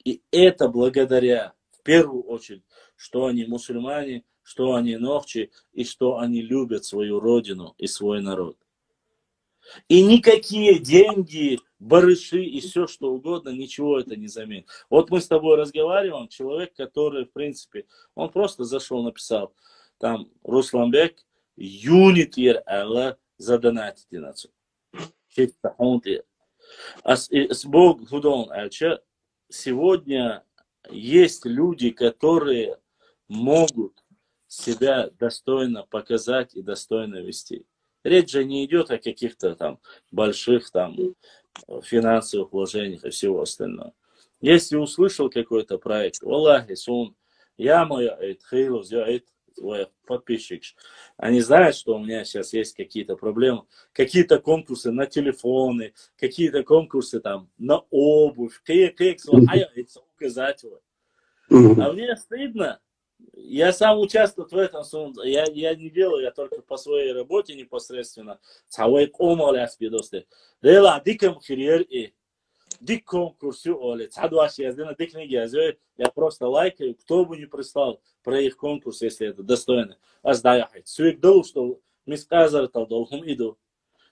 Speaker 2: И это благодаря, в первую очередь, что они мусульмане, что они нохчи, и что они любят свою родину и свой народ. И никакие деньги, барыши и все что угодно, ничего это не заменит. Вот мы с тобой разговариваем, человек, который, в принципе, он просто зашел, написал, там, Русланбек, юнит ер Алла задонатить иначе. Бог Худон Альча, сегодня есть люди, которые могут себя достойно показать и достойно вести. Речь же не идет о каких-то там больших там финансовых вложениях и всего остального. Если услышал какой-то проект, Аллахи, сон, я моя подписчик, они знают, что у меня сейчас есть какие-то проблемы, какие-то конкурсы на телефоны, какие-то конкурсы там на обувь, указать. А мне стыдно. Я сам участвую в этом. Я не делаю, я только по своей работе непосредственно. Дик конкурсу, я просто лайкаю, кто бы не прислал про их конкурс, если это достойно.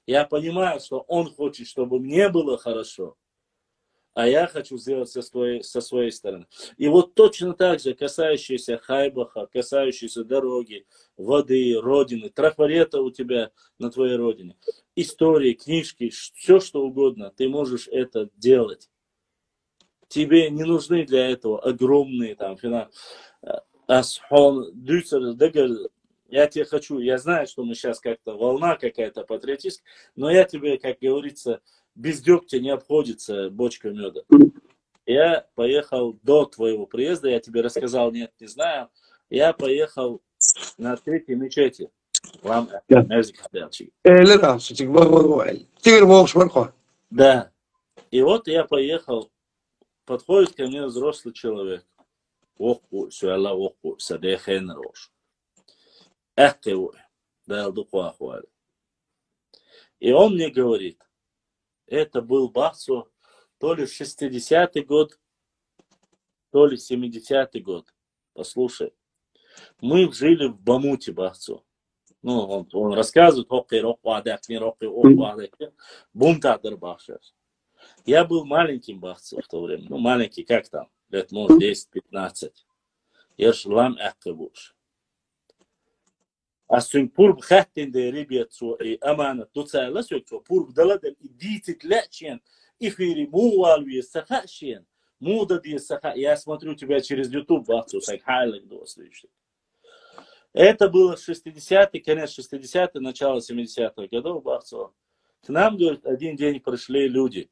Speaker 2: Я понимаю, что он хочет, чтобы мне было хорошо. А я хочу сделать со своей стороны. И вот точно так же, касающиеся хайбаха, касающиеся дороги, воды, родины, трафарета у тебя на твоей родине, истории, книжки, все что угодно, ты можешь это делать. Тебе не нужны для этого огромные там финансы. Я тебе хочу, я знаю, что мы сейчас как-то волна какая-то патриотическая, но я тебе, как говорится, без дегтя не обходится бочка меда. Я поехал до твоего приезда, я тебе рассказал, нет, не знаю. Я поехал на третьей мечети. Да. И вот я поехал, подходит ко мне взрослый человек. И он мне говорит, это был Бахцо, то ли 60-й год, то ли 70-й год. Послушай, мы жили в Бамуте, Бахцо. Ну, он рассказывает, бунтадыр Бахшаш. Я был маленьким Бахцо в то время. Ну, маленький, как там, лет, может, 10-15. Я шлам ахкабуш. Асун пурб хаттин де ребят и амана туцала сёкто пурб даладал идите лячен эфири муалви сахашен муда ди саха. Я смотрю тебя через YouTube, Бахцо, сайхайлик дослышишь. Это было 60-й, конец 60-х, начало 70-х годов, Бахцо. К нам, говорит, один день пришли люди,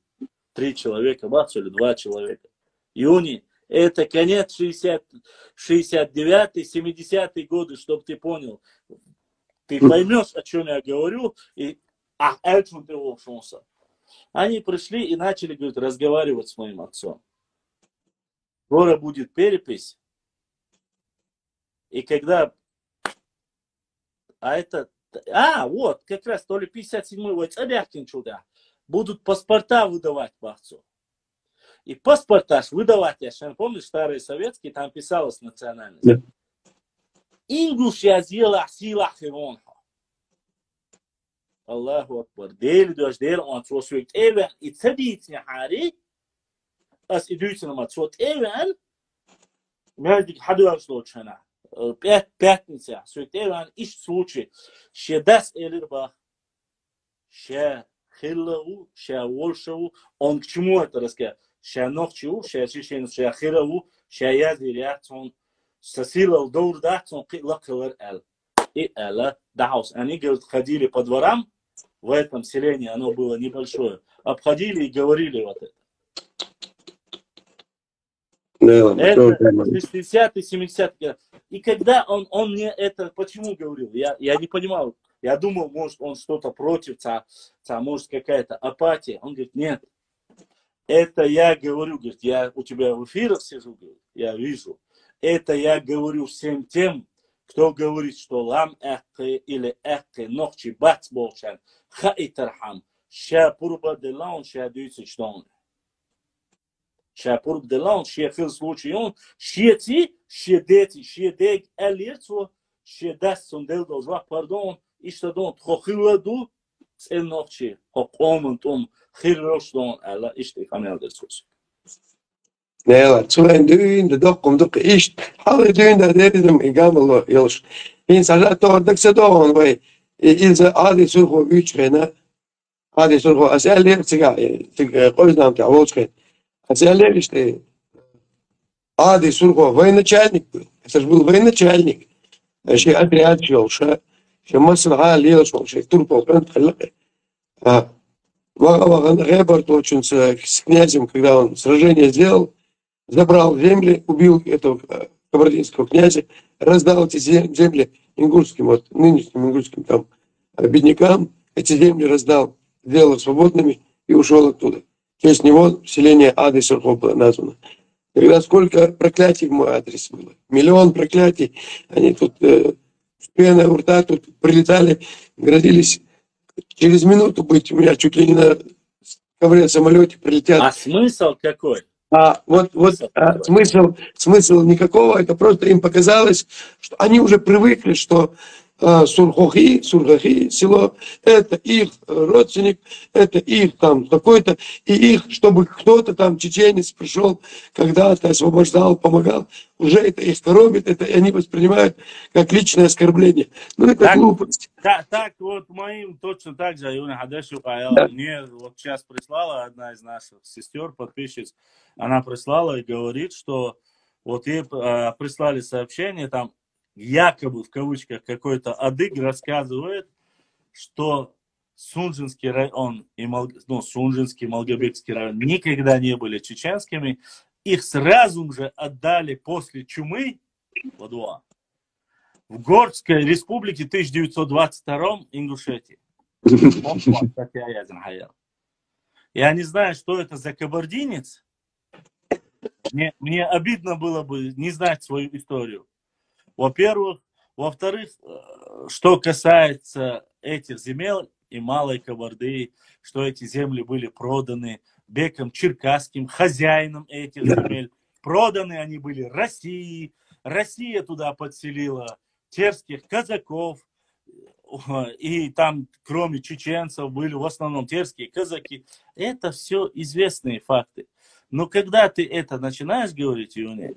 Speaker 2: 3 человека, Бахцо, или 2 человека. Июни, это конец 69-й, 70-й годы, чтобы ты понял. Ты поймешь, о чем я говорю, и о чем ты волшился. Они пришли и начали, говорит, разговаривать с моим отцом. Скоро будет перепись. И когда... вот, как раз то ли 57-й чудо. Будут паспорта выдавать Бахцо. И паспорта выдавать, я сейчас помню, старые советские, там писалось национальность. Yeah. Ингуш язила сила хиронха. Аллаху Акбар. Дели дождь, дели он свой эвен, и цадить не хари, ас идуется на свой эвен, между хадуар случайно. Пятница, свой эвен, ищ случай, ще дас элирбах, ще хиллау, ще волшау, он к чему это рассказал? Ще нохчу, ще чечен, ще хиллау, ще язирятон, сосилал даур датон, лакалар эл. И эла даус. Они, говорят, ходили по дворам, в этом селении оно было небольшое, обходили и говорили вот это. Это 60-й, 70-й. И когда он мне это почему говорил, я не понимал, Я думал, может, он что-то против, может, какая-то апатия. Он говорит, нет, это я говорю, говорит, я у тебя в эфирах сижу, говорит, я вижу. Это я говорю всем тем, кто говорит, что лам эхты или эхты нохчи бац болчан, ха и тархам, ша пурба де лаун, ша дюйцы штон. Ша пурба де лаун, ша фил случай он, ша ти, ша дети, ша дег элирцу, ша даст сундел должва, пардон, и что дон, тхохиладу, цел нохчи, хокоман том, хирроштон, алла, ишти камел дерцус.
Speaker 3: Nela, tsuren duin, de dok kom dok ist. Alle duin da derim in gamel yosh. In salato dak sedon we. In ze adi surgo uchrena. Adi surgo as eler tsiga, qoznam ta волчка. As eler ist adi surgo военачальник. Это же был военачальник. Ши отряд шел, ша мысль галил шел, ши турпол прям халак. Реберт очень с князем, когда он сражение сделал, забрал земли, убил этого кабардинского князя, раздал эти земли ингушским, вот нынешним ингушским там беднякам, эти земли раздал, сделал их свободными и ушел оттуда. В честь него селение Ады Сурхов было названо. Когда сколько проклятий в мой адрес было, 1 000 000 проклятий, они тут с пеной у рта тут прилетали, грозились через минуту быть у меня чуть ли не на ковре самолете прилетят.
Speaker 2: А смысл какой?
Speaker 3: Смысл никакого, это просто им показалось, что они уже привыкли, что Сурхохи, село, это их родственник, это их там какой-то, и их, чтобы кто-то там, чеченец, пришел когда-то, освобождал, помогал, уже это их коробит, это они воспринимают как личное оскорбление. Ну, это так, глупость.
Speaker 2: Так вот моим точно так же, Юна Хадешу, мне вот сейчас прислала одна из наших сестер, подписчиц, она прислала и говорит, что вот ей прислали сообщение, там, якобы, в кавычках, какой-то адык рассказывает, что Сунжинский район и Сунжинский, Малгобекский район никогда не были чеченскими. Их сразу же отдали после чумы в Горской республике 1922 Ингушетии. Я не знаю, что это за кабардинец. Мне обидно было бы не знать свою историю. Во-первых. Во-вторых, что касается этих земель и Малой Кабарды, что эти земли были проданы Беком Черкасским, хозяином этих земель. Проданы они были России. Россия туда подселила терских казаков. И там, кроме чеченцев, были в основном терские казаки. Это все известные факты. Но когда ты это начинаешь говорить, Юния,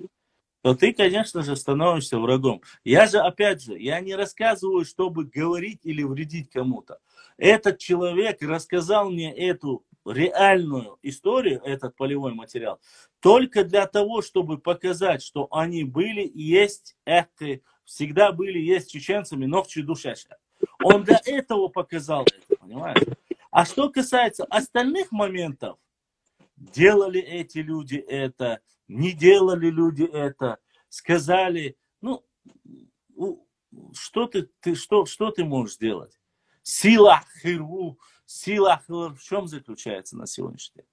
Speaker 2: то ты, конечно же, становишься врагом. Я же, опять же, я не рассказываю, чтобы говорить или вредить кому-то. Этот человек рассказал мне эту реальную историю, этот полевой материал, только для того, чтобы показать, что они были и есть, всегда были, есть чеченцами, но в чудушеша. Он для этого показал это, понимаешь? А что касается остальных моментов, делали эти люди это, не делали люди это, сказали, ну, что ты можешь сделать? Сила хиру, в чем заключается на сегодняшний день?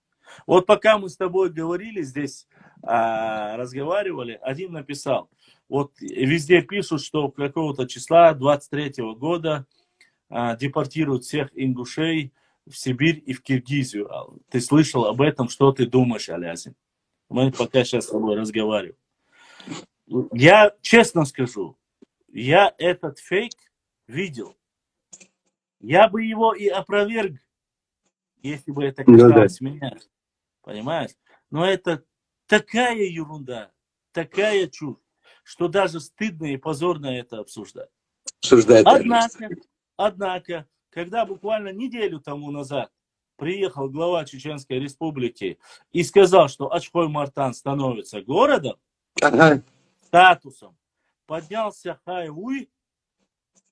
Speaker 2: Вот пока мы с тобой говорили здесь, разговаривали, один написал, вот везде пишут, что какого-то числа 23-го года депортируют всех ингушей в Сибирь и в Киргизию. Ты слышал об этом? Что ты думаешь, Алязин? Мы пока сейчас с тобой разговариваем. Я честно скажу, я этот фейк видел. Я бы его и опроверг, если бы это касалось меня. Понимаешь? Но это такая ерунда, такая чушь, что даже стыдно и позорно это обсуждать. Однако, когда буквально неделю тому назад приехал глава Чеченской Республики и сказал, что Ачхой-Мартан становится городом, статусом, поднялся хай-уй,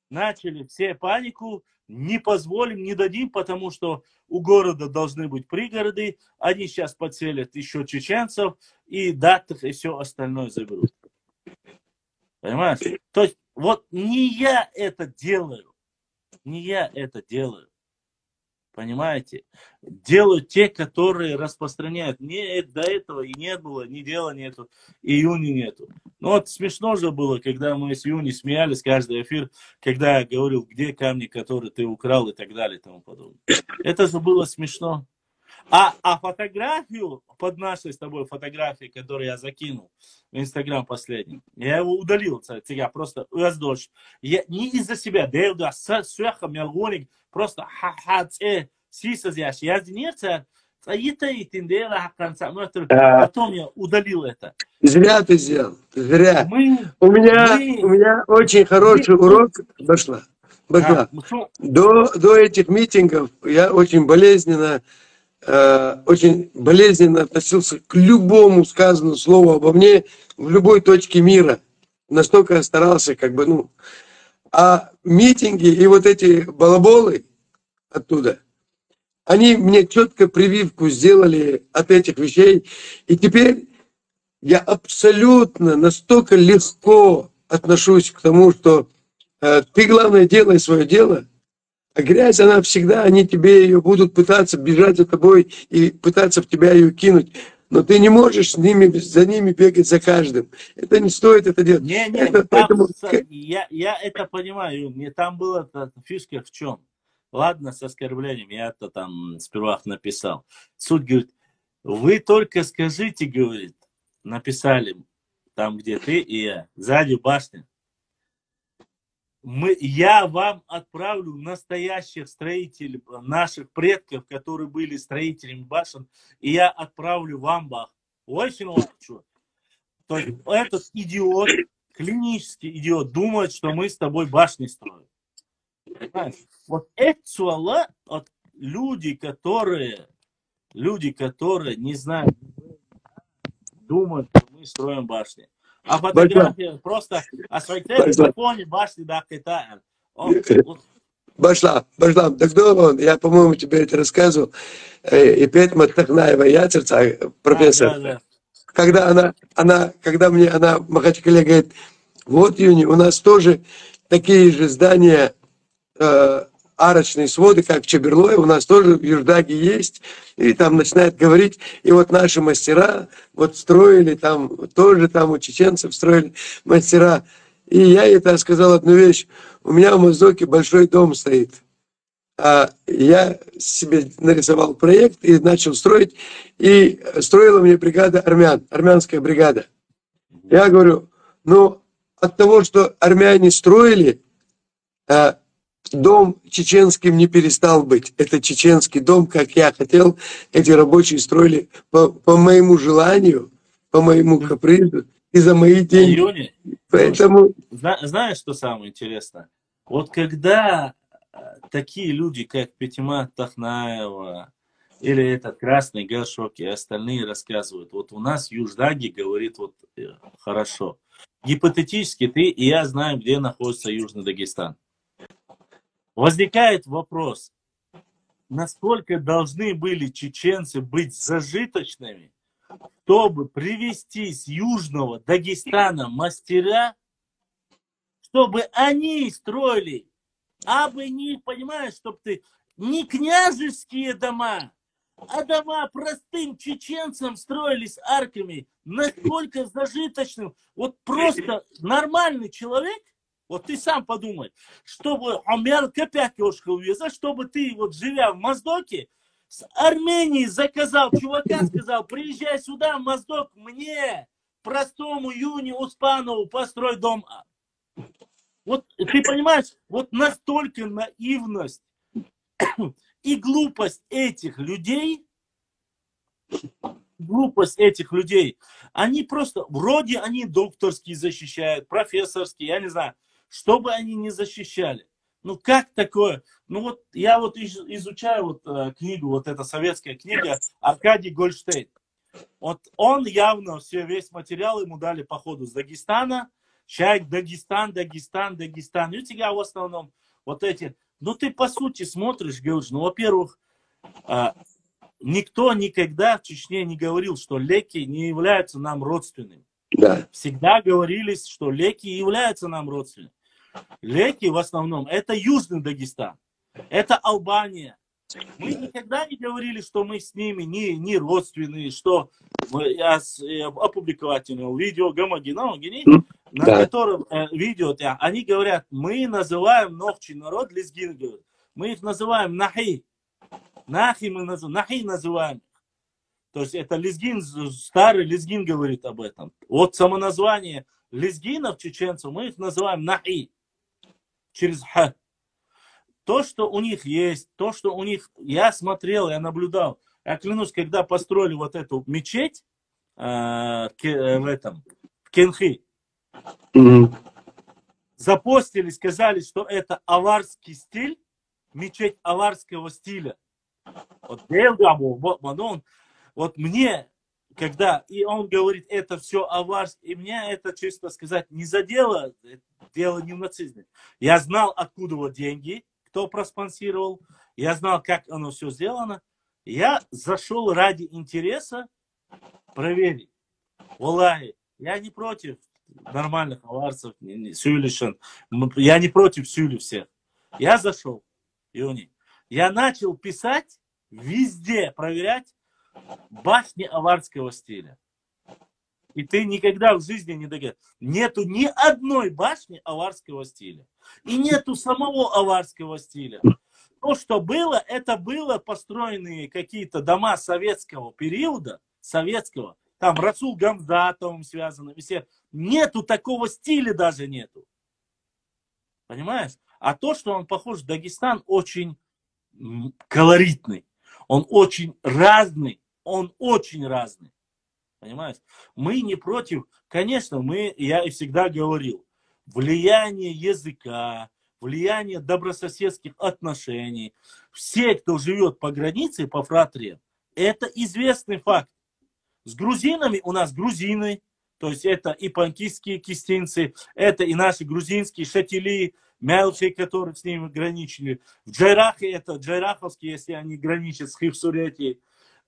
Speaker 2: начали все панику, не позволим, не дадим, потому что у города должны быть пригороды, они сейчас подселят еще чеченцев, и датых, и все остальное заберут. Понимаешь? То есть, вот не я это делаю. Не я это делаю. Понимаете? Делают те, которые распространяют. Мне до этого и не было, ни дела нету, и Юни нету. Ну вот смешно же было, когда мы с Юни смеялись каждый эфир, когда я говорил, где камни, которые ты украл и так далее и тому подобное. Это же было смешно. А фотографию, под нашей с тобой фотографией, которую я закинул в Инстаграм последний, я его удалил, я просто раздольше. Я не из-за себя, да сверху мелгоник, просто сисазяш. Я не потом я удалил это.
Speaker 3: Зря ты сделал, зря.
Speaker 2: Мы
Speaker 3: У меня очень хороший урок Башла. До этих митингов я очень болезненно относился к любому сказанному слову обо мне в любой точке мира. Настолько я старался, А митинги и вот эти балаболы оттуда, они мне четко прививку сделали от этих вещей. И теперь я абсолютно настолько легко отношусь к тому, что ты, главное, делай свое дело, а грязь, она всегда, они тебе ее будут пытаться бежать за тобой и пытаться в тебя ее кинуть. Но ты не можешь за ними бегать за каждым. Это не стоит это делать.
Speaker 2: Я это понимаю. Мне там была фишка в чем. Ладно, с оскорблением, я это там сперва написал. Суд говорит, вы только скажите, говорит, написали там, где ты и я, сзади башни. Я вам отправлю настоящих строителей, наших предков, которые были строителями башен, и я отправлю вам бах. Очень лучше. То есть этот идиот, клинический идиот, думает, что мы с тобой башни строим. Понимаешь? Вот это люди, которые не знают, думают, что мы строим башни. А фотография просто осветляет на фоне башни до Китая.
Speaker 3: Башла, так я, по-моему, тебе это рассказывал. И Петь Маттахнаева Яцерца, профессор,
Speaker 2: да.
Speaker 3: Когда она в Махачкале говорит, вот, Юни, у нас тоже такие же здания, арочные своды, как в Чеберлое, у нас тоже в Юждаге есть, и там начинает говорить, и вот наши мастера вот строили там, тоже там у чеченцев строили мастера. И я ей сказал одну вещь, у меня в Моздоке большой дом стоит, а я себе нарисовал проект и начал строить, и строила мне бригада армян, армянская бригада. Я говорю, от того, что армяне строили, дом чеченским не перестал быть. Это чеченский дом, как я хотел. Эти рабочие строили по моему желанию, по моему капризу и за мои деньги.
Speaker 2: Юни,
Speaker 3: поэтому...
Speaker 2: Знаешь, что самое интересное? Вот когда такие люди, как Петима Тахнаева или этот Красный Горшок и остальные рассказывают, вот у нас в Юждаге говорит вот хорошо. Гипотетически ты и я знаем, где находится Южный Дагестан. Возникает вопрос, насколько должны были чеченцы быть зажиточными, чтобы привезти с Южного Дагестана мастера, чтобы они строили, понимаешь, чтобы ты не княжеские дома, а дома простым чеченцам строились арками, насколько зажиточным, вот просто нормальный человек. Вот ты сам подумай, чтобы чтобы ты, вот живя в Моздоке, с Армении заказал, чувака сказал, приезжай сюда, в Моздок, мне, простому Юни Успанову, построй дом. Вот ты понимаешь, вот настолько наивность и глупость этих людей, они просто, вроде они докторские защищают, профессорские, я не знаю, что бы они ни защищали. Как такое? Я изучаю книгу, вот эта советская книга Аркадий Гольштейн. Вот он явно весь материал ему дали по ходу с Дагестана. Человек Дагестан. И у тебя в основном вот эти... ты по сути смотришь, говоришь, во-первых, никто никогда в Чечне не говорил, что леки не являются нам родственными.
Speaker 3: Да.
Speaker 2: Всегда говорили, что леки являются нам родственными.
Speaker 4: Леки в основном это Южный Дагестан, это Албания. Мы никогда не говорили, что мы с ними не родственные, что я опубликовать видео Гамагинаугини, на котором видео, они говорят, мы называем ногчий народ лезгин, говорят. Мы их называем нахи. Нахи мы называем, нахи называем. То есть это лезгин, старый лезгин говорит об этом. Вот само название лезгинов чеченцев, мы их называем нахи. Через х. То, что у них есть, то, что у них... Я смотрел, я наблюдал. Я клянусь, когда построили вот эту мечеть в Кенхи, запостили, сказали, что это аварский стиль, мечеть аварского стиля. Вот мне, когда и он говорит, это все аварское, и мне это, честно сказать, не задело, дело не в нацизме. Я знал, откуда вот деньги, кто проспонсировал, я знал, как оно все сделано. Я зашел ради интереса проверить. Валлахи, я не против нормальных аварцев, сюлишен. Я не против сюли всех. Я зашел, Юни. Я начал писать везде, проверять башни аварского стиля. И ты никогда в жизни не догадаешься. Нету ни одной башни аварского стиля. И нету самого аварского стиля. То, что было, это было построенные какие-то дома советского периода, советского, там Расул Гамзатовым связаны, все. Нету такого стиля даже нету. Понимаешь? А то, что он похож, Дагестан очень колоритный. Он очень разный. Он очень разный. Понимаешь? Мы не против. Конечно, я и всегда говорил, влияние языка, влияние добрососедских отношений. Все, кто живет по границе, по фратрии, это известный факт. С грузинами у нас грузины, то есть это и панкистские кистинцы, это и наши грузинские шатили, мелкие, которые с ними граничили. В Джайрахе это джайраховские, если они граничат с Хивсуретией.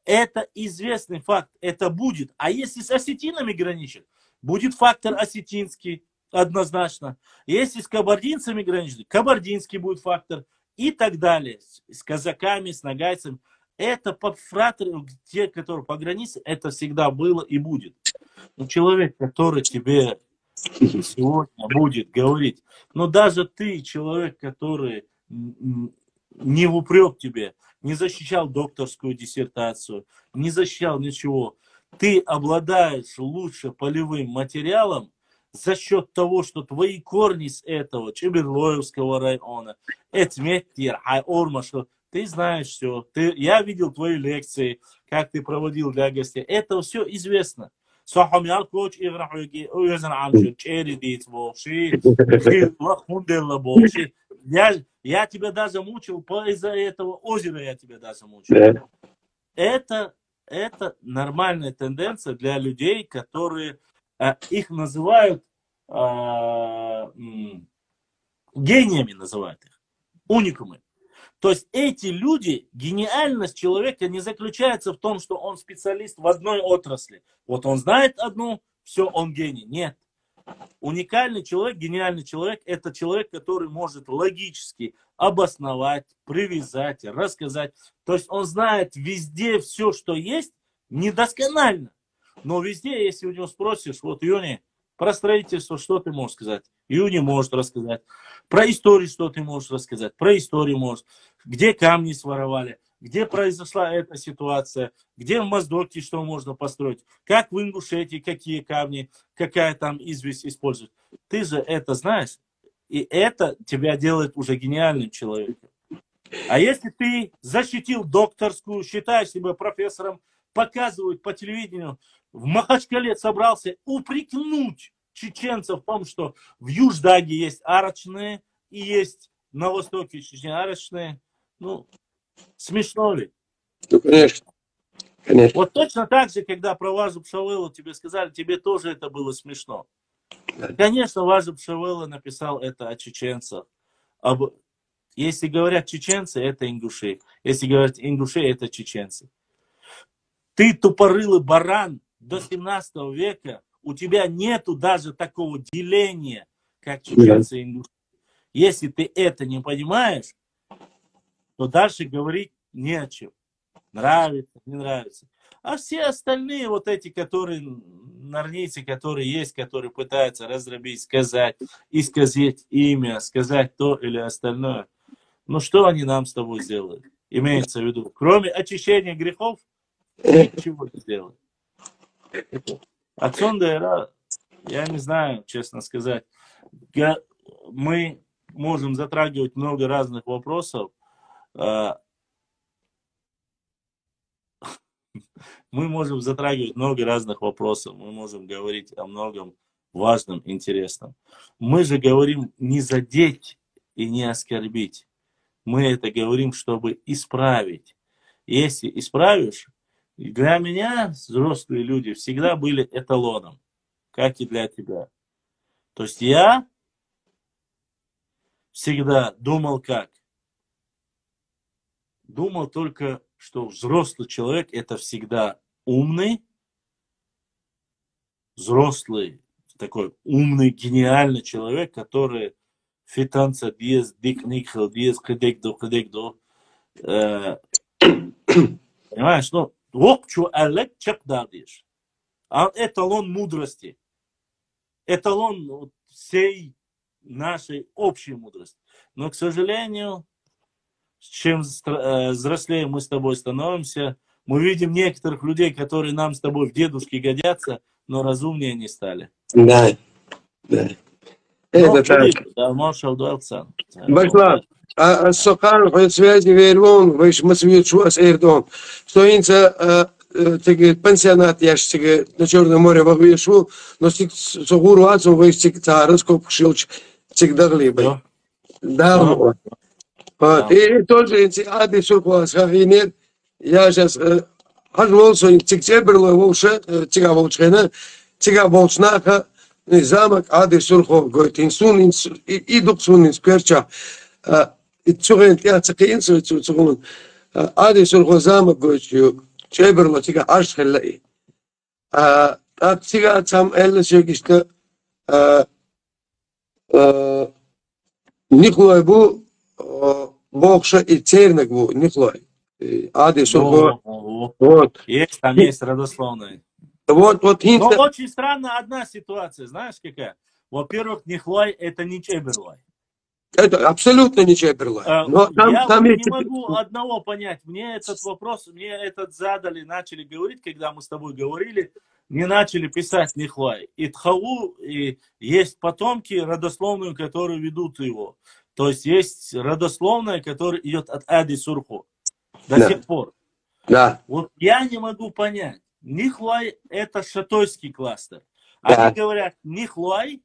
Speaker 4: Это известный факт, это будет. А если с осетинами граничит, будет фактор осетинский, однозначно. Если с кабардинцами граничит, кабардинский будет фактор и так далее. С казаками, с нагайцами. Это под фратры, те, которые по границе, это всегда было и будет. Но человек, который тебе сегодня будет говорить, но даже ты, человек, который не в упрек тебе, не защищал докторскую диссертацию, не защищал ничего, ты обладаешь лучше полевым материалом за счет того, что твои корни с этого Чеберлоевского района, Эцметтир, Айорма, что ты знаешь все. Я видел твои лекции, как ты проводил для гостей. Это все известно. Я тебя даже мучил, из-за этого озера я тебя даже мучил. Это нормальная тенденция для людей, которые их называют гениями, называют их, уникумы. То есть эти люди, гениальность человека не заключается в том, что он специалист в одной отрасли. Вот он знает одну, все, он гений. Нет. Уникальный человек, гениальный человек, это человек, который может логически обосновать, привязать, рассказать. То есть он знает везде все, что есть, недосконально. Но везде, если у него спросишь, вот Юни, про строительство что ты можешь сказать? Юни может рассказать. Про историю что ты можешь рассказать? Про историю можешь. Где камни своровали? Где произошла эта ситуация? Где в Моздоке что можно построить? Как в Ингушетии, какие камни, какая там известь используют? Ты же это знаешь. И это тебя делает уже гениальным человеком. А если ты защитил докторскую, считаешь себя профессором, показывают по телевидению, в Махачкале собрался упрекнуть чеченцев в том, что в Юждаге есть арочные и есть на востоке Чечни арочные. Ну, смешно ли?
Speaker 3: Ну, конечно. Конечно.
Speaker 4: Вот точно так же, когда про Важу Пшавелу тебе сказали, тебе тоже это было смешно. Конечно, Важу Пшавела написал это о чеченцах. Если говорят чеченцы, это ингуши. Если говорят ингуши, это чеченцы. Ты тупорылый баран до 17 века, у тебя нету даже такого деления, как чеченцы и ингуши. Если ты это не понимаешь, то дальше говорить не о чем. Нравится, не нравится. А все остальные вот эти, которые нарницы, которые есть, которые пытаются раздробить, сказать, исказить имя, сказать то или остальное. Ну что они нам с тобой сделают? Имеется в виду, кроме очищения грехов, ничего не сделают. Отсюда я не знаю, честно сказать. Мы можем затрагивать много разных вопросов. Мы можем затрагивать много разных вопросов. Мы можем говорить о многом важном, интересном. Мы же говорим не задеть и не оскорбить. Мы это говорим, чтобы исправить. Если исправишь, для меня взрослые люди всегда были эталоном, как и для тебя. То есть я всегда думал как? Думал только, что взрослый человек это всегда умный, взрослый, такой умный, гениальный человек, который фитанца диез, дик никхел, диез, кедек-до. Понимаешь, ну, вокчу алек чакдардиш. А эталон мудрости. Эталон всей нашей общей мудрости. Но, к сожалению, чем взрослее мы с тобой становимся, мы видим некоторых людей, которые нам с тобой в дедушки годятся, но разумнее не стали.
Speaker 3: Да, да. Это так.
Speaker 4: Да, Маршал Дуэлсан.
Speaker 3: Башла, а Сокан, по связи Вейрон, вы смысл Шуас Эрдон, что инца пенсионат, я же на Черное море вышу, но с Огуру Ацу вы царского шилч всегда глибы. Да, вот. И тоже Ади Суркуас Хавинет, я сейчас хожу, Тикчеберло, Волше, Тига Волчена, Тига Волчнаха, замок Ади Сурхов, говорит, инсун, и дуксун, инскверча, и цуген, я цакинцу, цугун, Ади Сурхов замок, говорит, Чеберло, Тига Ашхеллай. А Тига сам Эллес, Йогишта, Николай Бу, Богша и Цернак Бу, Николай. Ади Сурхов. Вот.
Speaker 4: Есть, там есть родословные.
Speaker 3: Вот,
Speaker 4: но очень странно одна ситуация, знаешь какая? Во-первых, Нихлай это не Чеберлай.
Speaker 3: Это абсолютно не Чеберлай. Но
Speaker 4: я не могу одного понять. Мне этот вопрос, мне этот задали, начали говорить, когда мы с тобой говорили, не начали писать Нихлай. И Тхау, и есть потомки родословную, которые ведут его. То есть есть родословная, которая идет от Ади Сурху до сих пор.
Speaker 3: Да.
Speaker 4: Вот я не могу понять. Нихлай это шатойский кластер. Они говорят Нихлай,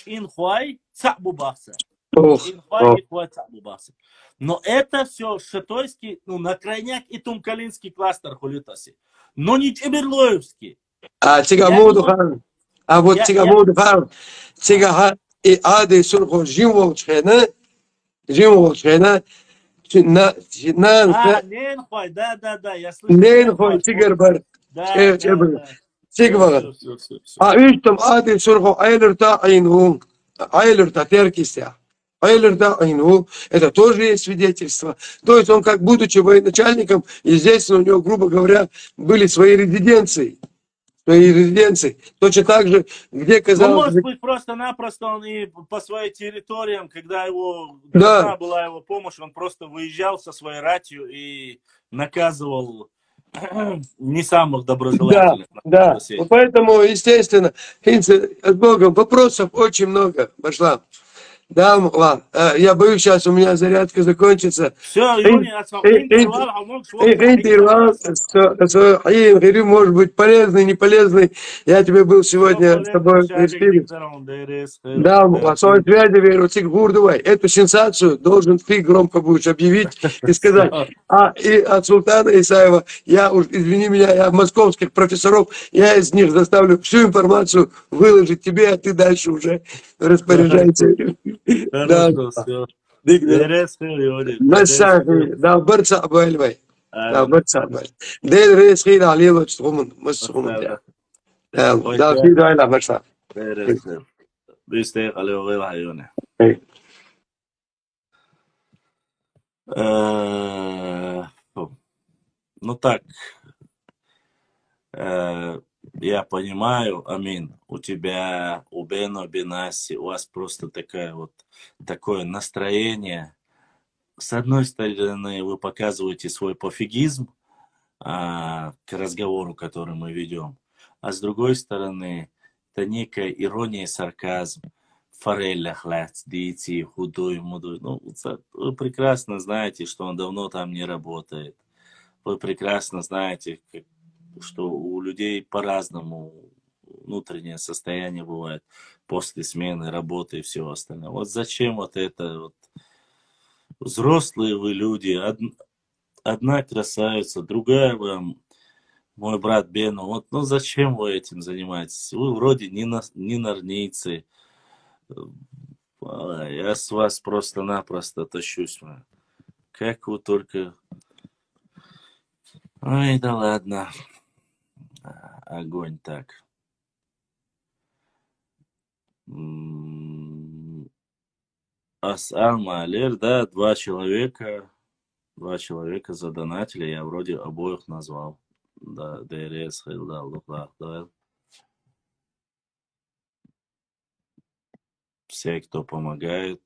Speaker 4: Инхуай, Цабубаса. Инхуай, Нихуай, Цабубаса. Но это все шатойский, ну, на крайняк и тумкалинский кластер хулитаси. Но не Чеберлоевский.
Speaker 3: А Тигамуду хан. А вот Тигамуду хан. Тигаха и Ади Сурху Жимволчхена.
Speaker 4: Ненхуай, да, я слышу.
Speaker 3: Ненхуай, Тигарбар. Тигвар. А ühtüm Ади Сурху Айлерта Айнху. Айлерта Теркистя. Айлерта Айнху. Это тоже есть свидетельство. То есть он, как будучи военачальником, естественно, у него, грубо говоря, были свои резиденции. Точно так же, где казалось...
Speaker 4: Ну, может быть, просто-напросто он и по своим территориям, когда его должна была его помощь, он просто выезжал со своей ратью и наказывал не самых доброжелательных.
Speaker 3: Да. Поэтому, естественно, с Богом вопросов очень много. Пошла. Да, ладно. Я боюсь, сейчас у меня зарядка закончится.
Speaker 4: Все,
Speaker 3: интервал, может быть, полезный, не полезный. Я тебе был сегодня с тобой в эфире. Да, о своей связи, верю, Гурдувай. Эту сенсацию должен ты громко будешь объявить и сказать. И от Султана Исаева, извини меня, я московских профессоров, я из них заставлю всю информацию выложить тебе, а ты дальше уже распоряжайся. Да,
Speaker 4: все.
Speaker 3: Да, برسا بالوي. Да, برسا بال. ده رئيس خير عليه وتشتغل مسخون. Да, في ده لا برسا.
Speaker 4: بيستيق عليه وغير عيونه. Э, Ну так, я понимаю, Амин, у тебя, у Бено, Бенаси, у вас просто такое настроение. С одной стороны, вы показываете свой пофигизм к разговору, который мы ведем, а с другой стороны, это некая ирония и сарказм. Форель хлят, дети, худой, мудой. Ну, вы прекрасно знаете, что он давно там не работает. Вы прекрасно знаете, что у людей по-разному внутреннее состояние бывает после смены работы и всего остального. Вот зачем вот это вот? Взрослые вы люди, одна красавица, другая вам, мой брат Бену. Вот, ну зачем вы этим занимаетесь? Вы вроде не норнийцы. Я с вас просто-напросто тащусь. Как вы только... Ой, да ладно. Огонь так. Асан Малер, да, два человека задонатили, я вроде обоих назвал. Да, ДРС, да, Луклах, да. Все, кто помогает,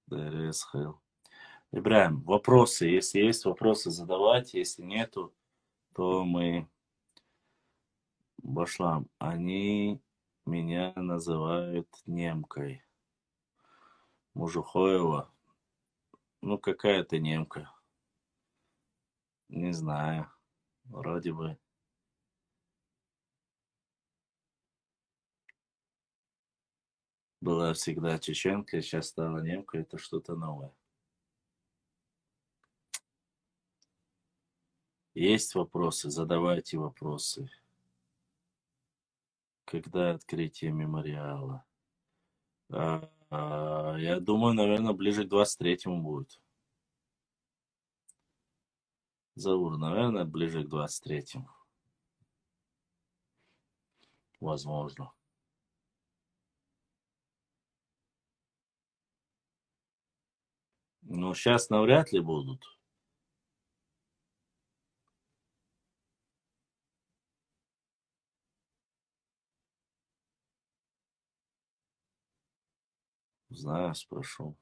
Speaker 4: ДРС, Ибраим, вопросы, если есть вопросы, задавайте, если нету, то мы башлам. Они меня называют немкой. Мужухоева. Ну, какая ты немка? Не знаю. Вроде бы. Была всегда чеченка, сейчас стала немка. Это что-то новое. Есть вопросы? Задавайте вопросы. Когда открытие мемориала? Я думаю, наверное, ближе к 23-му будет. Заур, наверное, ближе к 23-му. Возможно. Но сейчас навряд ли будут. Знаю, спрошу.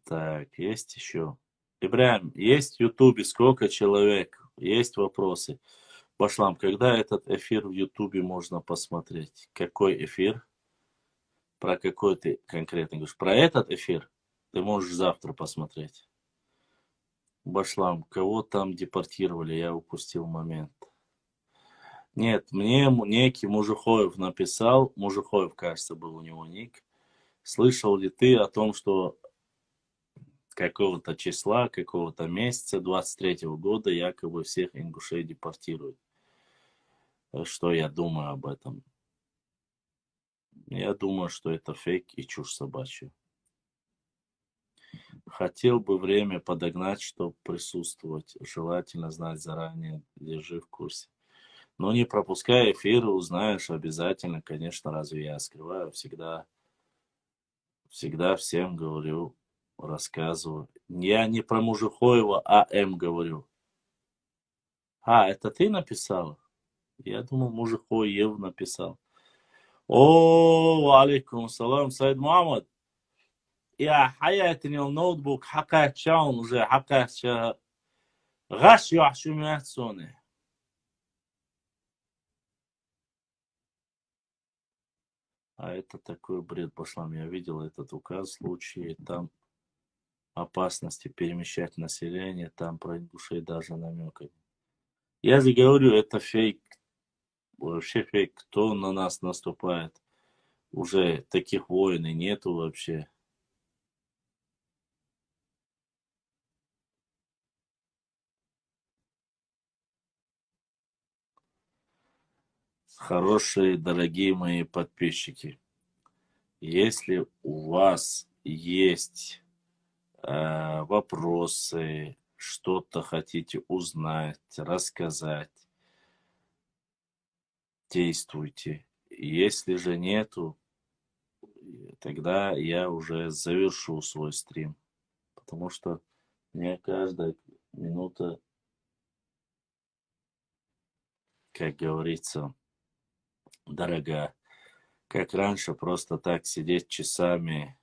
Speaker 4: Так, есть еще. Ибраим, есть в Ютубе сколько человек? Есть вопросы? Башлам, когда этот эфир в Ютубе можно посмотреть? Какой эфир? Про какой ты конкретно говоришь? Про этот эфир? Ты можешь завтра посмотреть. Башлам, кого там депортировали? Я упустил момент. Нет, мне некий Мужухоев написал. Мужухоев, кажется, был у него ник. Слышал ли ты о том, что какого-то числа, какого-то месяца 23-го года якобы всех ингушей депортируют? Что я думаю об этом? Я думаю, что это фейк и чушь собачья. Хотел бы время подогнать, чтобы присутствовать. Желательно знать заранее, держи в курсе. Но не пропускай эфиры, узнаешь обязательно. Конечно, разве я скрываю? Всегда всем говорю, рассказываю. Я не про Мужухоева, а М говорю. Это ты написала? Я думал, Мужухоев написал. О, алейкум салам, Саид Мухаммад. يا حياتي النوت بوك حكاية شاون уже حكاية غش يحشمات سوني. Это такой бред пошлам. Я видел этот указ, случаи там опасности перемещать население, там про ингушей даже намекать. Я же говорю, это фейк. Вообще фейк. Кто на нас наступает? Уже таких войн и нету вообще. Хорошие, дорогие мои подписчики, если у вас есть вопросы, что-то хотите узнать, рассказать, действуйте. Если же нету, тогда я уже завершу свой стрим. Потому что мне каждая минута, как говорится, дорога. Как раньше, просто так сидеть часами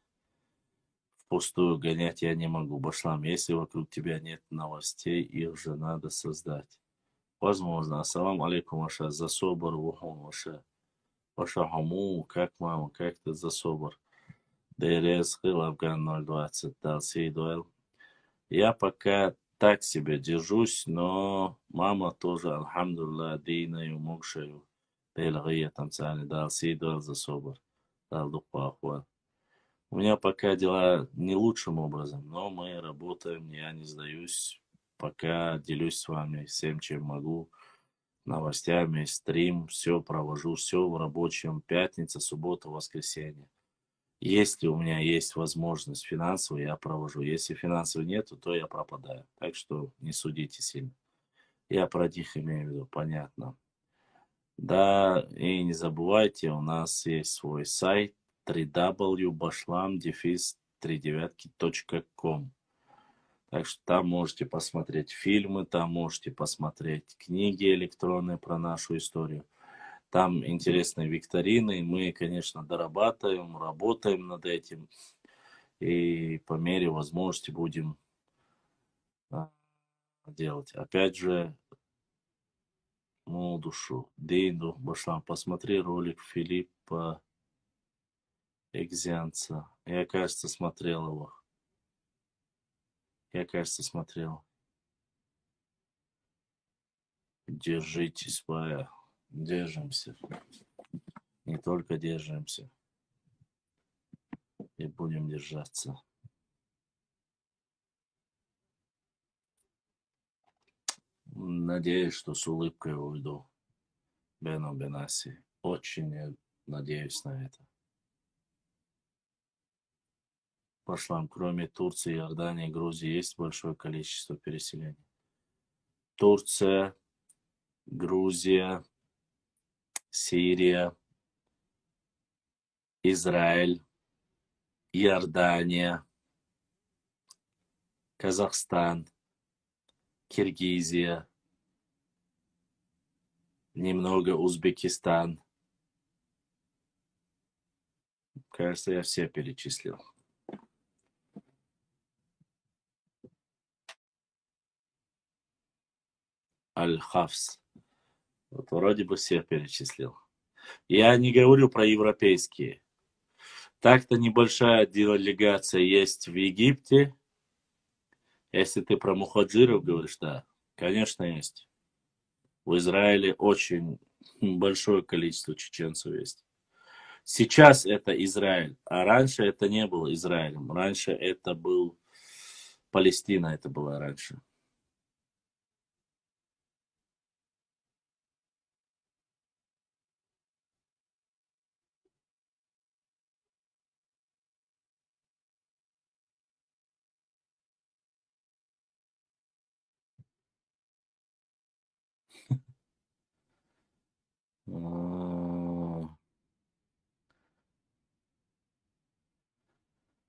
Speaker 4: впустую гонять я не могу. Башлам, если вокруг тебя нет новостей, их же надо создать. Возможно. Ассаламу алейкум, ваша за собор, ваша хаму, как мама, как ты за собор. ДРС, Афган 020, Далсей Дуэл. Я пока так себе держусь, но мама тоже, альхамдулилlah, динаю, мукшаю, белгия, танцани, Далсей Дуэл за собор. Дал дупа ахуа. У меня пока дела не лучшим образом, но мы работаем, я не сдаюсь. Пока делюсь с вами всем, чем могу. Новостями, стрим, все провожу, все в рабочем. Пятница, суббота, воскресенье. Если у меня есть возможность финансовую, я провожу. Если финансовой нету, то я пропадаю. Так что не судите сильно. Я про них имею в виду, понятно. Да, и не забывайте, у нас есть свой сайт www.bashlam-39.com. Так что там можете посмотреть фильмы, там можете посмотреть книги электронные про нашу историю. Там интересные викторины. Мы, конечно, дорабатываем, работаем над этим. И по мере возможности будем делать. Опять же, мою душу. Дейну, Башлам, посмотри ролик Филиппа Экзянца. Я, кажется, смотрел его. Смотрел. Держитесь, бая. Держимся. Не только держимся. И будем держаться. Надеюсь, что с улыбкой уйду. Бено Бенаси. Очень надеюсь на это. Пошлам, кроме Турции, Иордании, Грузии, есть большое количество переселений. Турция, Грузия, Сирия, Израиль, Иордания, Казахстан, Киргизия, немного Узбекистан. Кажется, я все перечислил. Аль-Хафс. Вот вроде бы все перечислил. Я не говорю про европейские. Так-то небольшая делегация есть в Египте. Если ты про мухаджиров говоришь, да, конечно, есть. В Израиле очень большое количество чеченцев есть. Сейчас это Израиль, а раньше это не было Израилем. Раньше это был Палестина, это было раньше.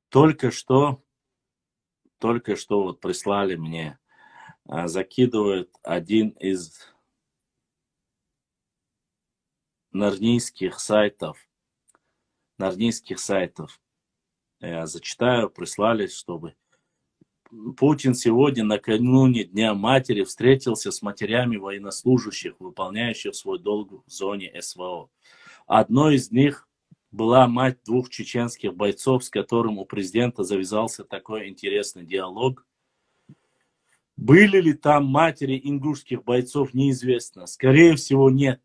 Speaker 4: Только что вот прислали мне, закидывают один из нарнийских сайтов. Я зачитаю, прислали, чтобы Путин сегодня накануне Дня Матери встретился с матерями военнослужащих, выполняющих свой долг в зоне СВО. Одной из них была мать 2 чеченских бойцов, с которым у президента завязался такой интересный диалог. Были ли там матери ингушских бойцов, неизвестно. Скорее всего, нет.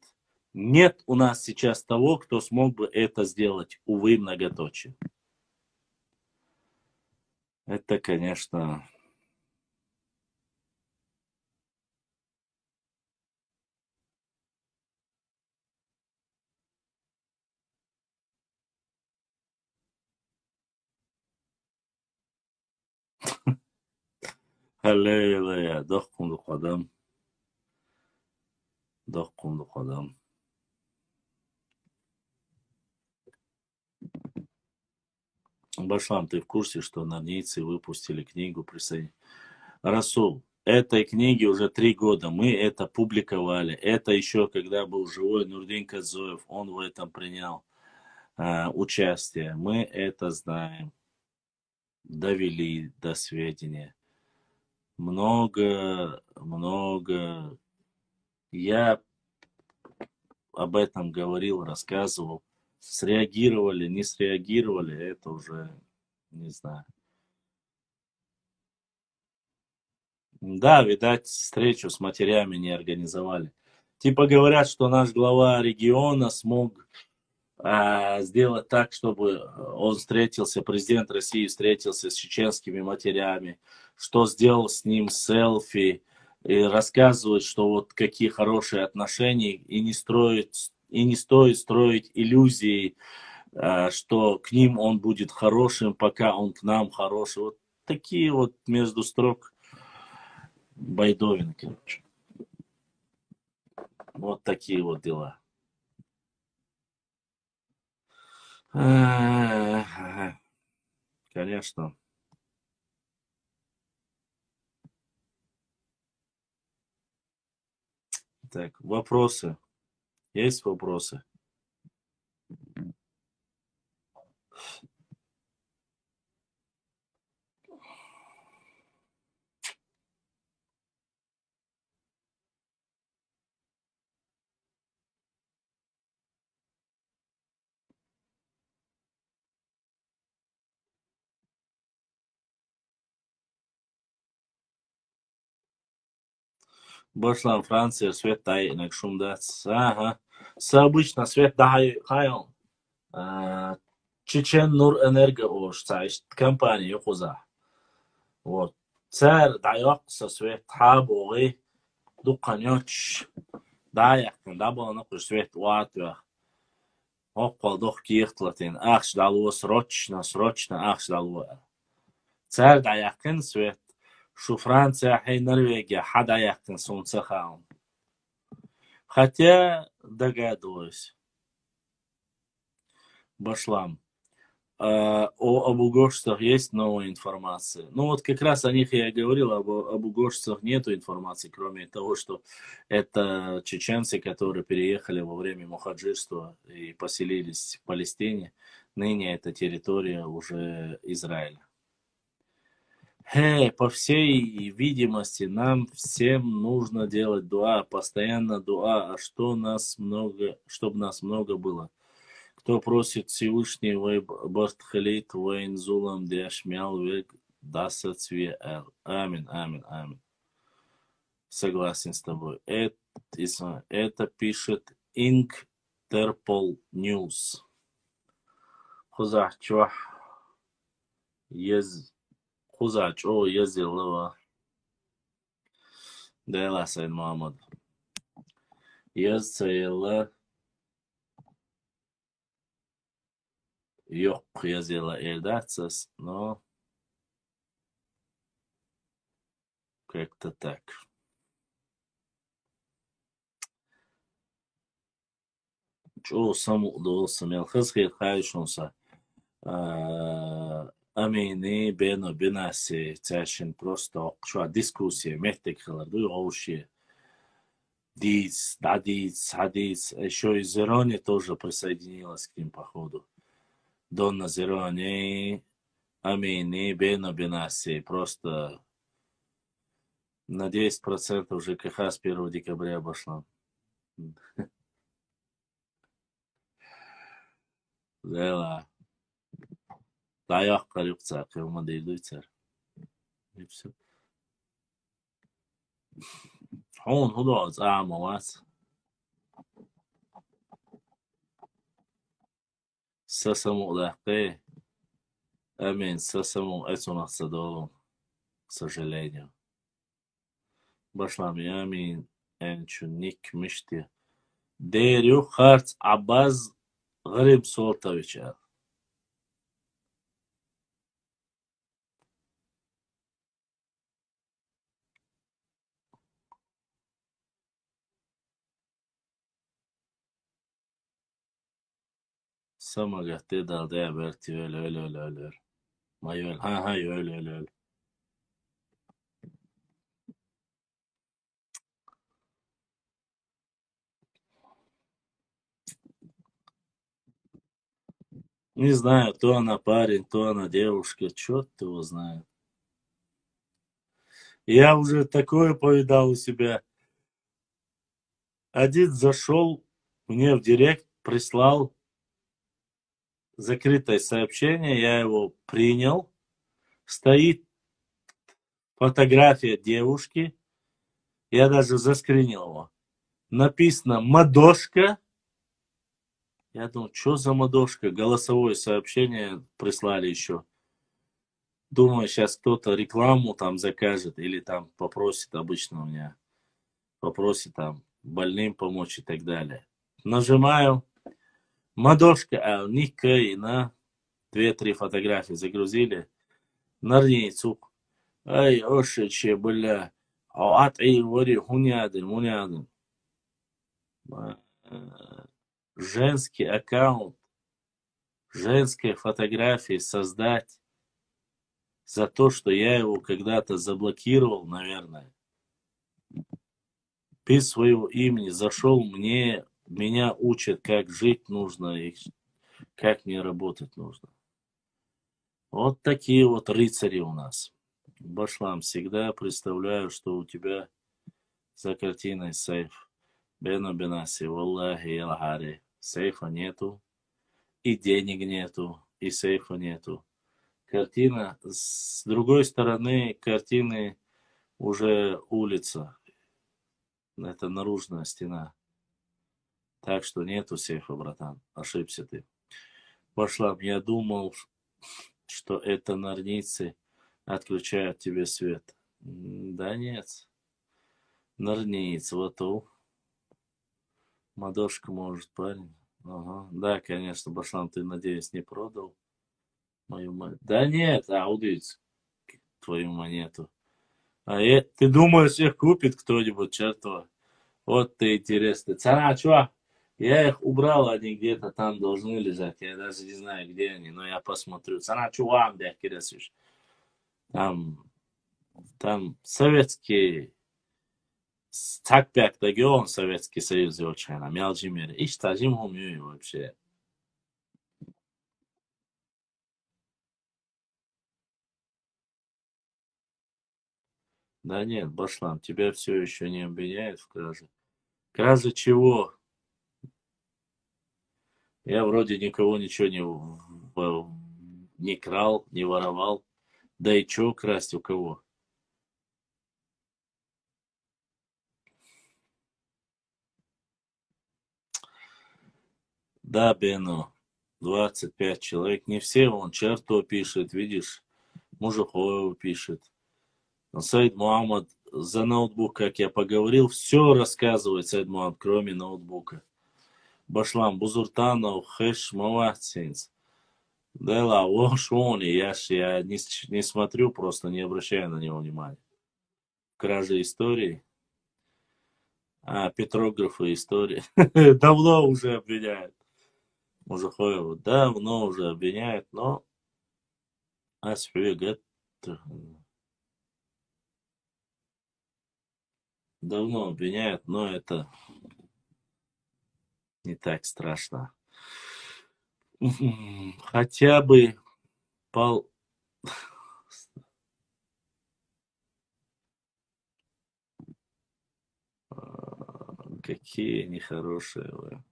Speaker 4: Нет у нас сейчас того, кто смог бы это сделать. Увы, многоточие. Это, конечно... Аллилуйя, дох кунду кадам. Башлам, ты в курсе, что норнийцы выпустили книгу Расул, этой книге уже 3 года. Мы это публиковали. Это еще когда был живой Нурдин Казоев. Он в этом принял участие. Мы это знаем. Довели до сведения. Много. Я об этом говорил, рассказывал. Среагировали, не среагировали, это уже не знаю. Да, видать, встречу с матерями не организовали. Типа говорят, что наш глава региона смог сделать так, чтобы он встретился, президент России встретился с чеченскими матерями, что сделал с ним селфи, и рассказывает, что вот какие хорошие отношения, и не стоит строить иллюзии, что к ним он будет хорошим, пока он к нам хороший. Вот такие вот между строк байдовины, короче. Вот такие вот дела. Конечно. Так, вопросы. Есть вопросы? Башлам Франция, свет дай инак шум дац. Ага. Обычно свет дай хайон. Чечен Нур Энерго ош, цаиш компания хуза. Вот. Цар дайок со свет хабоги дуканёч. Даяк, да было нахуй свет уатва. Около дох кихтлатин. Ахш далуа срочно, ахш далуа. Цар даякин свет. Шу Франция, хей Норвегия, хадаяктин сунцахаун. Хотя догадываюсь. Башлам. О абугошцах есть новая информация. Ну вот как раз о них я и говорил, об абугошцах нету информации, кроме того, что это чеченцы, которые переехали во время мухаджирства и поселились в Палестине. Ныне это территория уже Израиля. По всей видимости, нам всем нужно делать дуа, постоянно дуа, чтобы нас много было. Кто просит Всевышнего Бартхалит, Вайнзулам, Диашмял, Век, Даса Цвеэл. Амин, амин, амин. Согласен с тобой. Это пишет Интерпол Ньюс. Хузачо ездил. Дела Сайд Мухаммад. Ездила. Yok, ездила Эльдацис, но как-то так. Чё саму удался, мелхазхи хайшунса. Амини бено бинаси тяшин просто шо дискуссия, мехтек хладу оуши. Диц, дадиц, хадиц. Еще и Зерони тоже присоединилась к ним, походу. Донна Зерони, Амини бено бинаси. Просто на 10% ЖКХ с 1 декабря обошла. Дела. Даяк калюкца, кылма дейдуйцер. И все. Хон худоз амавас. Сасаму дахты. Амин, сасаму этунах садолом. К сожалению. Башлами амин. Энчуник мишти. Дерю харц абаз гриб сортовича. Самагахты далдая берти öyle.
Speaker 2: Майор. Ага, öyle. Не знаю, то она парень, то она девушка. Черт его знает. Я уже такое повидал у себя. Один зашел мне в директ, прислал закрытое сообщение, я его принял. Стоит фотография девушки, я даже заскринил его. Написано «Мадошка». Я думал, что за Мадошка? Голосовое сообщение прислали еще. Думаю, сейчас кто-то рекламу там закажет или там попросит, обычно у меня попросит там больным помочь и так далее. Нажимаю «Мадошка», а Ника и на 2-3 фотографии загрузили. Нарницу. Ай, ошече, бля. А от и вори хунядин. Женский аккаунт, женские фотографии создать за то, что я его когда-то заблокировал, наверное. Без своего имени зашел, меня учат, как жить нужно и как мне работать нужно. Вот такие вот рыцари у нас. Башлам, всегда представляю, что у тебя за картиной сейф. Бено Бенаси, валлахи ялхари. Сейфа нету, и денег нету, и сейфа нету. Картина, с другой стороны картины уже улица. Это наружная стена. Так что нету сейфа, братан. Ошибся ты. Башлам, я думал, что это норницы отключают тебе свет. Да нет. Норниц, вот у. Мадошка может, парень. Ага. Да, конечно, Башлам, ты, надеюсь, не продал мою монету. Да нет, аудиц твою монету. Ты думаешь, их купит кто-нибудь, чертова? Вот ты интересный. Цена, чувак, я их убрал, они где-то там должны лежать. Я даже не знаю, где они, но я посмотрю. Цена, чувак, где их Там советский Цакпяк регион Советский Союз очень мелчимер. И стажим умею вообще. Да нет, Башлам, тебя все еще не обвиняют в краже. Краже чего? Я вроде никого ничего не крал, не воровал. Да и чё красть у кого? Да, Бено, 25 человек. Не все, он Черто пишет, видишь, Мужухоева пишет. Саид Мухаммад за ноутбук, как я поговорил, все рассказывает Саид Мухаммад, кроме ноутбука. Башлам, Бузуртанов, Хэш, Мавахтинс. Да, ложь он, я не смотрю, просто не обращаю на него внимания. Кражи истории. Петрографы истории. Давно уже обвиняют. Мужухоева давно уже обвиняют, но давно обвиняют, но это не так страшно. Хотя бы какие нехорошие вы.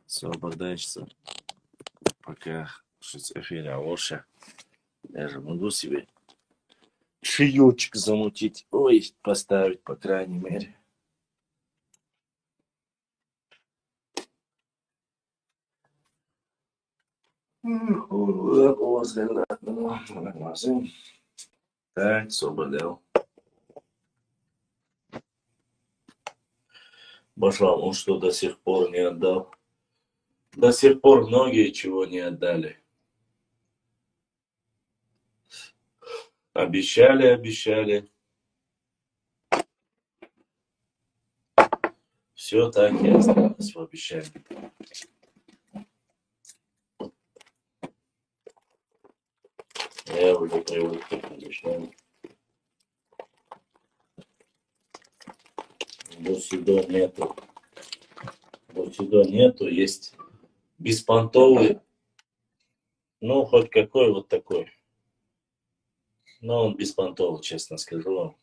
Speaker 2: Все, Богданчица. Пока в эфире Алоша. Я же могу себе чаечек замутить. Ой, поставить, по крайней мере. Так, освободил. Башлам, он что, до сих пор не отдал? До сих пор многие чего не отдали. Обещали. Все так и осталось в обещании. Я уже привык к начинаю. Бусидо нету. Бусидо нету, есть беспонтовый. Ну, хоть какой вот такой. Но он беспонтовый, честно скажу вам.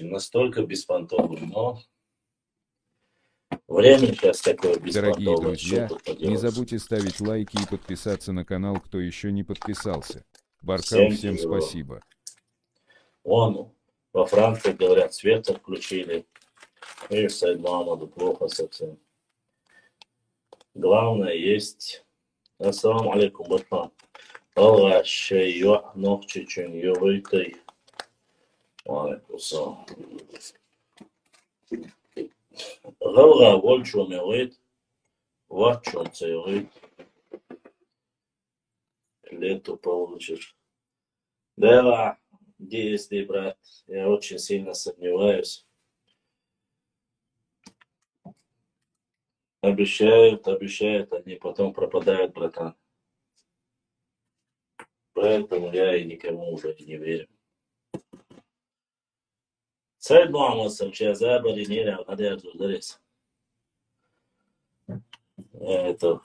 Speaker 2: Настолько беспонтовый, но время сейчас такое
Speaker 1: Дорогие
Speaker 2: беспонтовое. Что
Speaker 1: друзья,
Speaker 2: тут
Speaker 1: не
Speaker 2: поделаешь?
Speaker 1: забудьте ставить лайки и подписаться на канал, кто еще не подписался. Баркал,
Speaker 2: Всем
Speaker 1: всем
Speaker 2: тяжело.
Speaker 1: спасибо.
Speaker 2: Вон, во Франции, говорят, свет отключили. И Сайд Мухаммаду плохо совсем. Главное есть. Ассаламу алейкум, братан. Алла шейо ногчи чун йовытой. Алейкум ассалам. Галга вольчу мевыт. Вачун цейвыт. Лету получишь. Да, действий, брат. Я очень сильно сомневаюсь. Обещают, они потом пропадают, братан. Поэтому я и никому уже не верю. Сайд Мухаммад сейчас забыли, не ряд, надежду зарез. Это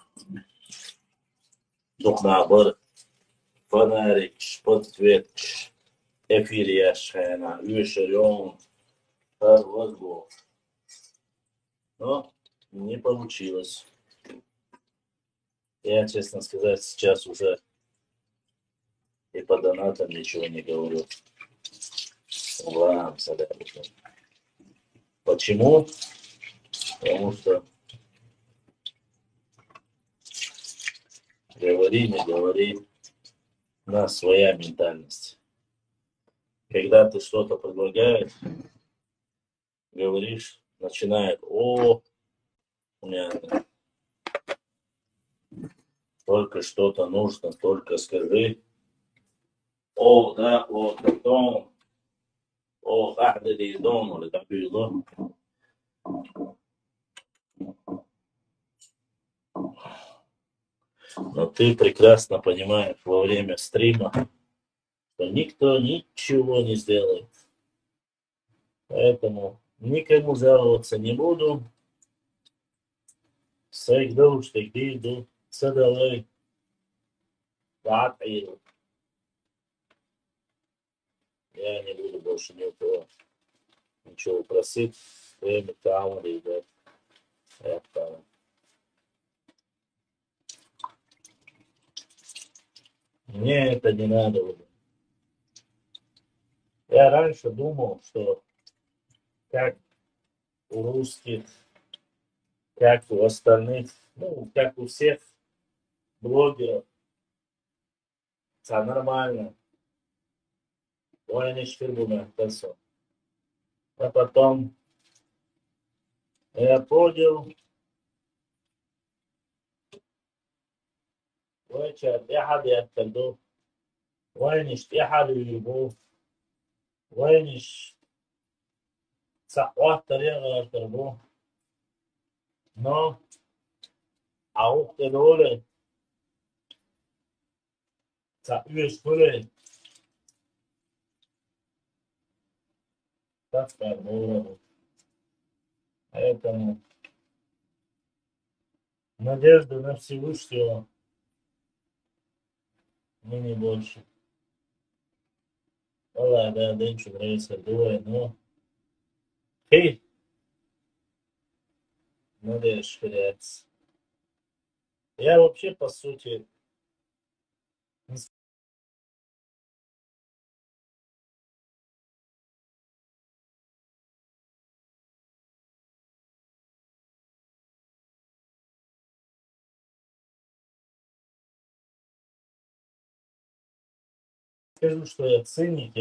Speaker 2: духнабар, фонарик, подсвет, эфир яшхена, вишерен, возло. Но не получилось. Я, честно сказать, сейчас уже и по донатам ничего не говорю. Вам садам. Почему? Потому что говори, не говори, у нас своя ментальность. Когда ты что-то предлагаешь, говоришь, начинает, у меня только что-то нужно, только скажи. Да, потом, أحدث دون ولا تحفيظه. Но ты прекрасно понимаешь во время стрима, что никто ничего не сделает. Поэтому никому жаловаться не буду. Сайгду, штыгдиду, садалай, ватаил. Я не буду больше ни у кого ничего просить. Время там, ребят. Это. Мне это не надо уже. Я раньше думал, что как у русских, как у остальных, ну, как у всех блогеров, это нормально. Ой, не шкирбуна, хорошо. А потом я понял, ой, чат, я хад я отказал. Ой, не я хад его. Ой, не сахват тарелка отказал. Но, а ух ты, доля, сахвиш фулей. Так сказал. Поэтому надежда на Всевышнего мы не больше. Вала, да, дэнчу нравится двое, но хей, надо ширяться. Я вообще, по сути, не скажу, что я циник,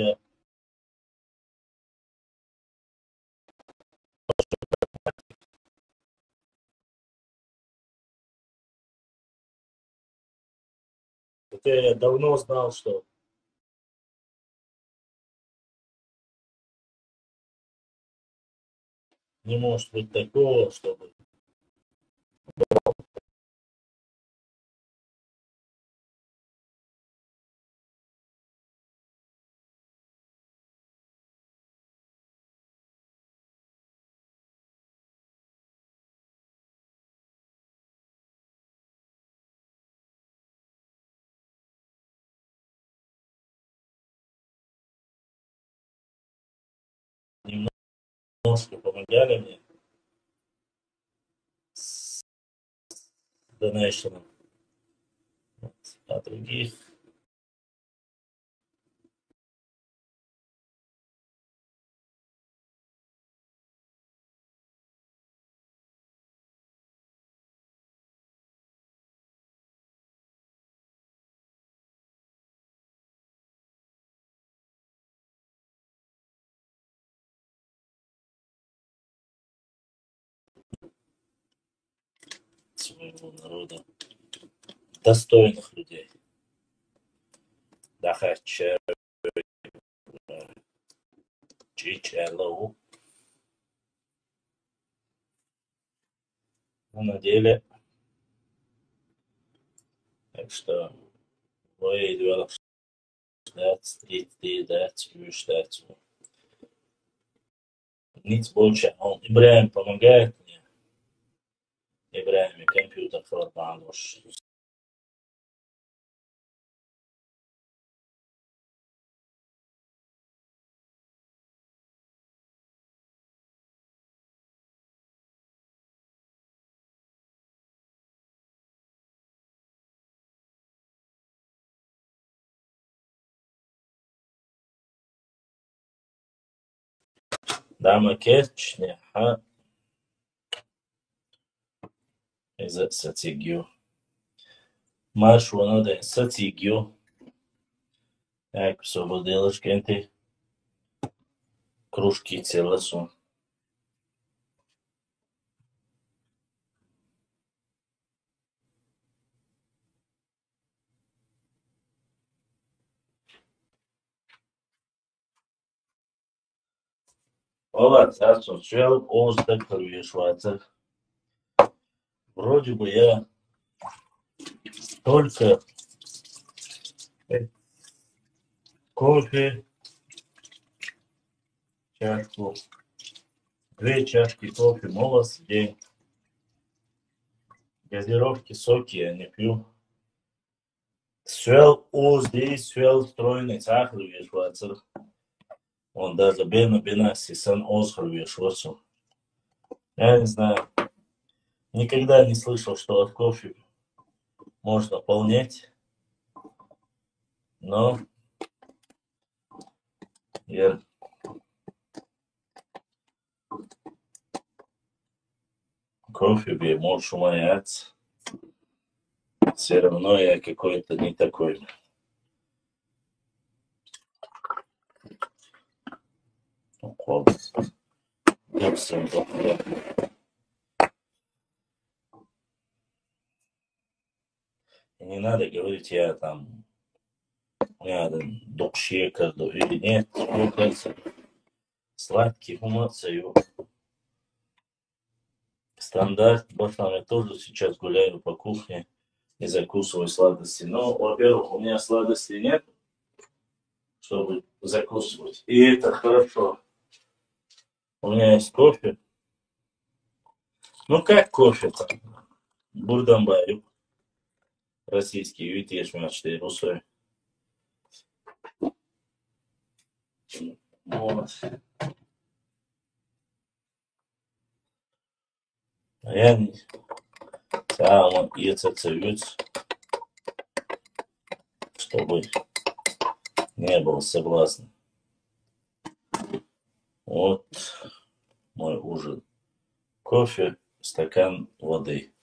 Speaker 2: хотя я давно знал, что не может быть такого, чтобы немножко помогали мне с донейшеном. А других своего народа, достойных людей. Дахачер, Чичелоу. На деле, так что вы идеально считаете. Nic больше. Он Ибраим помогает мне. Ибраим компьютер форбандуш. Дама кетчне, ха, из сатигю. Марш вон один сатигю. Як освободилась кенти. Кружки целесу. Ола, царство чел, озда кровешвацер. Вроде бы я только кофе, чашку, 2 чашки кофе, молос в день. Газировки, соки я не пью. Свел озди, свел стройный цахр вешвацер. Он даже бена сисан озхр вешвацер. Я не знаю, никогда не слышал, что от кофе можно полнеть, но я кофе бы может умаяться. Все равно я какой-то не такой. Не надо говорить, я там дух шекарду или нет. Мне кажется, сладких эмоций. Стандарт, потому я тоже сейчас гуляю по кухне и закусываю сладости. Но, во-первых, у меня сладостей нет, чтобы закусывать. И это хорошо. У меня есть кофе. Ну как кофе-то? Бурдамбай. Российский, видишь, у меня 4 русой. Вот. А я не... Там яйцецевец, чтобы не было соблазна. Вот мой ужин. Кофе, стакан воды.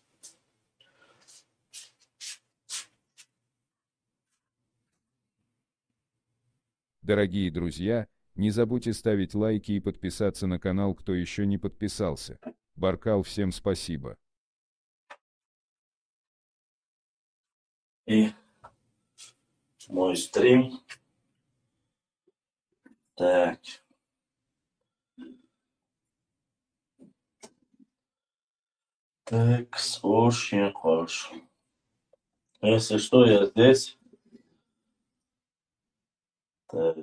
Speaker 1: Дорогие друзья, не забудьте ставить лайки и подписаться на канал, кто еще не подписался. Баркал, всем спасибо.
Speaker 2: И мой стрим. Так. Так, очень хорошо. Если что, я здесь. Так.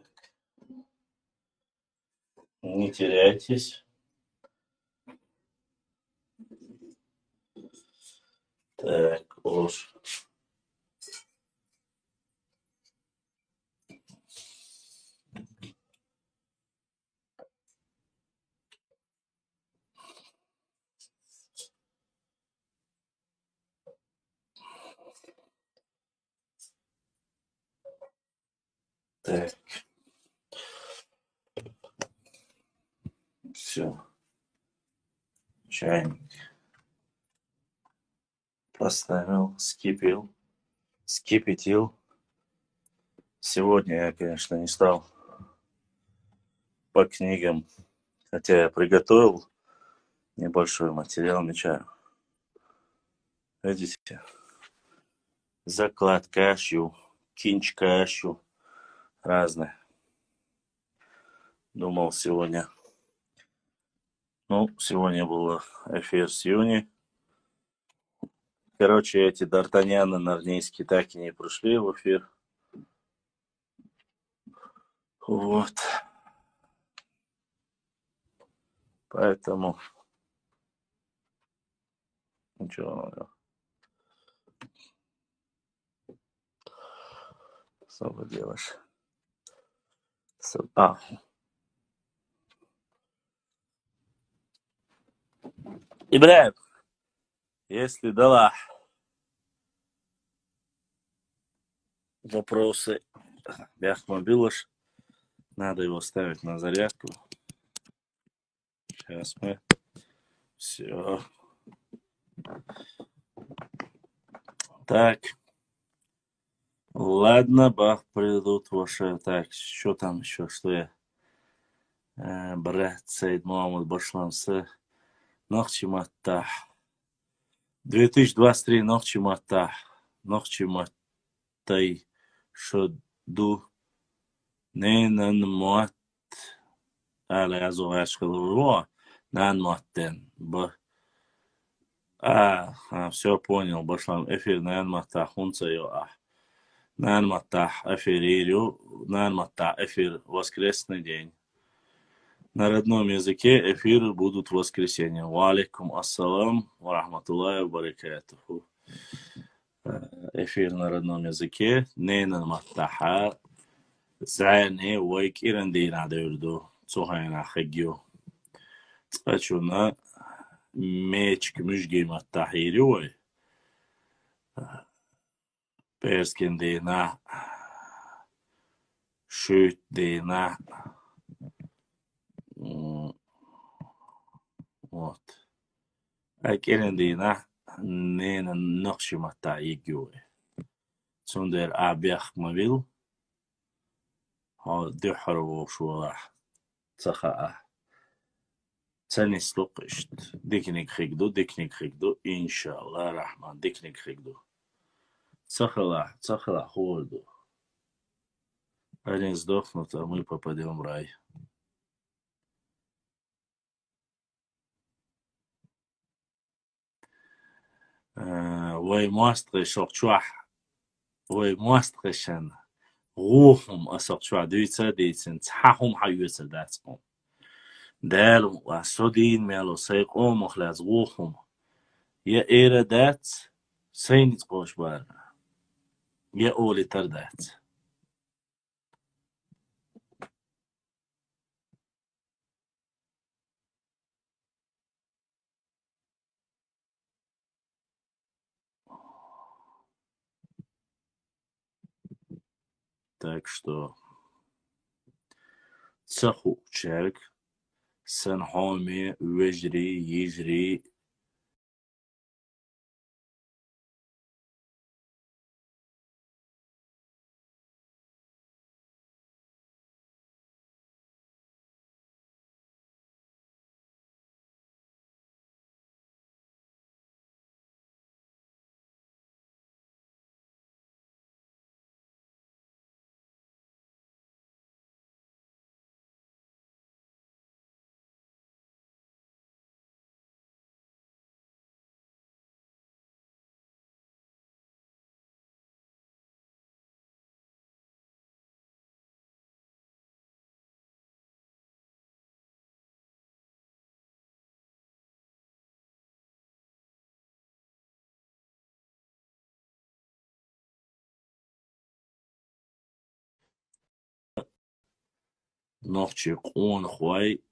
Speaker 2: Не теряйтесь. Так, уж.
Speaker 4: Так. Все. Чайник поставил, скипятил. Сегодня я, конечно, не стал по книгам, хотя я приготовил небольшой материал на чаю. Видите? Заклад кашу, кинч кашу, разные. Думал сегодня. Ну, сегодня был эфир с Юни. Короче, эти Д'Артаньяны нарнийские так и не пришли в эфир. Вот. Поэтому ничего. Что делаешь? Ибраим, если дала вопросы, Бяхмобилыш, надо его ставить на зарядку. Сейчас мы все. Так. Ладно, бах, придут ваши. Так, что там еще, что я? Брат Сейд Мухаммад Башлансы. Нохчи Маттах. 2023 Нохчи Маттах. Нохчи Маттай. Шоду. Нейнан Мат. Але я зугашкал. Нан Маттен. Все понял. Башлан эфир. Нан Маттах. Хунца йо. Нан Маттах. Эфир Ирю. Нан Маттах. Эфир. Воскресный день. На родном языке эфиры будут в воскресенье. Ва алейкум ассалам ва рахматуллахи ва баракатуху. Эфир на родном языке. Нейнан Маттаха. Зайне вайк ирандина дурду. Цухайна хагио. Цачуна мечк мужги Маттахирюй. Перскин дейна. Шут дейна. Вот. Акерендина не на нахшимата игюе. Сундер абях мавил. دحرو شوراح تخاء تنس لقشت ديكنيك خيقدو إن شاء الله رحمن ديكنيك خيقدو تخلا خولدو они сдохнут, а мы попадем в рай. Вой мастер шокчуах, вой мастершен. روحهم أسرع ديتن تحهم حيوت داتهم دال وسودين مالو سيقوم مخلاص روحهم يا إيرادات سينت قوش بار يا أولي تردات Так что цаху человек сенхоми вежри ежри نوخشي قون خواي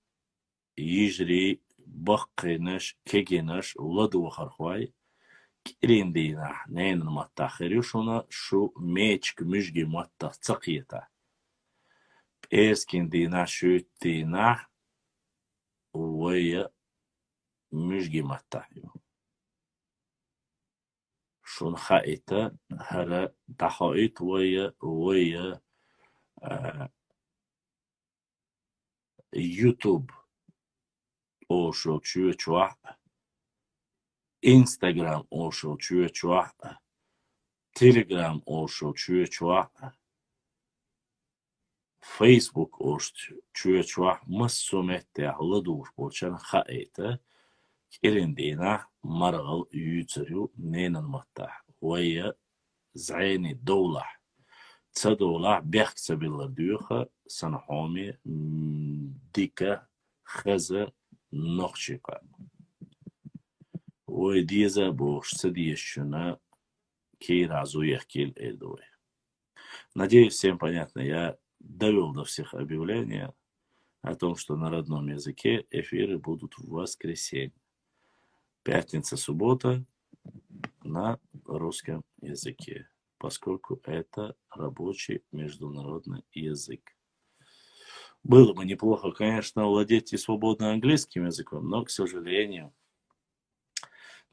Speaker 4: يجري بقينش كيجينش ولدو خرخواي كيرين دينا نين المتاخر يشونا شو ميتشك مجدي متاخ تقيتا Erskindina, Schutina, Ueya, Müşgimata. Shun Haita, Hara, Tahoit, Ueya, YouTube, Osho, Chua, Instagram, Osho, Chua, Telegram, Osho, Chua, Facebook, Osho, Chua, Massumette, Ladur, Ochan, Haita, Kirindina, Maral, Yutsu, Nenan Mata, Ueya, Zaini, Dola. تصدولا بيحكس بالردوخة سنحومي ديكا خزة نخشيقا وديزا бош садиещуна кейразу яхкель эльдуэ. Надеюсь, всем понятно. Я довел до всех объявления о том, что на родном языке эфиры будут в воскресенье. Пятница, суббота на русском языке, поскольку это рабочий международный язык. Было бы неплохо, конечно, владеть и свободно английским языком, но, к сожалению,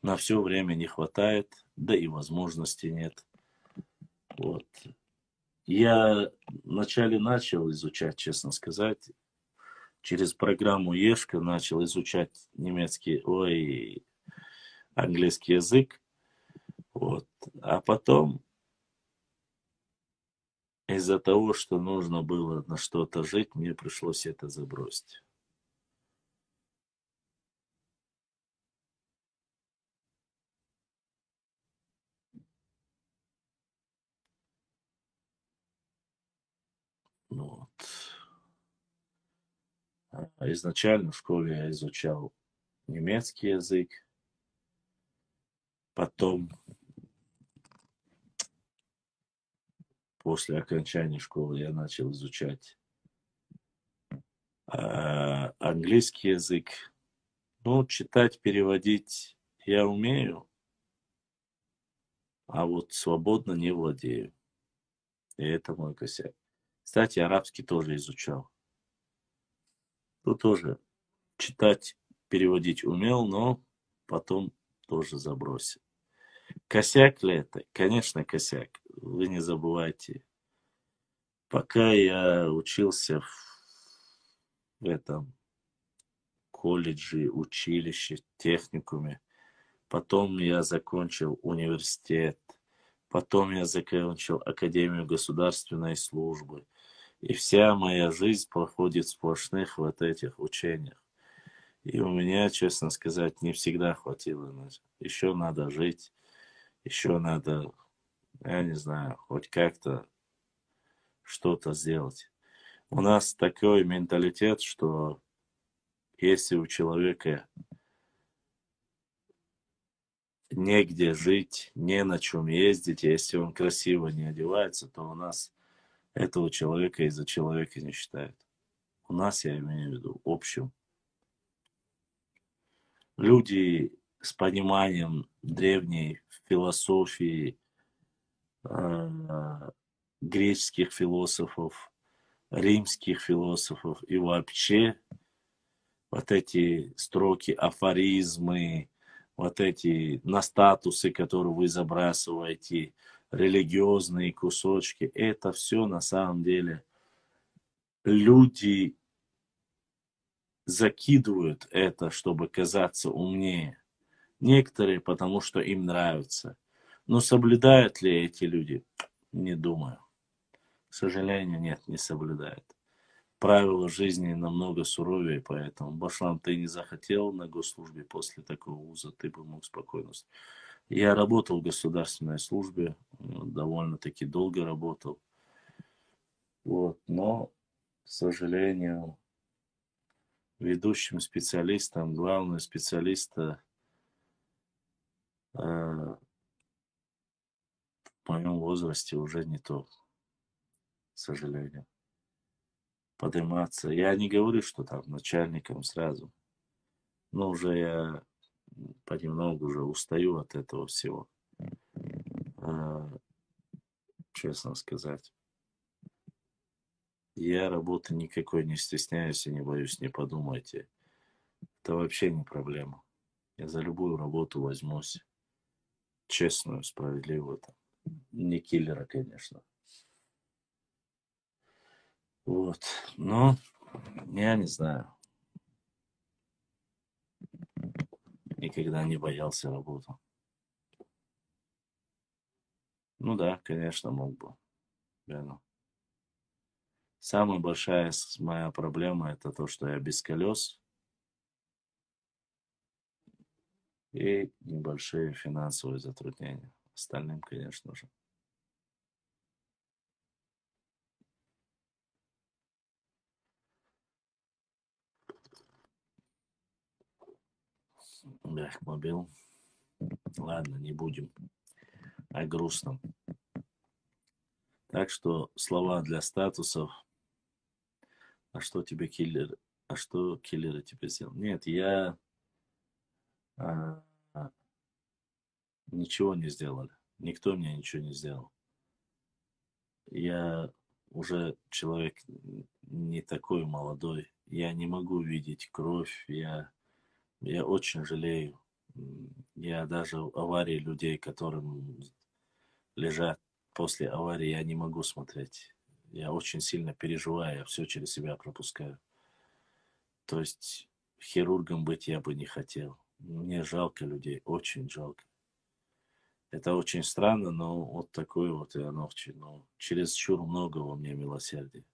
Speaker 4: на все время не хватает, да и возможности нет. Вот. Я вначале начал изучать, честно сказать, через программу Ешка начал изучать английский язык. Вот. А потом из-за того, что нужно было на что-то жить, мне пришлось это забросить. Вот. А изначально в школе я изучал немецкий язык. Потом, после окончания школы, я начал изучать английский язык. Ну, читать, переводить я умею, а вот свободно не владею. И это мой косяк. Кстати, арабский тоже изучал. Тут тоже читать, переводить умел, но потом тоже забросил. Косяк ли это? Конечно, косяк. Вы не забывайте. Пока я учился в этом колледже, училище, техникуме, потом я закончил университет, потом я закончил Академию государственной службы. И вся моя жизнь проходит в сплошных вот этих учениях. И у меня, честно сказать, не всегда хватило. Еще надо жить, еще надо, я не знаю, хоть как-то что-то сделать. У нас такой менталитет, что если у человека негде жить, не на чем ездить, если он красиво не одевается, то у нас этого человека из-за человека не считают. У нас, я имею в виду, в общем. Люди с пониманием древней философии, греческих философов, римских философов и вообще вот эти строки, афоризмы, вот эти на статусы, которые вы забрасываете, религиозные кусочки, это все на самом деле люди закидывают это, чтобы казаться умнее. Некоторые, потому что им нравится. Но соблюдают ли эти люди? Не думаю. К сожалению, нет, не соблюдают. Правила жизни намного суровее, поэтому, Башлам, ты не захотел на госслужбе после такого вуза, ты бы мог спокойно. Я работал в государственной службе, довольно-таки долго работал. Вот, но, к сожалению, ведущим специалистом, главным специалистом в моем возрасте уже не то, к сожалению. Подниматься. Я не говорю, что там начальником сразу, но уже я понемногу уже устаю от этого всего. Честно сказать. Я работы никакой не стесняюсь и не боюсь, не подумайте. Это вообще не проблема. Я за любую работу возьмусь. Честную, справедливую. Там. Не киллера, конечно. Вот. Но я не знаю. Никогда не боялся работы. Ну да, конечно, мог бы. Верно. Самая большая моя проблема это то, что я без колес и небольшие финансовые затруднения. Остальным, конечно же. Мобил. Ладно, не будем о грустном. Так что слова для статусов. А что тебе киллер? А что киллеры тебе сделал? Нет, я а, ничего не сделали. Никто мне ничего не сделал. Я уже человек не такой молодой. Я не могу видеть кровь. Я очень жалею. Я даже аварии людей, которым лежат после аварии, я не могу смотреть. Я очень сильно переживаю, я все через себя пропускаю. То есть хирургом быть я бы не хотел. Мне жалко людей, очень жалко. Это очень странно, но вот такое вот и оно. Ну, чересчур много во мне милосердия.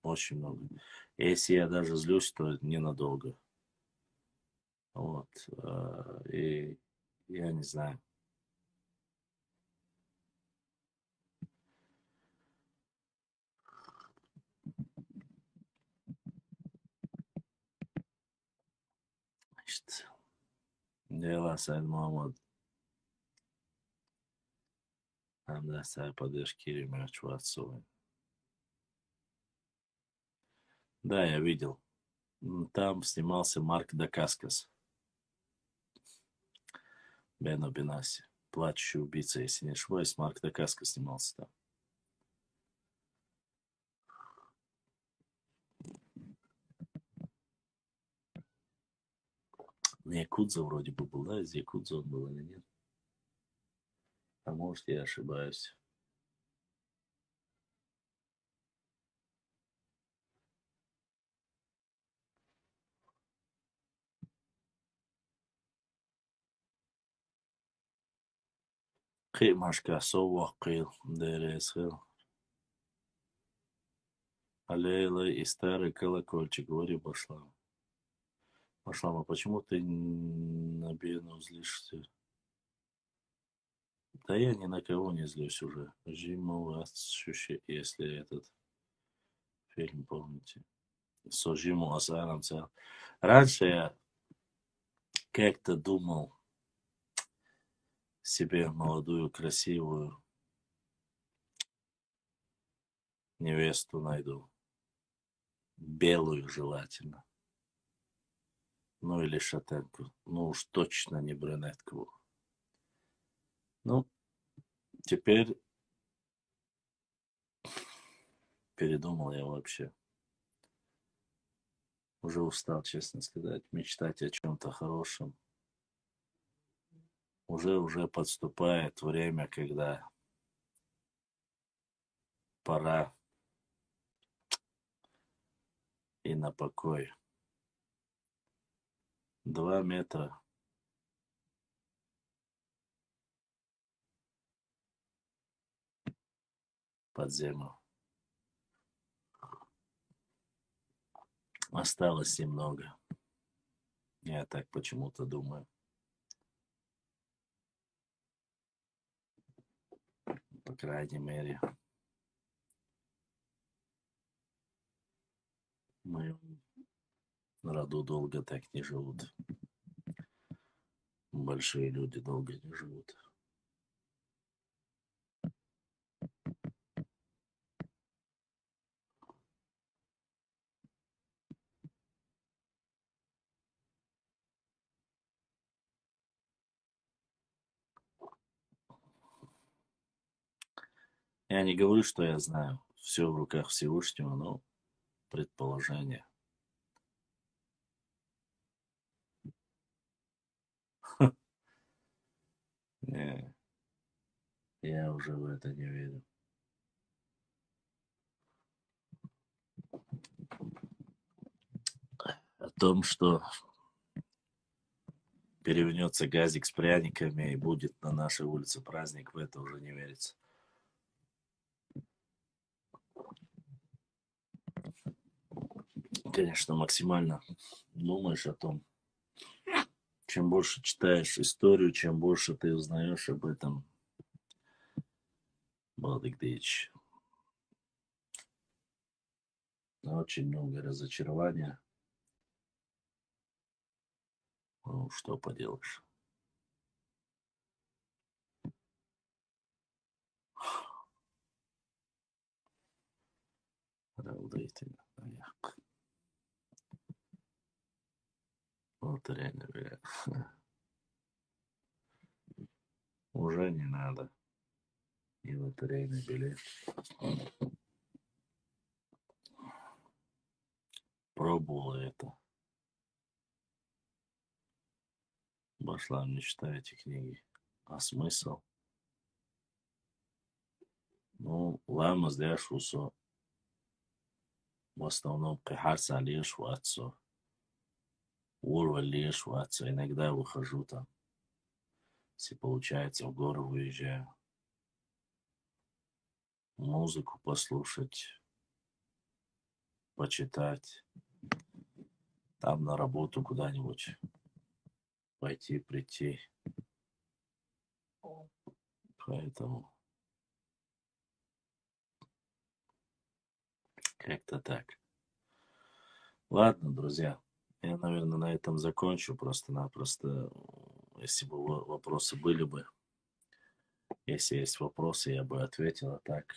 Speaker 4: Очень много. Если я даже злюсь, то ненадолго. Вот. И я не знаю. Значит, дела Сайд Мухаммад. Hamda Say поддержки ремерч Ватсовой. Да, я видел. Там снимался Марк Дакаскас. Бено Бенаси. Плачущий убийца, если не ошибаюсь. Марк Дакаскас снимался там. Якудза вроде бы был, да? Из Якудза он был или нет? А может, я ошибаюсь. Химашка Совакил, ДРСЛ. Алейла и старый колокольчик, говори, Башлама. Башлама, почему ты на Бену злишься? Да я ни на кого не злюсь уже. Жиму если этот фильм помните. Сожиму Асарам цел. Раньше я как-то думал себе молодую, красивую невесту найду. Белую желательно. Ну или шатенку. Ну уж точно не брюнетку. Ну, теперь передумал я вообще. Уже устал, честно сказать, мечтать о чем-то хорошем. Уже подступает время, когда пора и на покой. 2 метра под землю. Осталось немного. Я так почему-то думаю. По крайней мере, в моем роду долго так не живут. Большие люди долго не живут. Я не говорю, что я знаю. Все в руках Всевышнего, но
Speaker 2: предположение. Не, я уже в это не верю. О том, что перевернется газик с пряниками и будет на нашей улице праздник, в это уже не верится. Конечно, максимально думаешь о том, чем больше читаешь историю, чем больше ты узнаешь об этом, Балдык-Дыч, очень много разочарования. Ну, что поделаешь. Удивительно. Вот реально, бля. Уже не надо. И лотерейный билет. Пробовала это. Пошла не читая эти книги. А смысл? Ну, лама сдашь усо. В основном кахарса лишь ватсо. Урва лишь ватсо. Иногда выхожу там. Если получается, в горы выезжаю. Музыку послушать. Почитать. Там на работу куда-нибудь пойти, прийти. Поэтому как-то так. Ладно, друзья, я, наверное, на этом закончу просто-напросто. Если бы вопросы были бы, если есть вопросы, я бы ответил, а так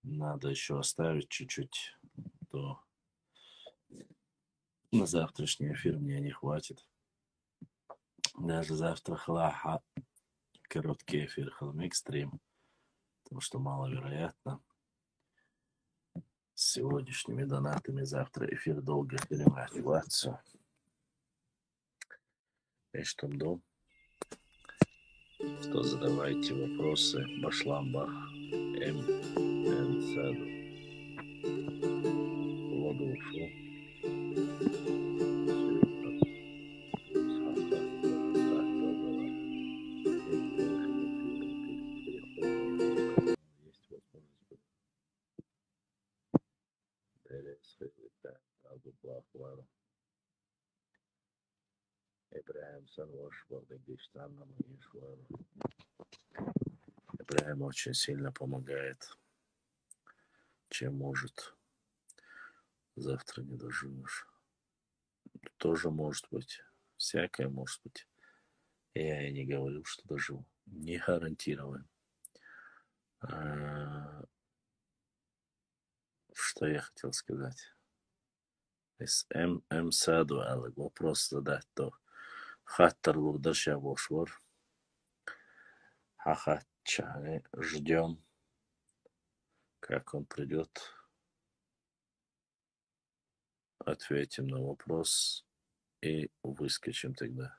Speaker 2: надо еще оставить чуть-чуть, то на завтрашний эфир мне не хватит. Даже завтра хлаха, короткий эфир, хламик-стрим, потому что маловероятно. С сегодняшними донатами завтра эфир долго перематываться. И что дом? Что задавайте вопросы. Башламбах, Саду, воду ушу. Есть возможность. Ибраим Санвош, Балдыгдиштан, Ибраим очень сильно помогает. Чем может. Завтра не доживешь. Тоже может быть. Всякое может быть. Я и не говорил, что доживу. Не гарантирую. Что я хотел сказать? Если Саду, але вопрос задать, то хаттар лурдаша бошвор. Хахатчане ждем, как он придет. Ответим на вопрос и выскочим тогда.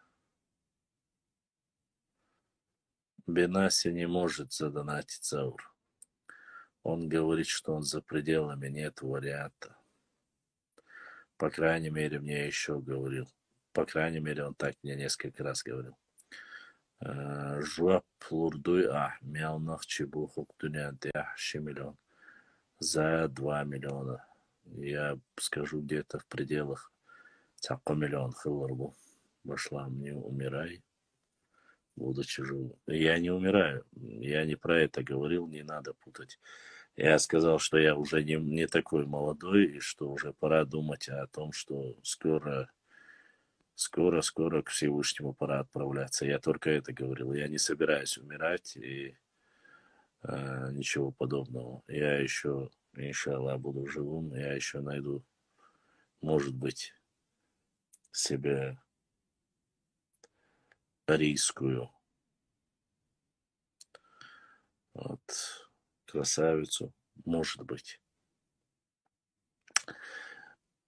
Speaker 2: Бенаси не может задонатить Заур. Он говорит, что он за пределами, нет варианта. По крайней мере, мне еще говорил. По крайней мере, он так мне несколько раз говорил. Жуап лурдуй мелнах чебухук дунянты 6 миллион. За 2 миллиона. Я скажу где-то в пределах 1 миллион хылларбу. Башлам, не умирай. Будучи живым. Я не умираю. Я не про это говорил, не надо путать. Я сказал, что я уже не такой молодой, и что уже пора думать о том, что скоро к Всевышнему пора отправляться. Я только это говорил. Я не собираюсь умирать и ничего подобного. Я еще, иншаллах, буду живым. Я еще найду, может быть, себе арийскую красавицу. Может быть.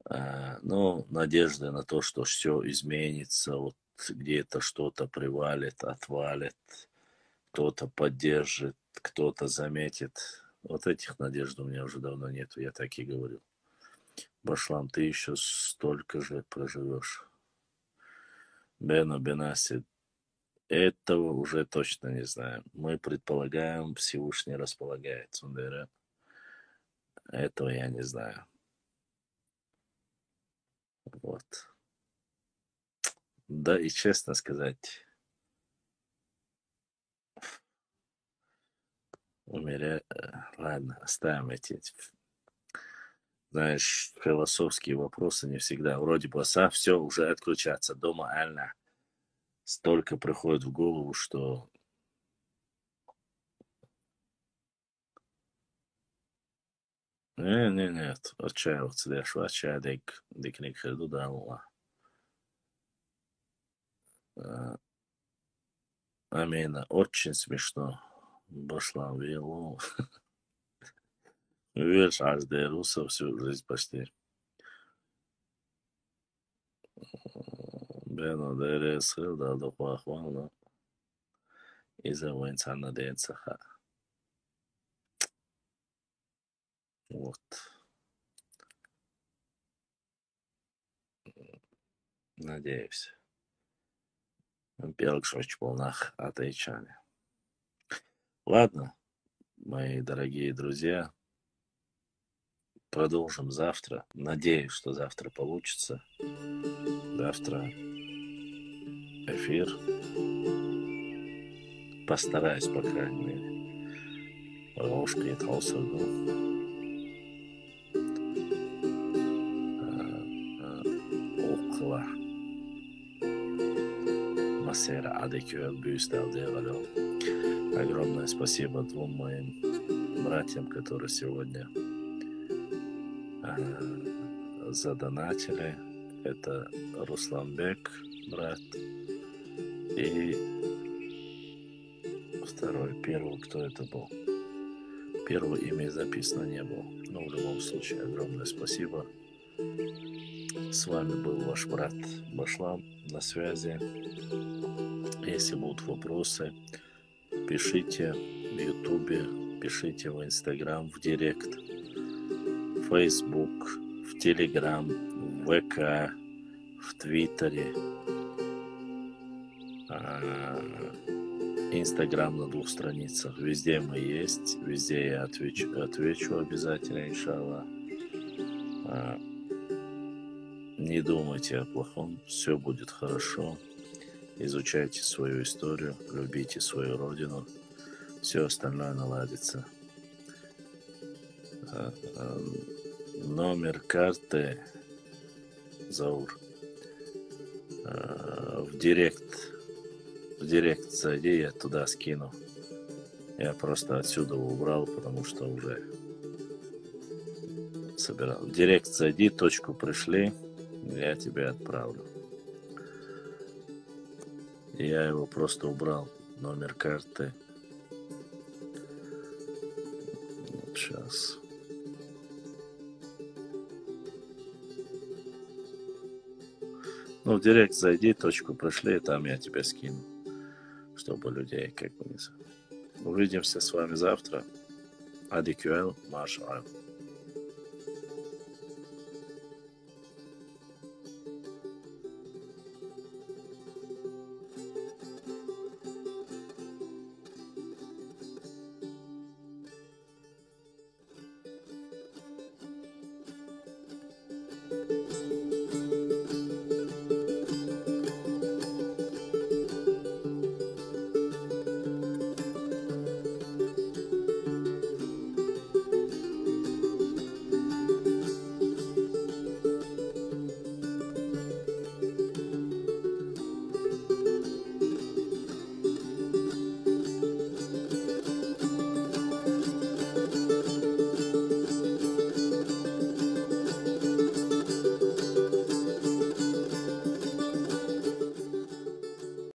Speaker 2: Ну, надежды на то, что все изменится, вот где-то что-то привалит, отвалит, кто-то поддержит, кто-то заметит. Вот этих надежд у меня уже давно нету, я так и говорю. Башлам, ты еще столько же проживешь. Бено Бенаси, этого уже точно не знаем. Мы предполагаем, Всевышний располагает. Сундера. Этого я не знаю. Вот. Да, и честно сказать, ладно, оставим эти, знаешь, философские вопросы не всегда. Вроде бы, все, уже отключаться. Дома, альна. Столько приходит в голову, что... Нет, отчаиваться, дешь, отчаядик, дикник хеду дала. Амина, очень смешно. Башлам вилу. Видишь, аж до русов всю жизнь почти. Бено ДРС, да, до пахвана. Из-за воинцана денцаха. Вот. Надеюсь. Пелкшоч полнах отойчане. Ладно, мои дорогие друзья, продолжим завтра. Надеюсь, что завтра получится. Завтра эфир. Постараюсь, по крайней мере. Ложка и толсоду. Около Масера Адекюэл Бюстал Девалё. Огромное спасибо двум моим братьям, которые сегодня задонатили. Это Русланбек, брат, и первый, кто это был. Первое имя записано не было. Но в любом случае, огромное спасибо. С вами был ваш брат Башлам на связи. Если будут вопросы, пишите в Ютубе, пишите в Инстаграм, в Директ, в Фейсбук, в Телеграм, в ВК, в Твиттере. Инстаграм на 2 страницах. Везде мы есть, везде я отвечу обязательно, иншаллах. Не думайте о плохом, все будет хорошо. Изучайте свою историю, любите свою родину, все остальное наладится. Номер карты, Заур, в директ зайди, я туда скину. Я просто отсюда убрал, потому что уже собирал. В директ зайди, точку пришли, я тебе отправлю. Я его просто убрал, номер карты. Сейчас. Ну, в директ зайди, точку пришли, там я тебя скину, чтобы людей как бы не... Увидимся с вами завтра. Адикюэл, Маршал.